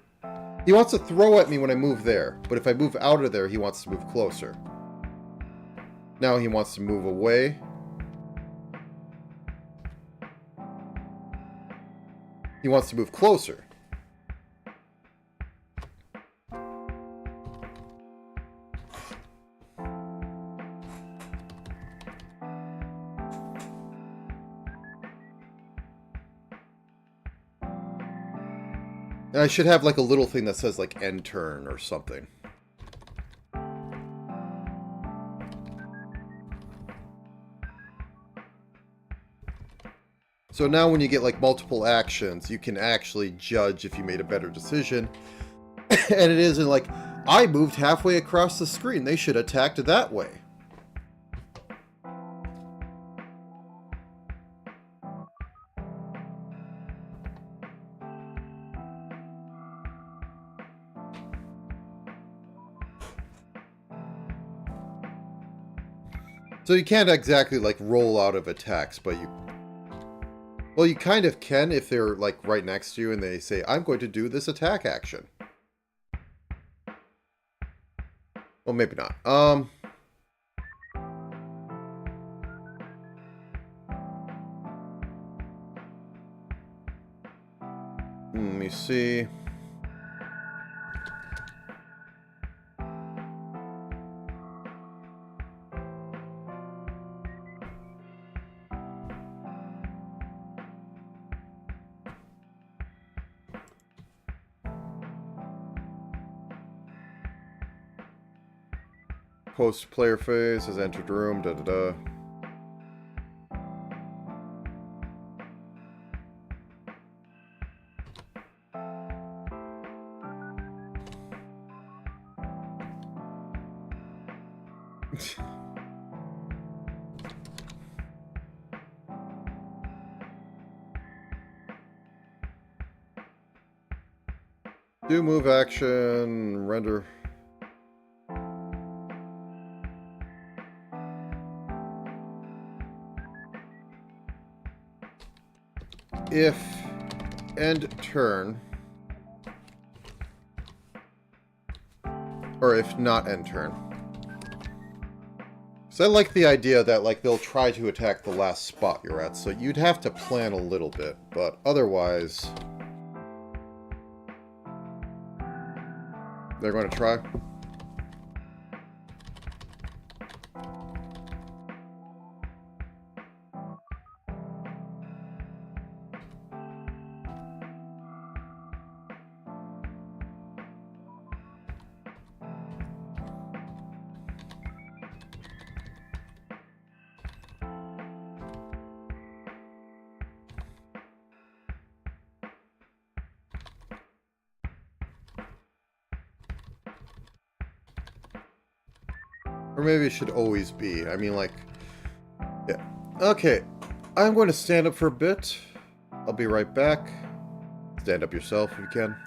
he wants to throw at me when I move there, but if I move out of there, he wants to move closer. Now he wants to move away. He wants to move closer. And I should have like a little thing that says like end turn or something. So now when you get like multiple actions, you can actually judge if you made a better decision. And it isn't like, I moved halfway across the screen, they should have attacked that way. So you can't exactly like roll out of attacks, but you... Well, you kind of can if they're like right next to you and they say, I'm going to do this attack action. Well, maybe not. Let me see. Post player phase has entered room, da da da. Do move action, render. If end turn, or if not end turn. So I like the idea that like they'll try to attack the last spot you're at, so you'd have to plan a little bit, but otherwise they're going to try. Or maybe it should always be. I mean, like... Yeah. Okay. I'm going to stand up for a bit. I'll be right back. Stand up yourself if you can.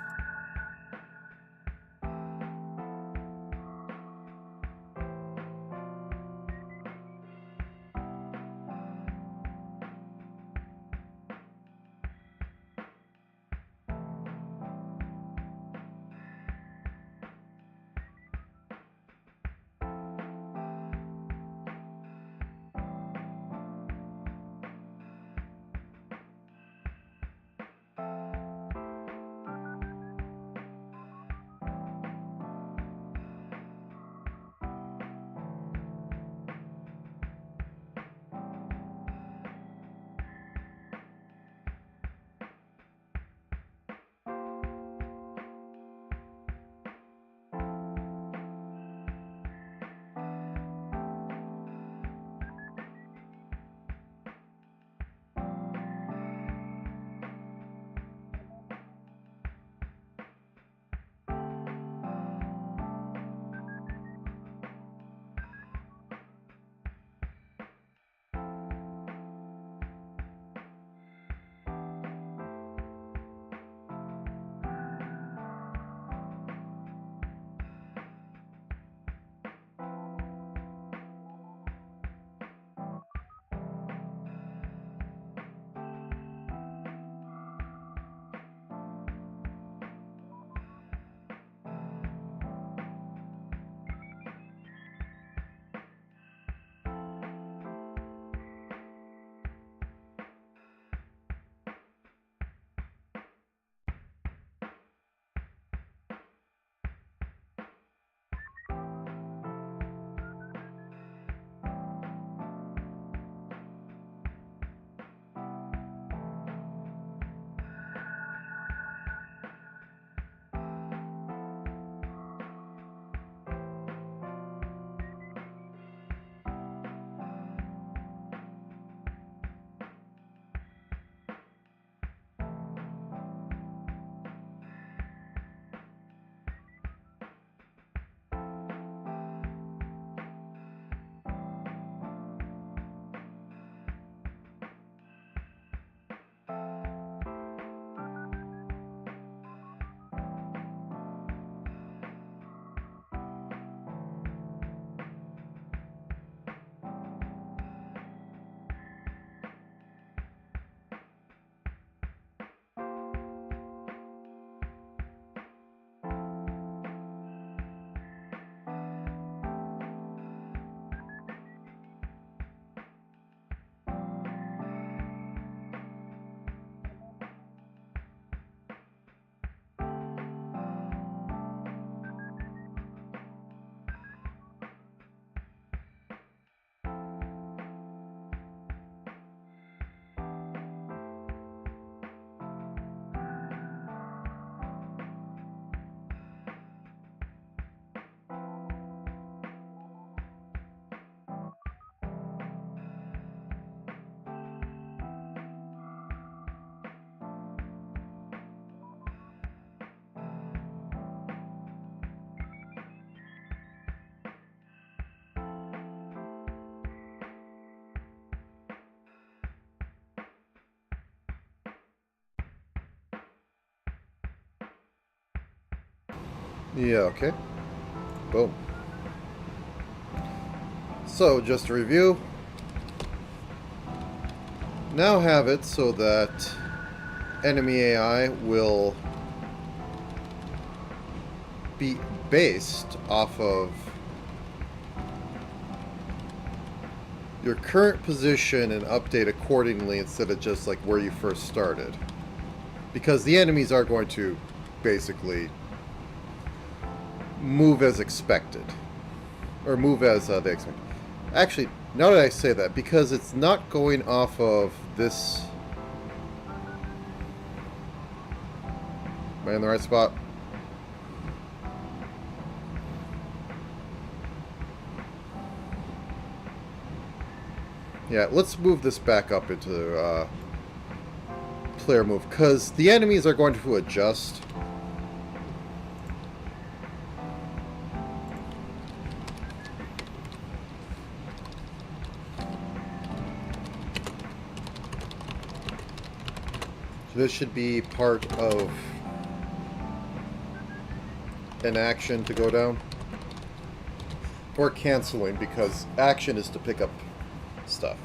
Yeah, okay. Boom. So, just to review, now have it so that enemy AI will be based off of your current position and update accordingly instead of just like where you first started. Because the enemies are going to basically move as expected. Or move as they expect. Actually, now that I say that, because it's not going off of this... Am I in the right spot? Yeah, let's move this back up into player move, because the enemies are going to adjust. So this should be part of an action to go down. Or canceling, because action is to pick up stuff.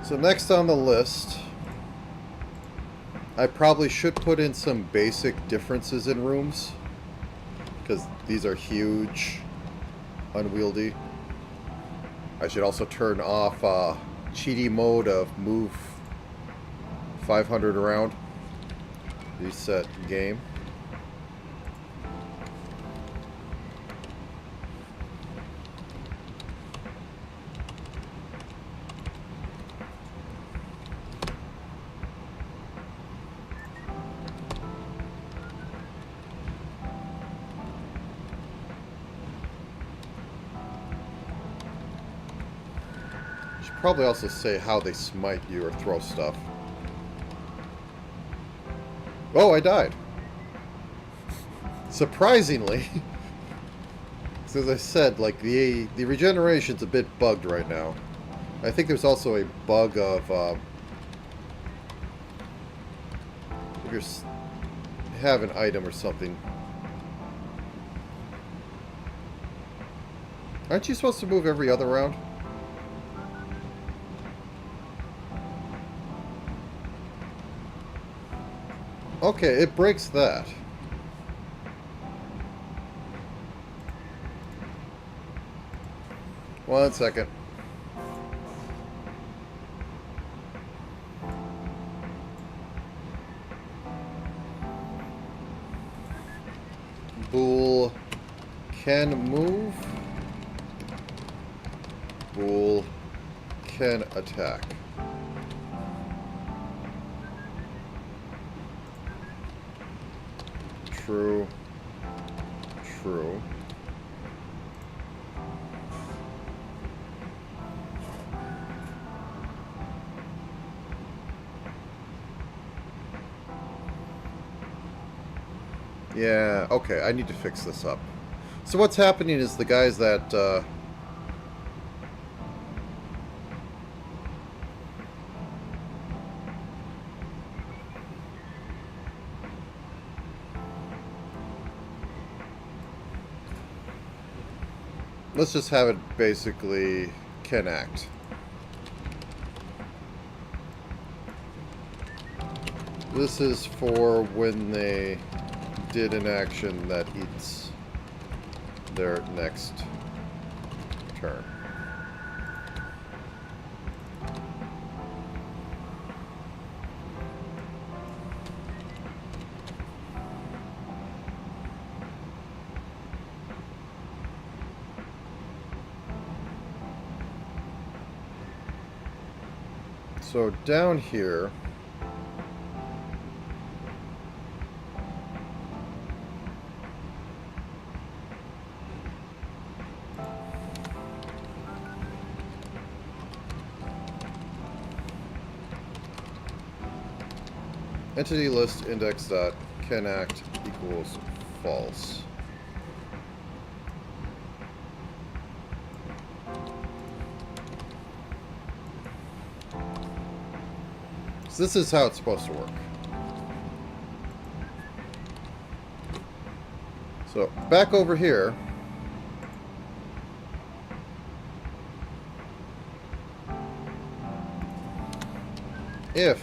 So next on the list, I probably should put in some basic differences in rooms, because these are huge, unwieldy. I should also turn off cheaty mode of move 500 around. Reset game. Probably also say how they smite you or throw stuff. Oh, I died. Surprisingly. As I said, like the regeneration's a bit bugged right now. I think there's also a bug of if you have an item or something. Aren't you supposed to move every other round? Okay, it breaks that. One second. Bool can move. Bool can attack. True. True. Yeah, okay, I need to fix this up. So what's happening is the guys that, let's just have it basically can act. This is for when they did an action that eats their next turn. So down here, entity list index dot can act equals false. So this is how it's supposed to work. So, back over here. If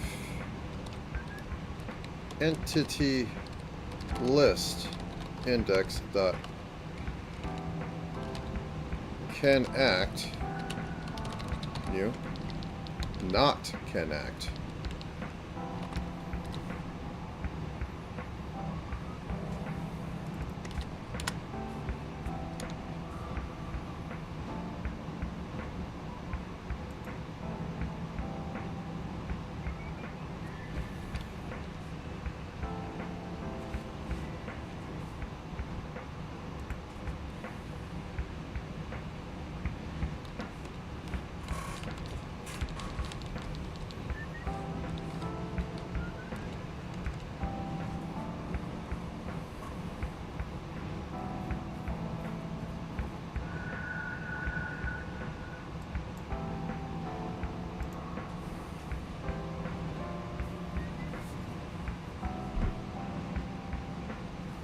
entity list index dot can act, new, not can act.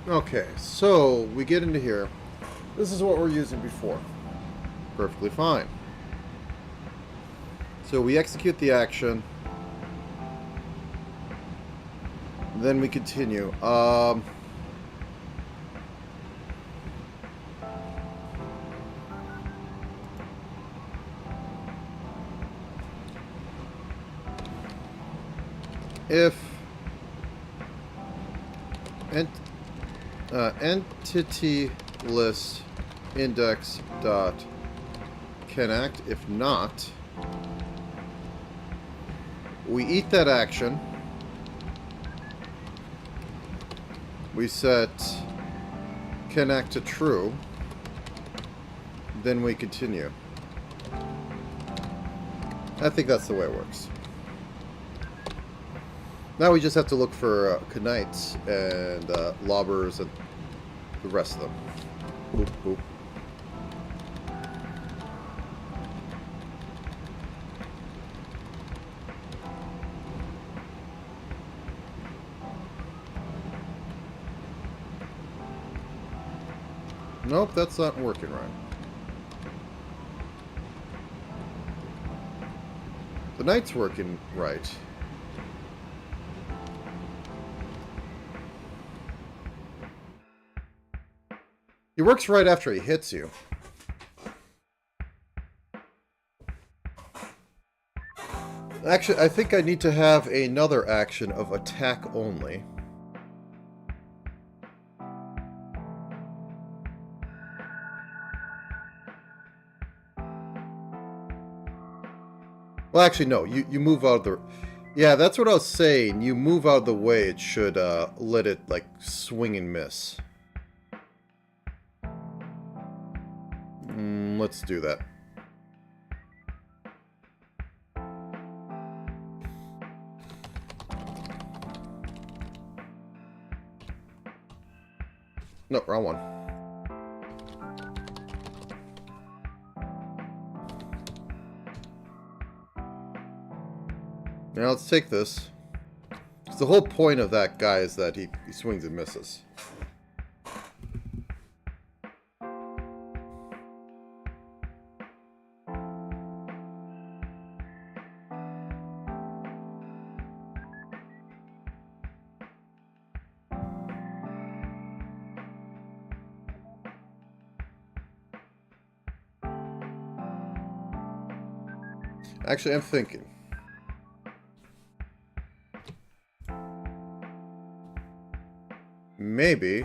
Okay, so we get into here. This is what we're using before. Perfectly fine. So we execute the action. Then we continue. If entity list index dot can act, if not, we eat that action. We set can act to true. Then we continue. I think that's the way it works. Now we just have to look for Knights and Lobbers and the rest of them. Boop, boop. Nope, that's not working right. The Knight's working right. He works right after he hits you. Actually, I think I need to have another action of attack only. Well, actually, no. You move out of the... Yeah, that's what I was saying. You move out of the way, it should let it, like, swing and miss. Let's do that. No, wrong one. Now let's take this. The whole point of that guy is that he swings and misses. Actually, I'm thinking. Maybe.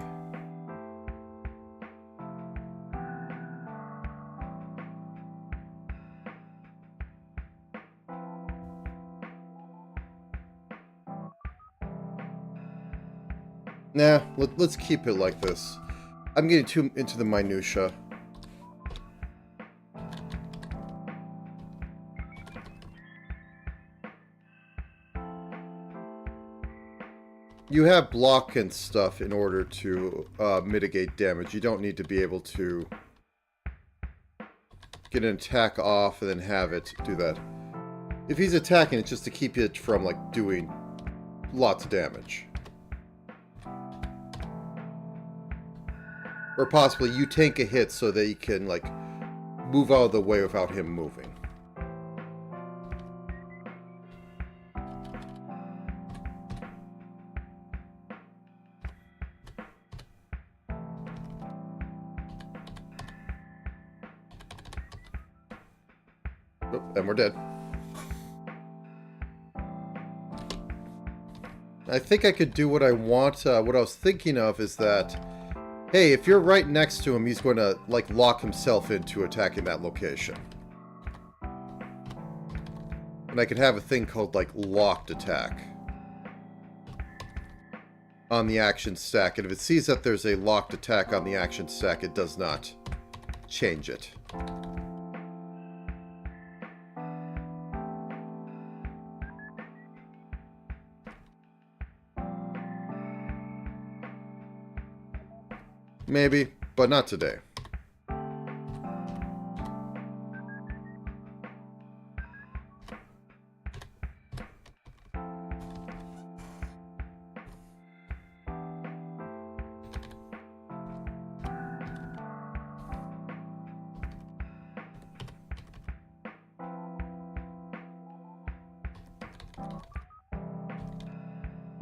Nah, let's keep it like this. I'm getting too into the minutia. You have block and stuff in order to mitigate damage. You don't need to be able to get an attack off and then have it do that. If he's attacking, it's just to keep it from, like, doing lots of damage. Or possibly you tank a hit so that you can, like, move out of the way without him moving. Oh, and we're dead. I think I could do what I want. What I was thinking of is that, hey, if you're right next to him, he's going to, like, lock himself into attacking that location. And I could have a thing called, like, locked attack on the action stack. And if it sees that there's a locked attack on the action stack, it does not change it. Maybe, but not today.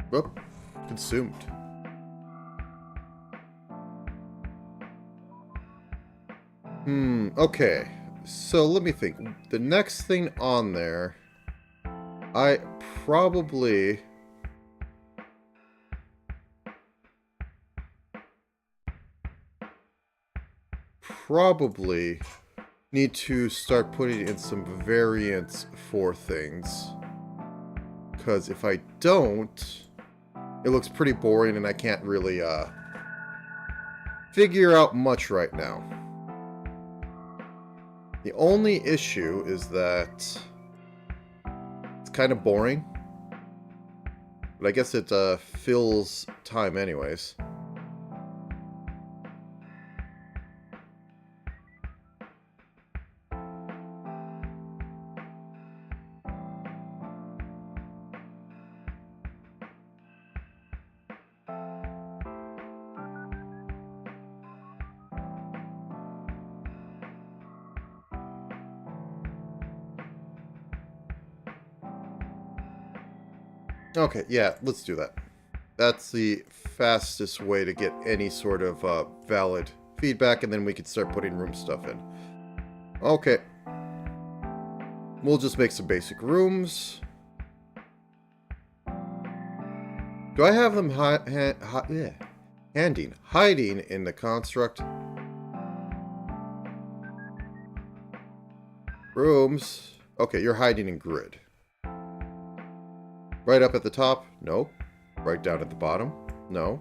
Whoop, consumed. Okay. So let me think. The next thing on there, I probably need to start putting in some variants for things. Because if I don't, it looks pretty boring and I can't really figure out much right now. The only issue is that it's kind of boring. But I guess it fills time anyways. Okay, yeah, let's do that. That's the fastest way to get any sort of valid feedback, and then we can start putting room stuff in. Okay. We'll just make some basic rooms. Do I have them hiding in the construct? Rooms. Okay, you're hiding in grid. Right up at the top? No. Right down at the bottom? No.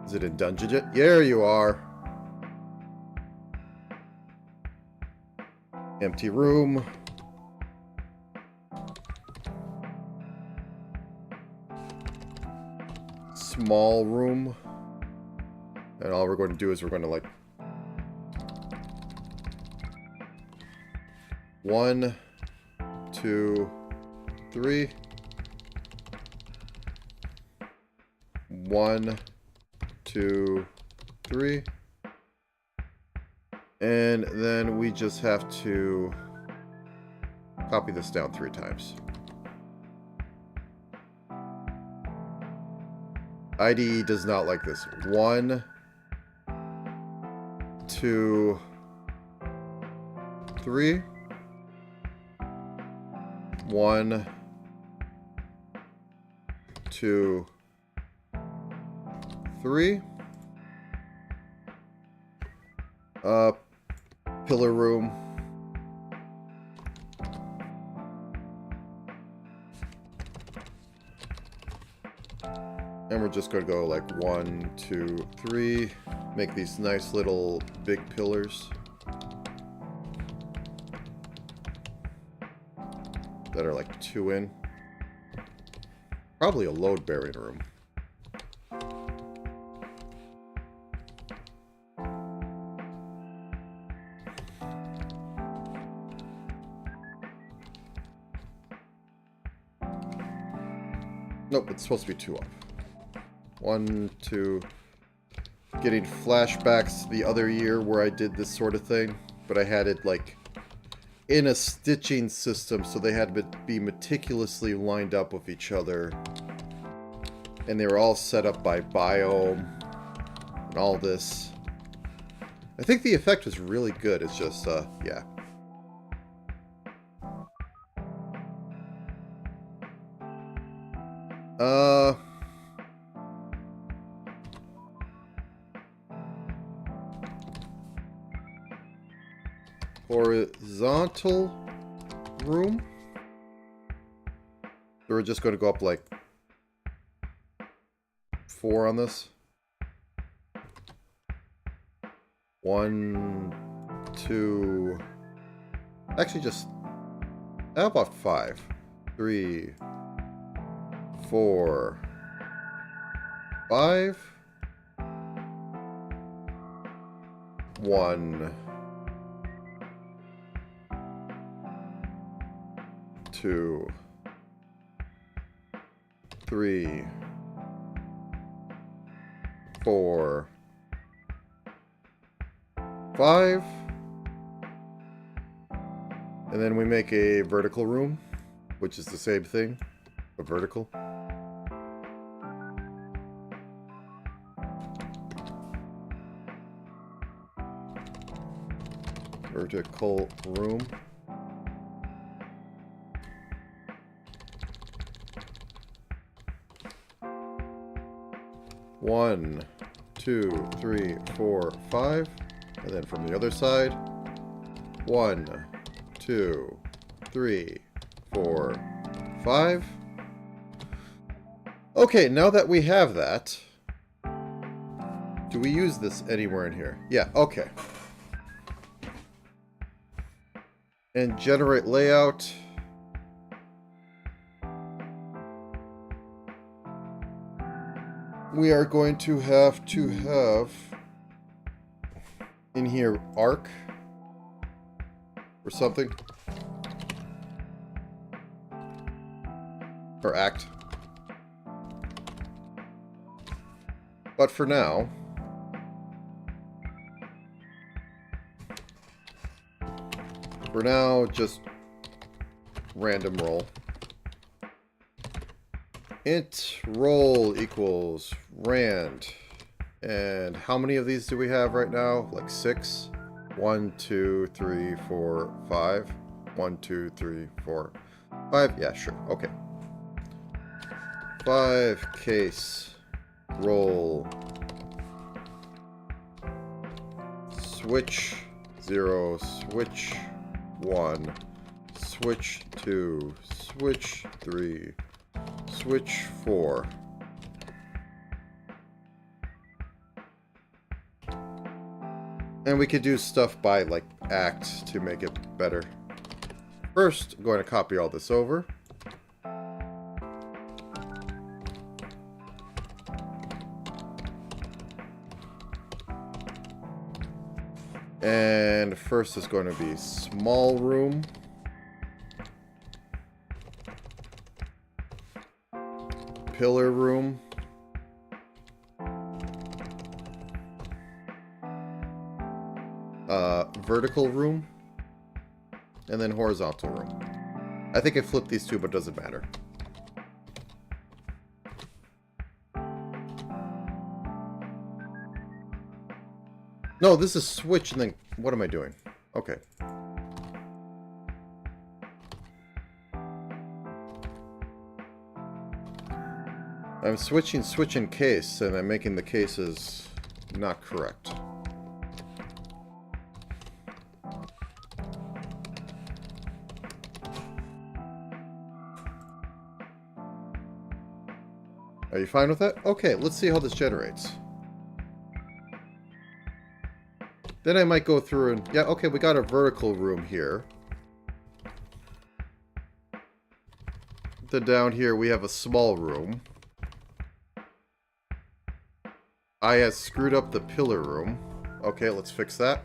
Is it in dungeon yet? There you are. Empty room. Small room. And all we're going to do is we're going to, like, 1, 2, 3. 1, 2, 3. And then we just have to copy this down 3 times. IDE does not like this. 1, 2, 3. 1, 2, 3. Pillar room. And we're just going to go like 1, 2, 3. Make these nice little big pillars that are like 2 in. Probably a load bearing room. Nope, it's supposed to be 2 up. 1, 2, getting flashbacks the other year where I did this sort of thing, but I had it like in a stitching system, so they had to be meticulously lined up with each other, and they were all set up by biome and all this. I think the effect was really good. It's just yeah. Horizontal room. So we're just going to go up like 4 on this. 1, 2. Actually, just how about 5? 3, 4, 5. 1, 2, 3, 4, 5. And then we make a vertical room, which is the same thing, a vertical. Vertical room. One, 2, 3, 4, 5. And then from the other side, 1, 2, 3, 4, 5. Okay, now that we have that, do we use this anywhere in here? Yeah, okay. And generate layout. We are going to have in here arc or something, or act. But for now, just random roll. Int roll equals rand. And how many of these do we have right now? Like 6. 1, 2, 3, 4, 5. 1, 2, 3, 4, 5. Yeah, sure. Okay. 5 case roll. Switch 0. Switch 1. Switch 2. Switch 3. Switch 4. And we could do stuff by, like, act to make it better. First, I'm going to copy all this over. And first is going to be small room. Pillar room. Vertical room. And then horizontal room. I think I flipped these two, but it doesn't matter. No, this is switch and then... What am I doing? Okay. I'm switching switch and case, and I'm making the cases not correct. Are you fine with that? Okay, let's see how this generates. Then I might go through and... Yeah, okay, we got a vertical room here. Then down here we have a small room. I have screwed up the pillar room. Okay, let's fix that.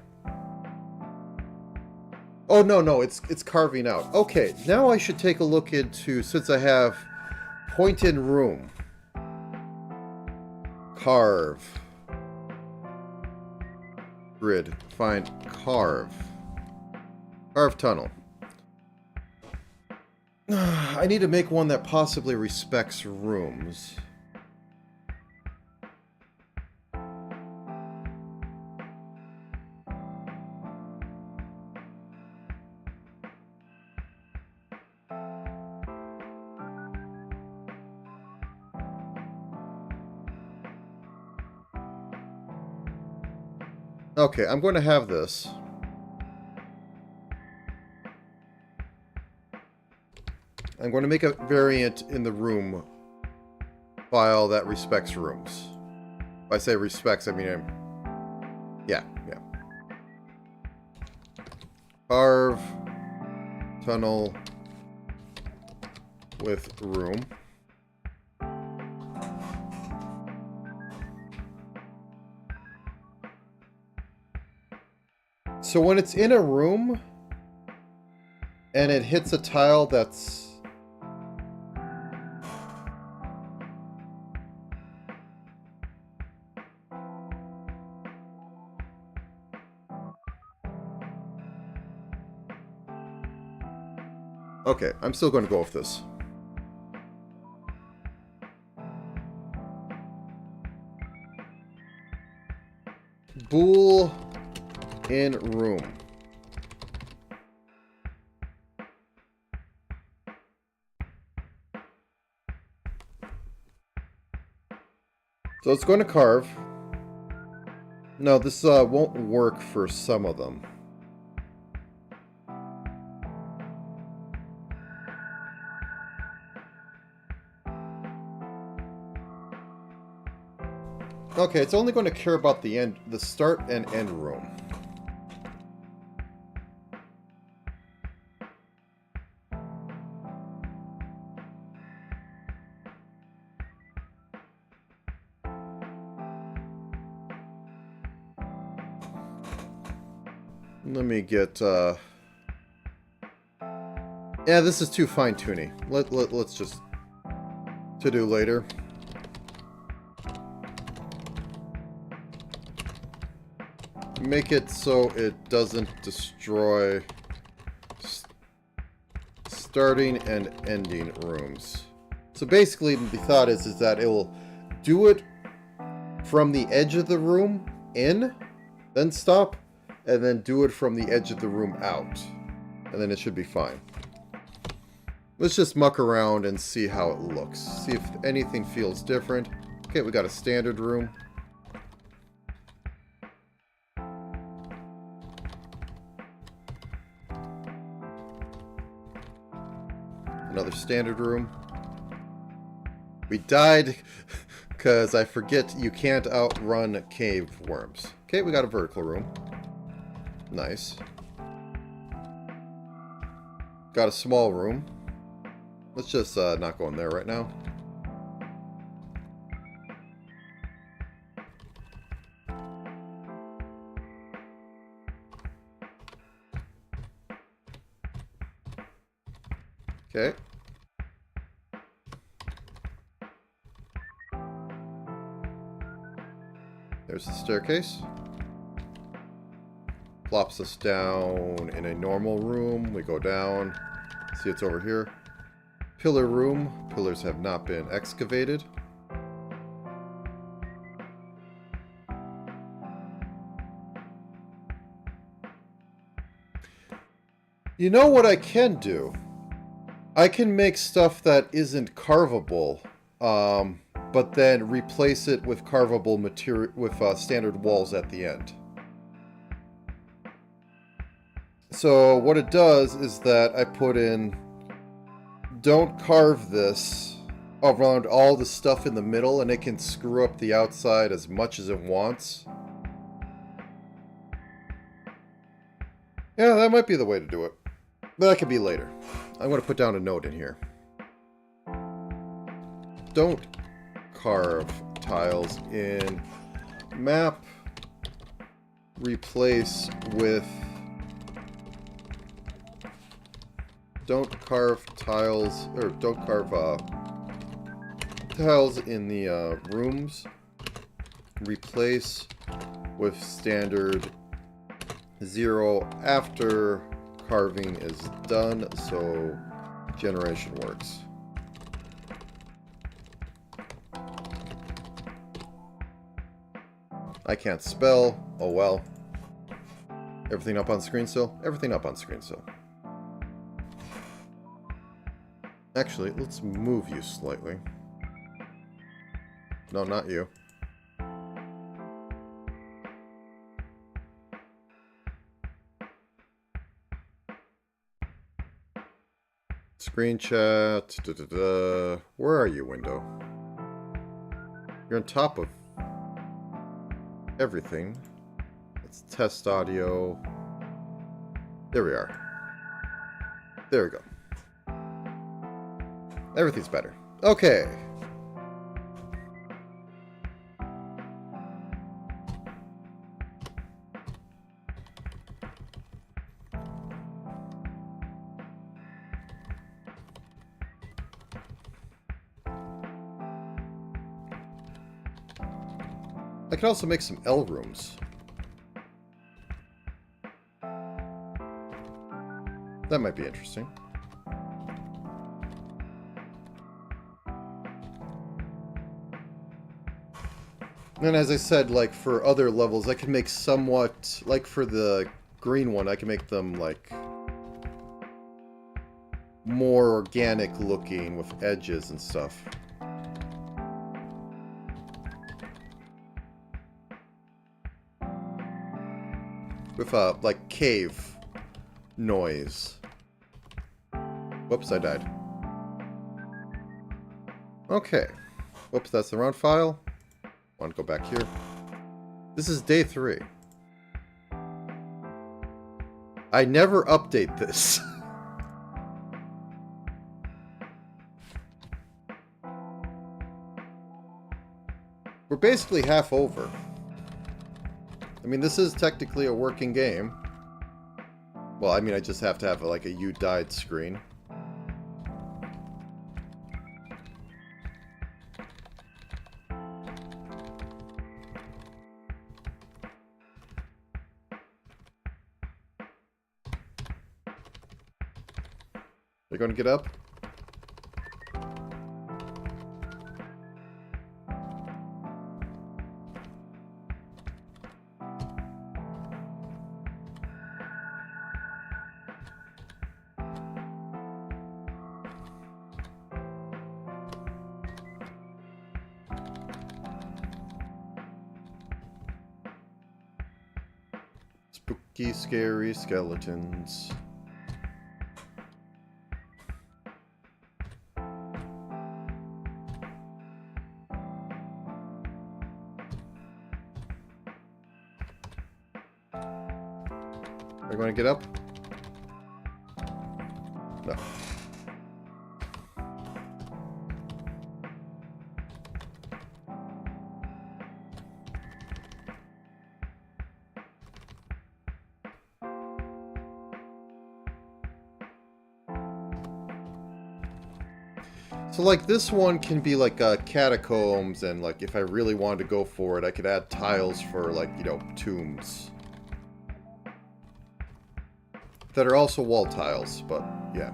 Oh, no, it's carving out. Okay, now I should take a look into... Since I have point in room. Carve. Grid. Find carve. Carve tunnel. I need to make one that possibly respects rooms. Okay, I'm going to have this. I'm going to make a variant in the room file that respects rooms. If I say respects, I mean yeah. Carve tunnel with room. So when it's in a room and it hits a tile that's okay, I'm still going to go with this. Bool in room. So it's going to carve. No, this won't work for some of them. Okay, it's only going to care about the start and end room. Let me get, yeah, this is too fine-tuning. Let's just to do later. Make it so it doesn't destroy starting and ending rooms. So basically the thought is that it will do it from the edge of the room in, then stop, and then do it from the edge of the room out. And then it should be fine. Let's just muck around and see how it looks. See if anything feels different. Okay, we got a standard room. Another standard room. We died because I forget you can't outrun cave worms. Okay, we got a vertical room. Nice. Got a small room. Let's just not go in there right now. Okay. There's the staircase. Plops us down in a normal room. We go down. See, it's over here. Pillar room. Pillars have not been excavated. You know what I can do? I can make stuff that isn't carvable, but then replace it with carvable material with standard walls at the end. So what it does is that I put in, don't carve this around all the stuff in the middle, and it can screw up the outside as much as it wants. Yeah, that might be the way to do it. But that could be later. I'm going to put down a note in here. Don't carve tiles in map. Replace with... Don't carve tiles, or don't carve tiles in the rooms. Replace with standard 0 after carving is done, so generation works. I can't spell. Oh well. Everything up on screen still? Everything up on screen still. Actually, let's move you slightly. No, not you. Screen chat. Where are you, window? You're on top of everything. Let's test audio. There we are. There we go. Everything's better. Okay. I can also make some L rooms. That might be interesting. And as I said, like, for other levels, I can make somewhat... Like, for the green one, I can make them, like, more organic looking with edges and stuff. With, like, cave noise. Whoops, I died. Okay. Whoops, that's the wrong file. Want to go back here. This is day 3. I never update this. We're basically half over. I mean, this is technically a working game. Well, I mean, I just have to have like a you died screen. They're going to get up? Spooky, scary skeletons. Are you going to get up? No. So, like, this one can be, like, catacombs, and, like, if I really wanted to go for it, I could add tiles for, like, you know, tombs. That are also wall tiles, but, yeah.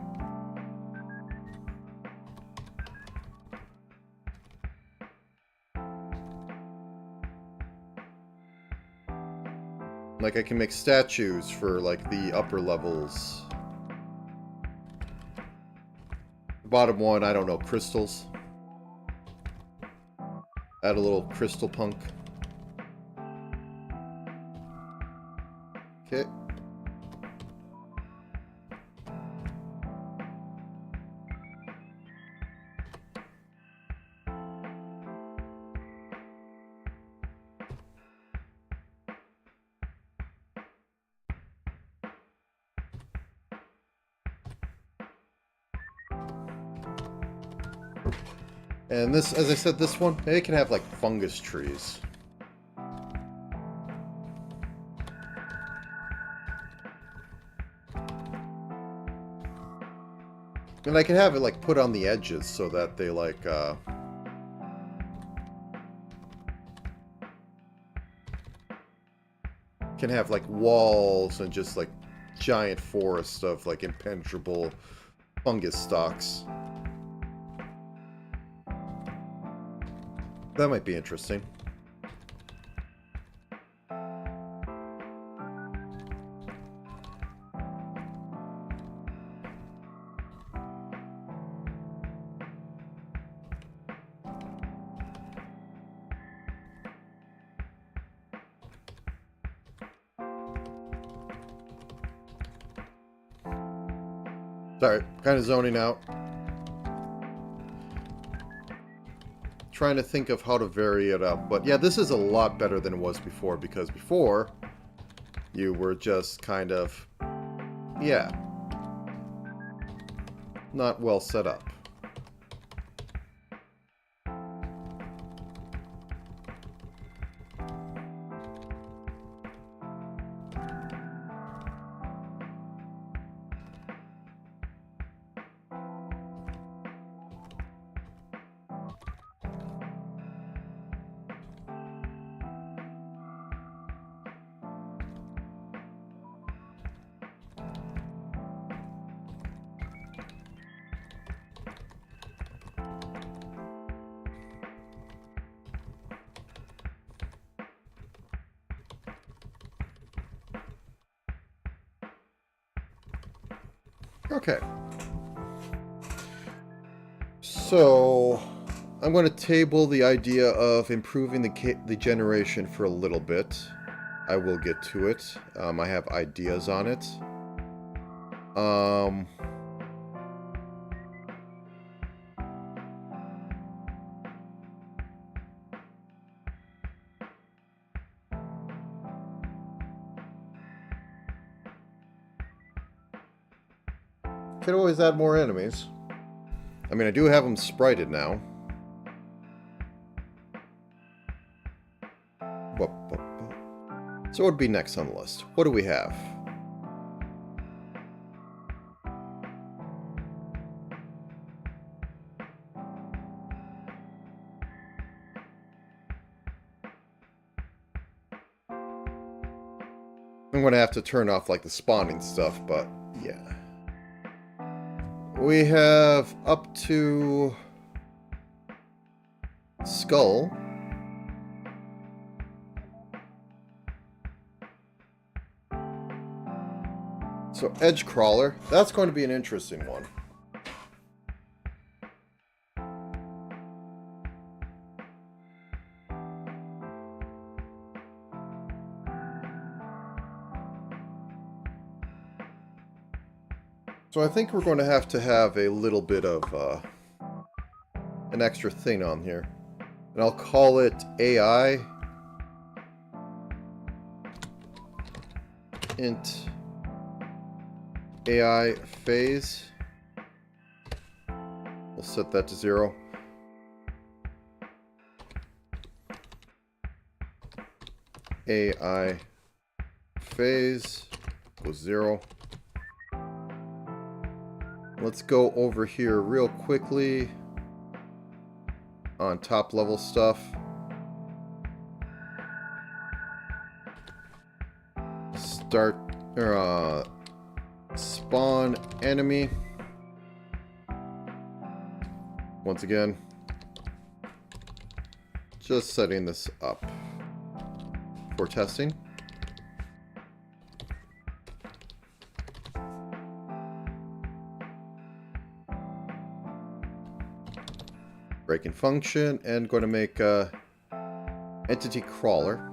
Like, I can make statues for, like, the upper levels. Bottom one, I don't know, crystals. Add a little crystal punk. Okay. And this, as I said, this one, it can have like fungus trees. And I can have it like put on the edges so that they like, can have like walls and just like giant forests of like impenetrable fungus stalks. That might be interesting. Sorry, kind of zoning out. Trying to think of how to vary it up. But yeah, this is a lot better than it was before, because before you were just kind of, yeah, not well set up. Okay. So, I'm going to table the idea of improving the generation for a little bit. I will get to it. I have ideas on it. Could always add more enemies. I mean, I do have them sprited now. So what would be next on the list? What do we have? I'm going to have to turn off like the spawning stuff, but yeah. We have up to Skull. So Edge Crawler, that's going to be an interesting one. So I think we're going to have a little bit of an extra thing on here. And I'll call it AI. Int AI phase. We'll set that to 0. AI phase equals 0. Let's go over here real quickly on top level stuff. Start spawn enemy. Once again, just setting this up for testing. Breaking function, and going to make entity crawler.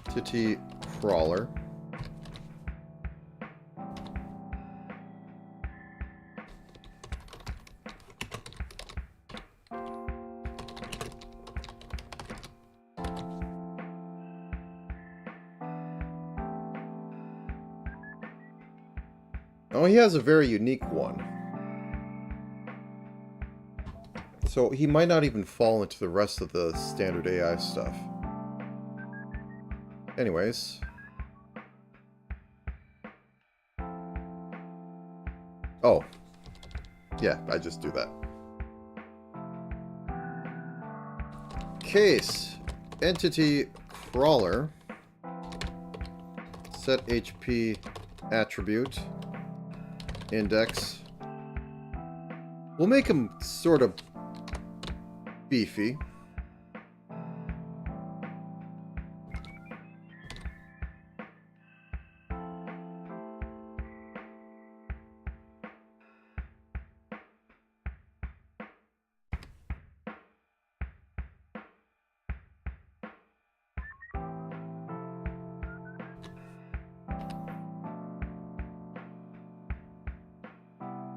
Entity crawler. Oh, he has a very unique one. So he might not even fall into the rest of the standard AI stuff. Anyways. Oh. Yeah, I just do that. case, entity crawler, set HP attribute, index. We'll make him sort of beefy.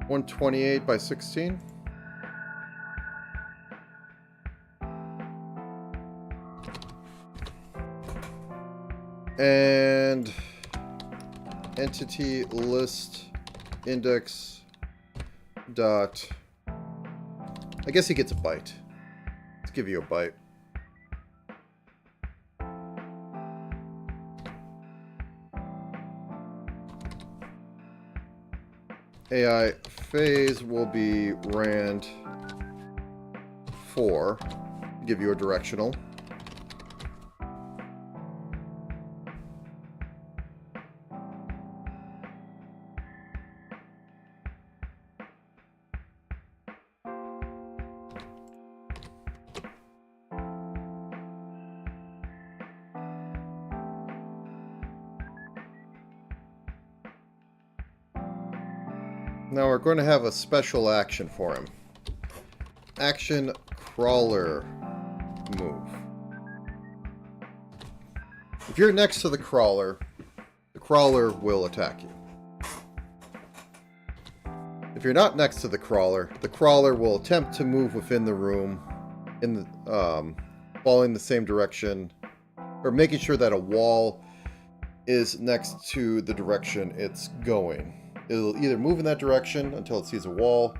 .128 by 16. And entity list index dot. I guess he gets a byte. Let's give you a byte. AI phase will be rand 4. Give you a directional. Now we're going to have a special action for him. Action crawler move. If you're next to the crawler will attack you. If you're not next to the crawler will attempt to move within the room in the following the same direction, or making sure that a wall is next to the direction it's going. It'll either move in that direction until it sees a wall,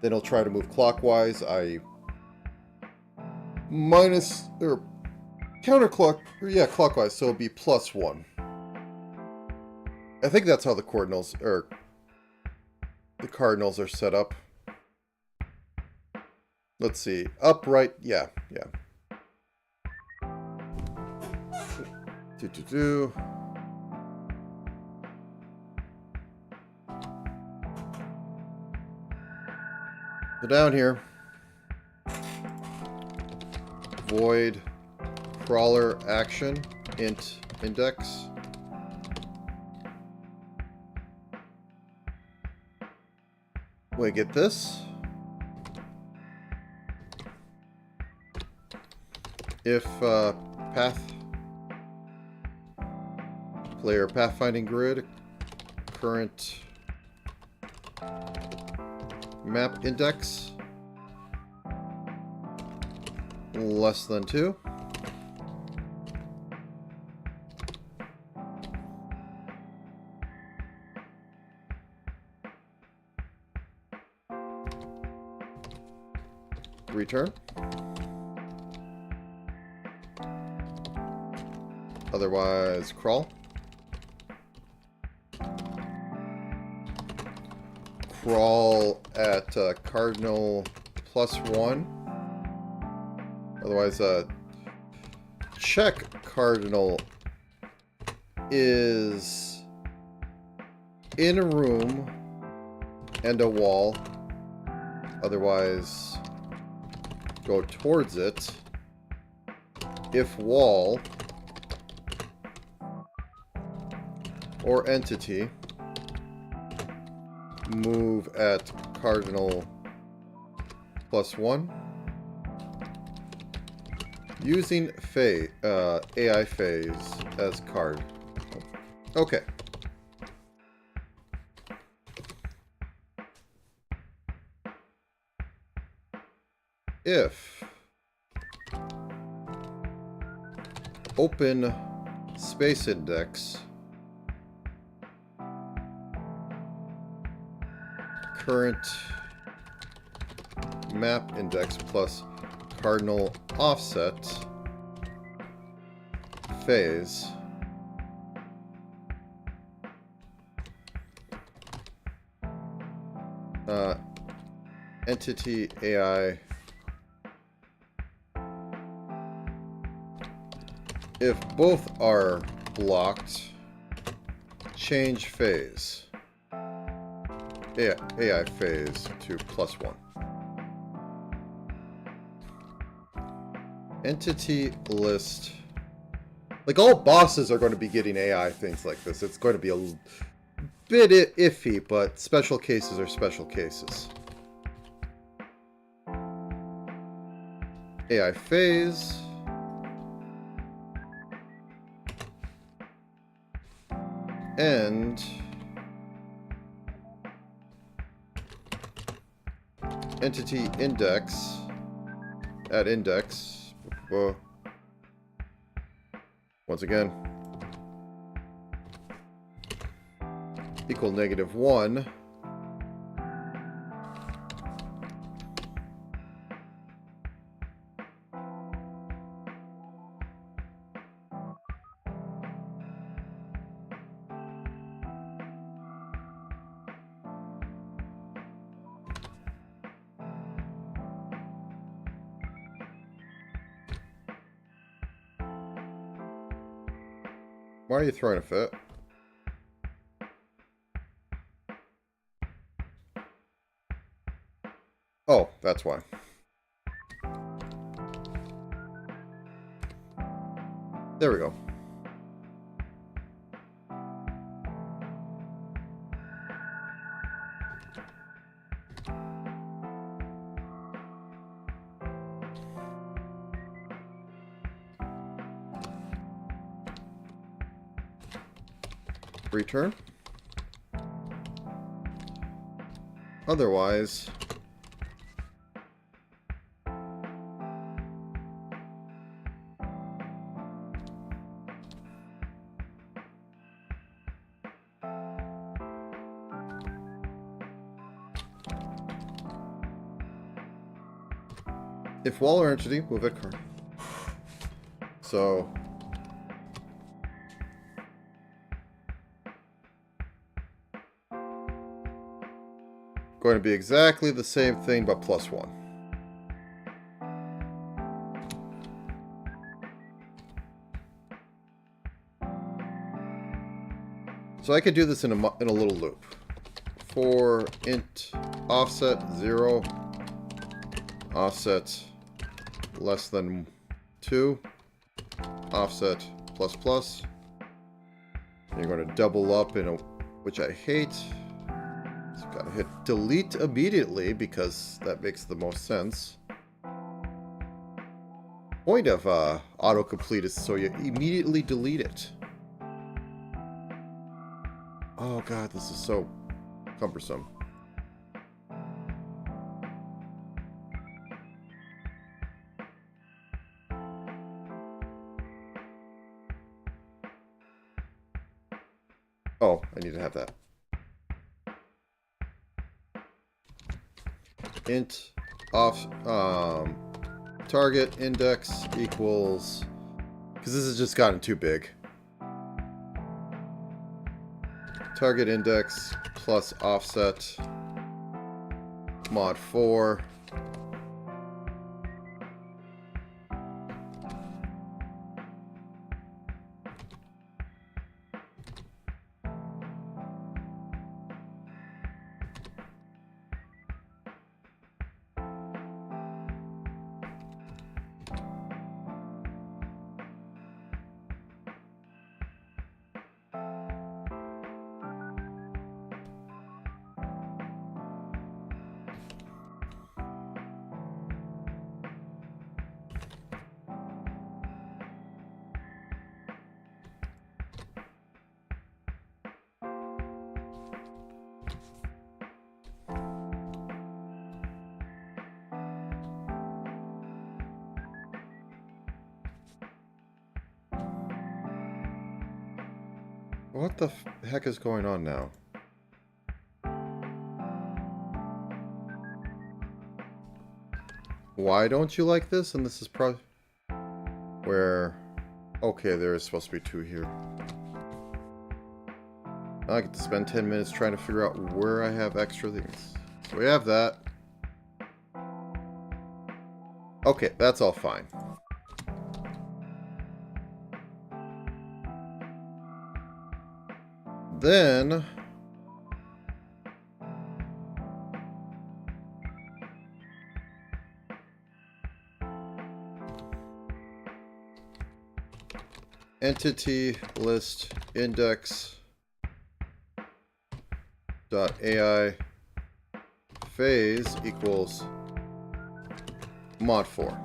then it'll try to move clockwise, i.e. minus, or clockwise, so it'll be +1. I think that's how the cardinals are set up. Let's see. Upright, yeah. So down here, void crawler action int index. We get this. If player pathfinding grid current map index less than 2. Return. Otherwise, crawl. Crawl at cardinal +1. Otherwise, check cardinal is in a room and a wall. Otherwise, go towards it. If wall or entity, move at cardinal +1 using AI phase as card. Okay. If open space index current map index plus cardinal offset phase entity AI if both are blocked, change phase. AI phase to +1. Entity list. Like, all bosses are going to be getting AI things like this. It's going to be a bit iffy, but special cases are special cases. AI phase. And entity index at index. Once again, equal -1. Why are you throwing a fit? Oh, that's why. There we go. Return. Otherwise, if wall or entity, move it card. So going to be exactly the same thing, but +1. So I could do this in a little loop. For int offset 0, offset less than 2, offset ++. You're going to double up in a, which I hate. So gotta hit delete immediately because that makes the most sense. Point of autocomplete is so you immediately delete it. Oh god, this is so cumbersome. Oh, I need to have that. Int off target index equals, because this has just gotten too big. Target index plus offset mod 4. What the heck is going on now? Why don't you like this? And this is probably where... Okay, there is supposed to be 2 here. I get to spend 10 minutes trying to figure out where I have extra things. So we have that. Okay, that's all fine. then entity list index dot AI phase equals mod 4.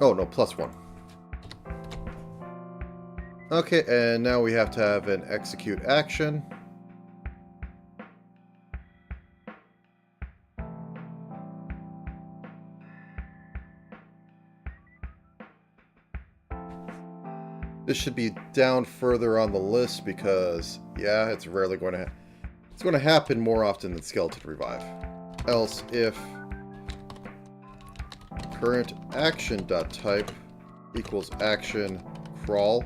Oh no, +1. Okay, and now we have to have an execute action. This should be down further on the list because, yeah, it's rarely going to it's going to happen more often than skeleton revive. Else if current action dot type equals action crawl.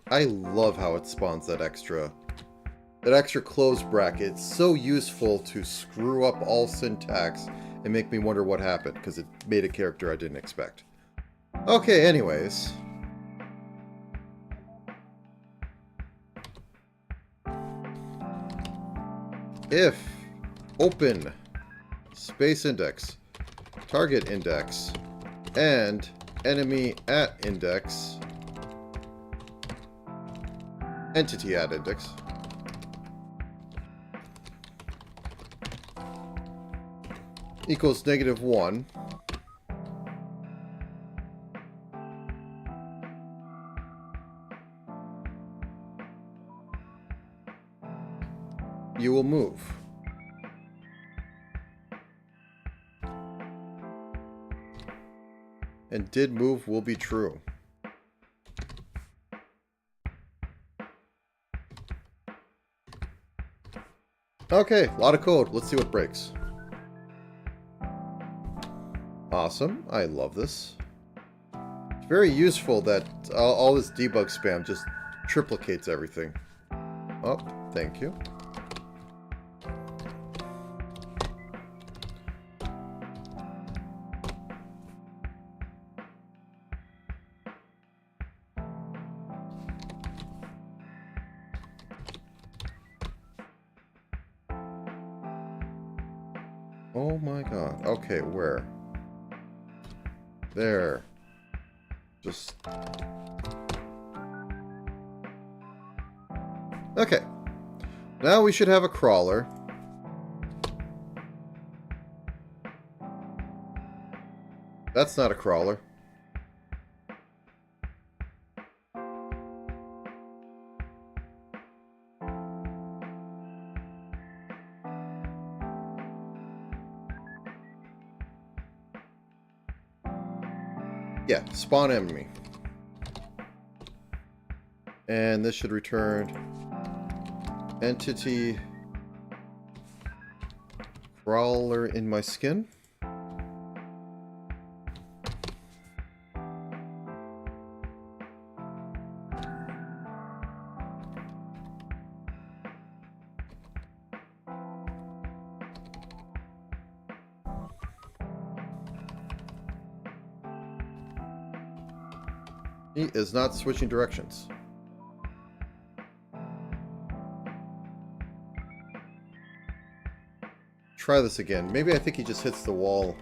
I love how it spawns that extra close bracket. It's so useful to screw up all syntax and make me wonder what happened, because it made a character I didn't expect. Okay, anyways. If open space index, target index, and enemy at index, entity at index, equals -1, you will move. And did move will be true. Okay, a lot of code. Let's see what breaks. Awesome. I love this. It's very useful that all this debug spam just triplicates everything. Oh, thank you. Oh my god. Okay, where? There. Just... Okay. Now we should have a crawler. That's not a crawler. Yeah, spawn enemy. And this should return entity crawler in my skin. He is not switching directions. Try this again. Maybe I think he just hits the wall.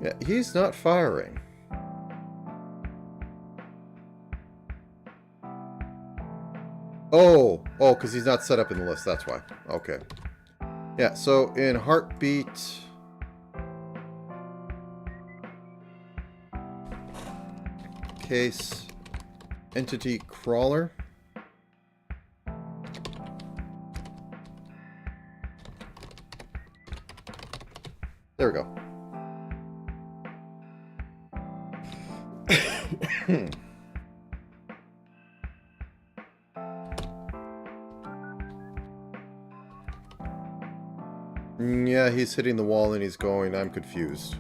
Yeah, he's not firing. Oh, because he's not set up in the list, that's why. Okay. Yeah, so in heartbeat... case entity crawler. There we go. Yeah, he's hitting the wall and he's going. I'm confused.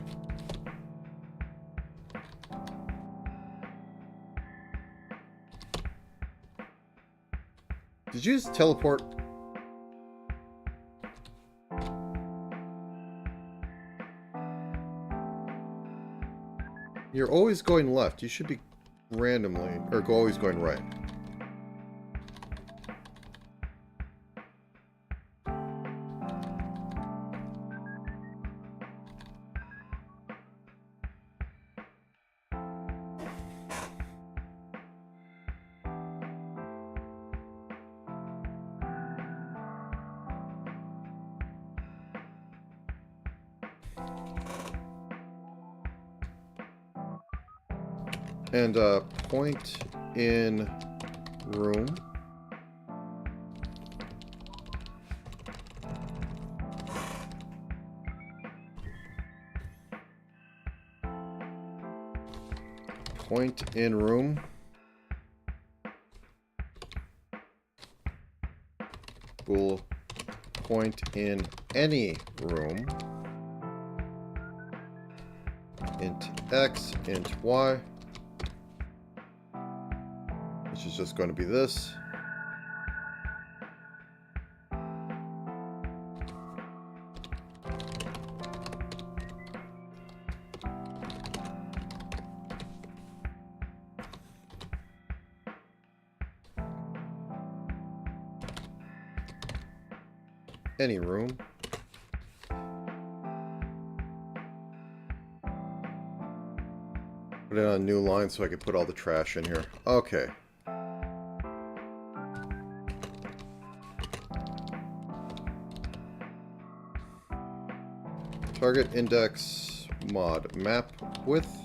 Did you just teleport? You're always going left. You should be randomly, or always going right. And point in room. Point in room. We'll point in any room. Int X, int Y. Which is just going to be this. Any room. Put it on a new line so I can put all the trash in here. Okay. Target index mod map width.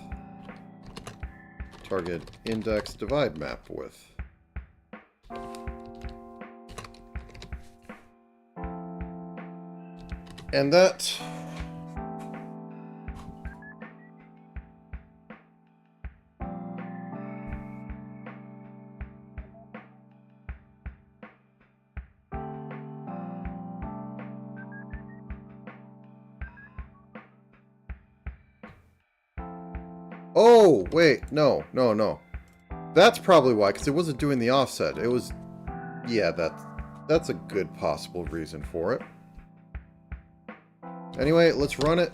Target index divide map width. And that oh, wait, no. That's probably why, because it wasn't doing the offset. It was, yeah, that's a good possible reason for it. Anyway, let's run it.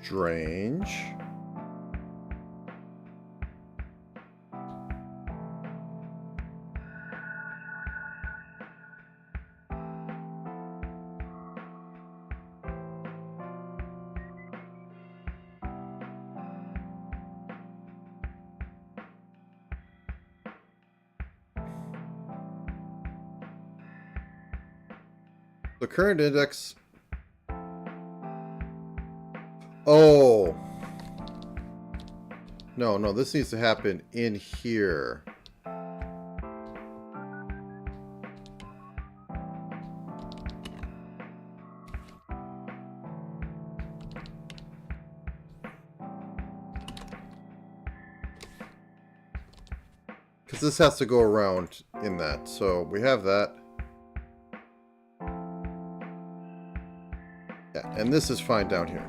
Strange. The current index. Oh. No, this needs to happen in here. Because this has to go around in that. So we have that. Yeah, and this is fine down here.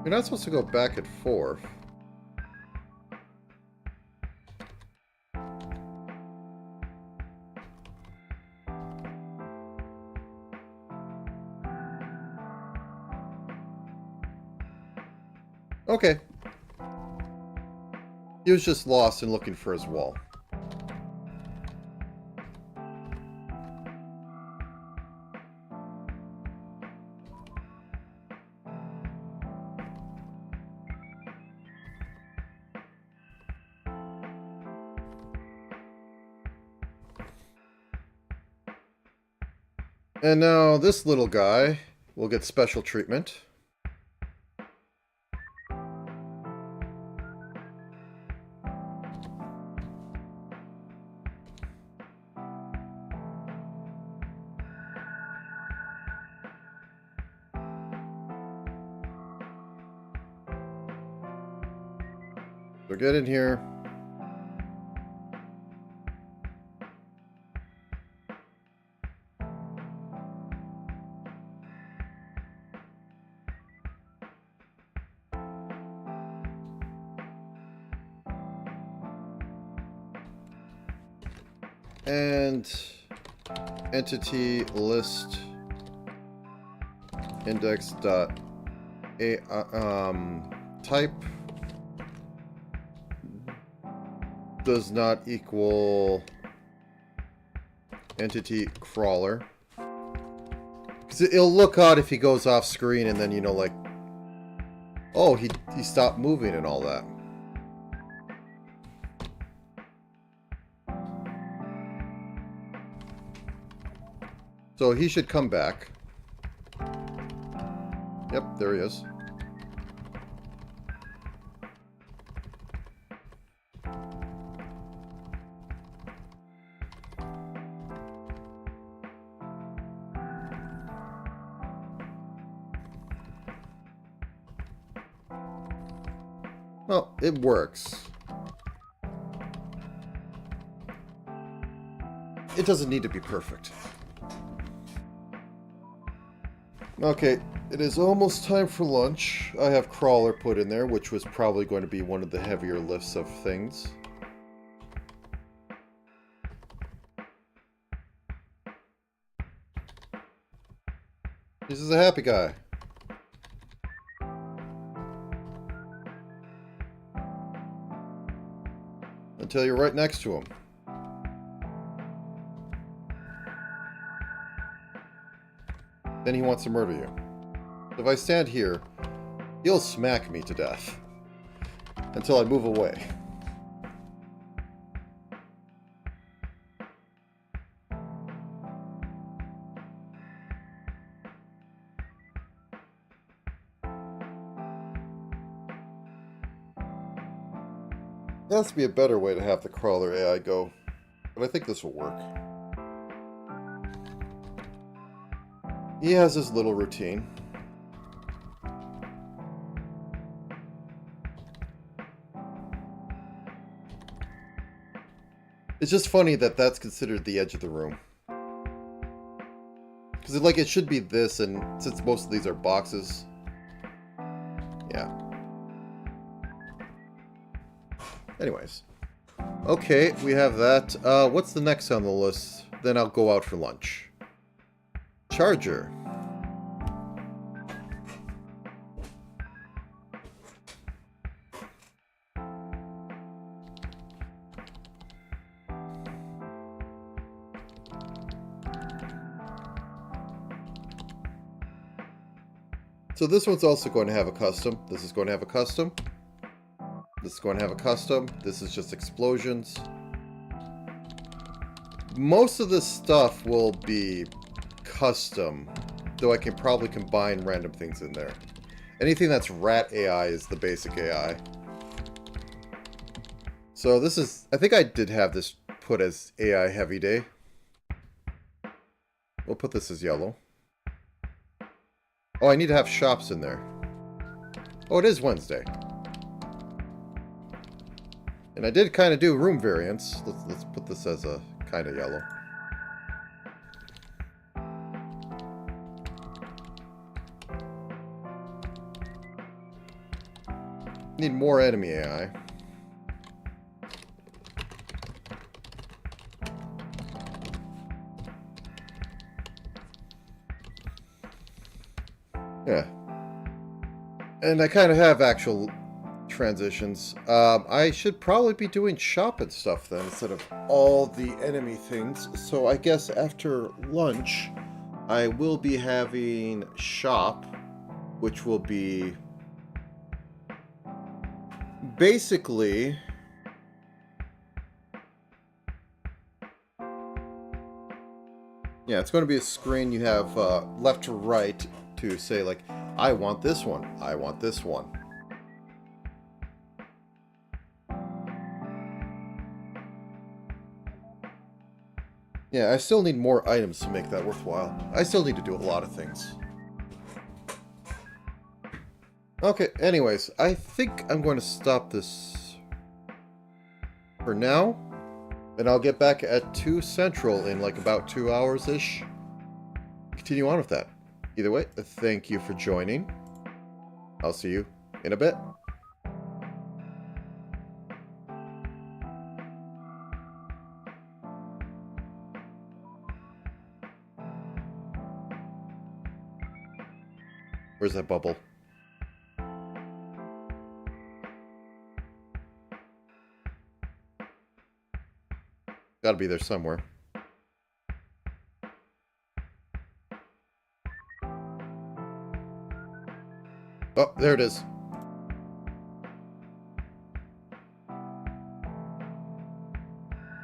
You're not supposed to go back and forth. Okay. He was just lost and looking for his wall. And now this little guy will get special treatment. So get in here. And entity list index dot type does not equal entity crawler. Because it'll look odd if he goes off screen and then, you know, like, oh, he stopped moving and all that. So he should come back. Yep, there he is. Well, it works. It doesn't need to be perfect. Okay, it is almost time for lunch. I have crawler put in there, which was probably going to be one of the heavier lifts of things. This is a happy guy. Until you're right next to him. Then he wants to murder you. If I stand here, he'll smack me to death. Until I move away. There has to be a better way to have the crawler AI go, but I think this will work. He has his little routine. It's just funny that that's considered the edge of the room. Because like it should be this, and since most of these are boxes, yeah. Anyways. Okay, we have that. What's the next on the list? Then I'll go out for lunch. Charger. So this one's also going to have a custom. This is going to have a custom. This is going to have a custom. This is just explosions. Most of this stuff will be custom, though I can probably combine random things in there. Anything that's rat AI is the basic AI. So this is, I think I did have this put as AI heavy day. We'll put this as yellow. Oh, I need to have shops in there. Oh, it is Wednesday. And I did kind of do room variants. Let's put this as a kind of yellow. Need more enemy AI. Yeah. And I kind of have actual transitions. I should probably be doing shop and stuff then instead of all the enemy things. So I guess after lunch, I will be having shop, which will be basically Yeah, it's going to be a screen you have left to right to say, like, I want this one. I want this one. Yeah, I still need more items to make that worthwhile. I still need to do a lot of things. Okay, anyways, I think I'm going to stop this for now. And I'll get back at 2 Central in like about 2 hours-ish. Continue on with that. Either way, thank you for joining. I'll see you in a bit. Where's that bubble? Gotta be there somewhere. Oh, there it is.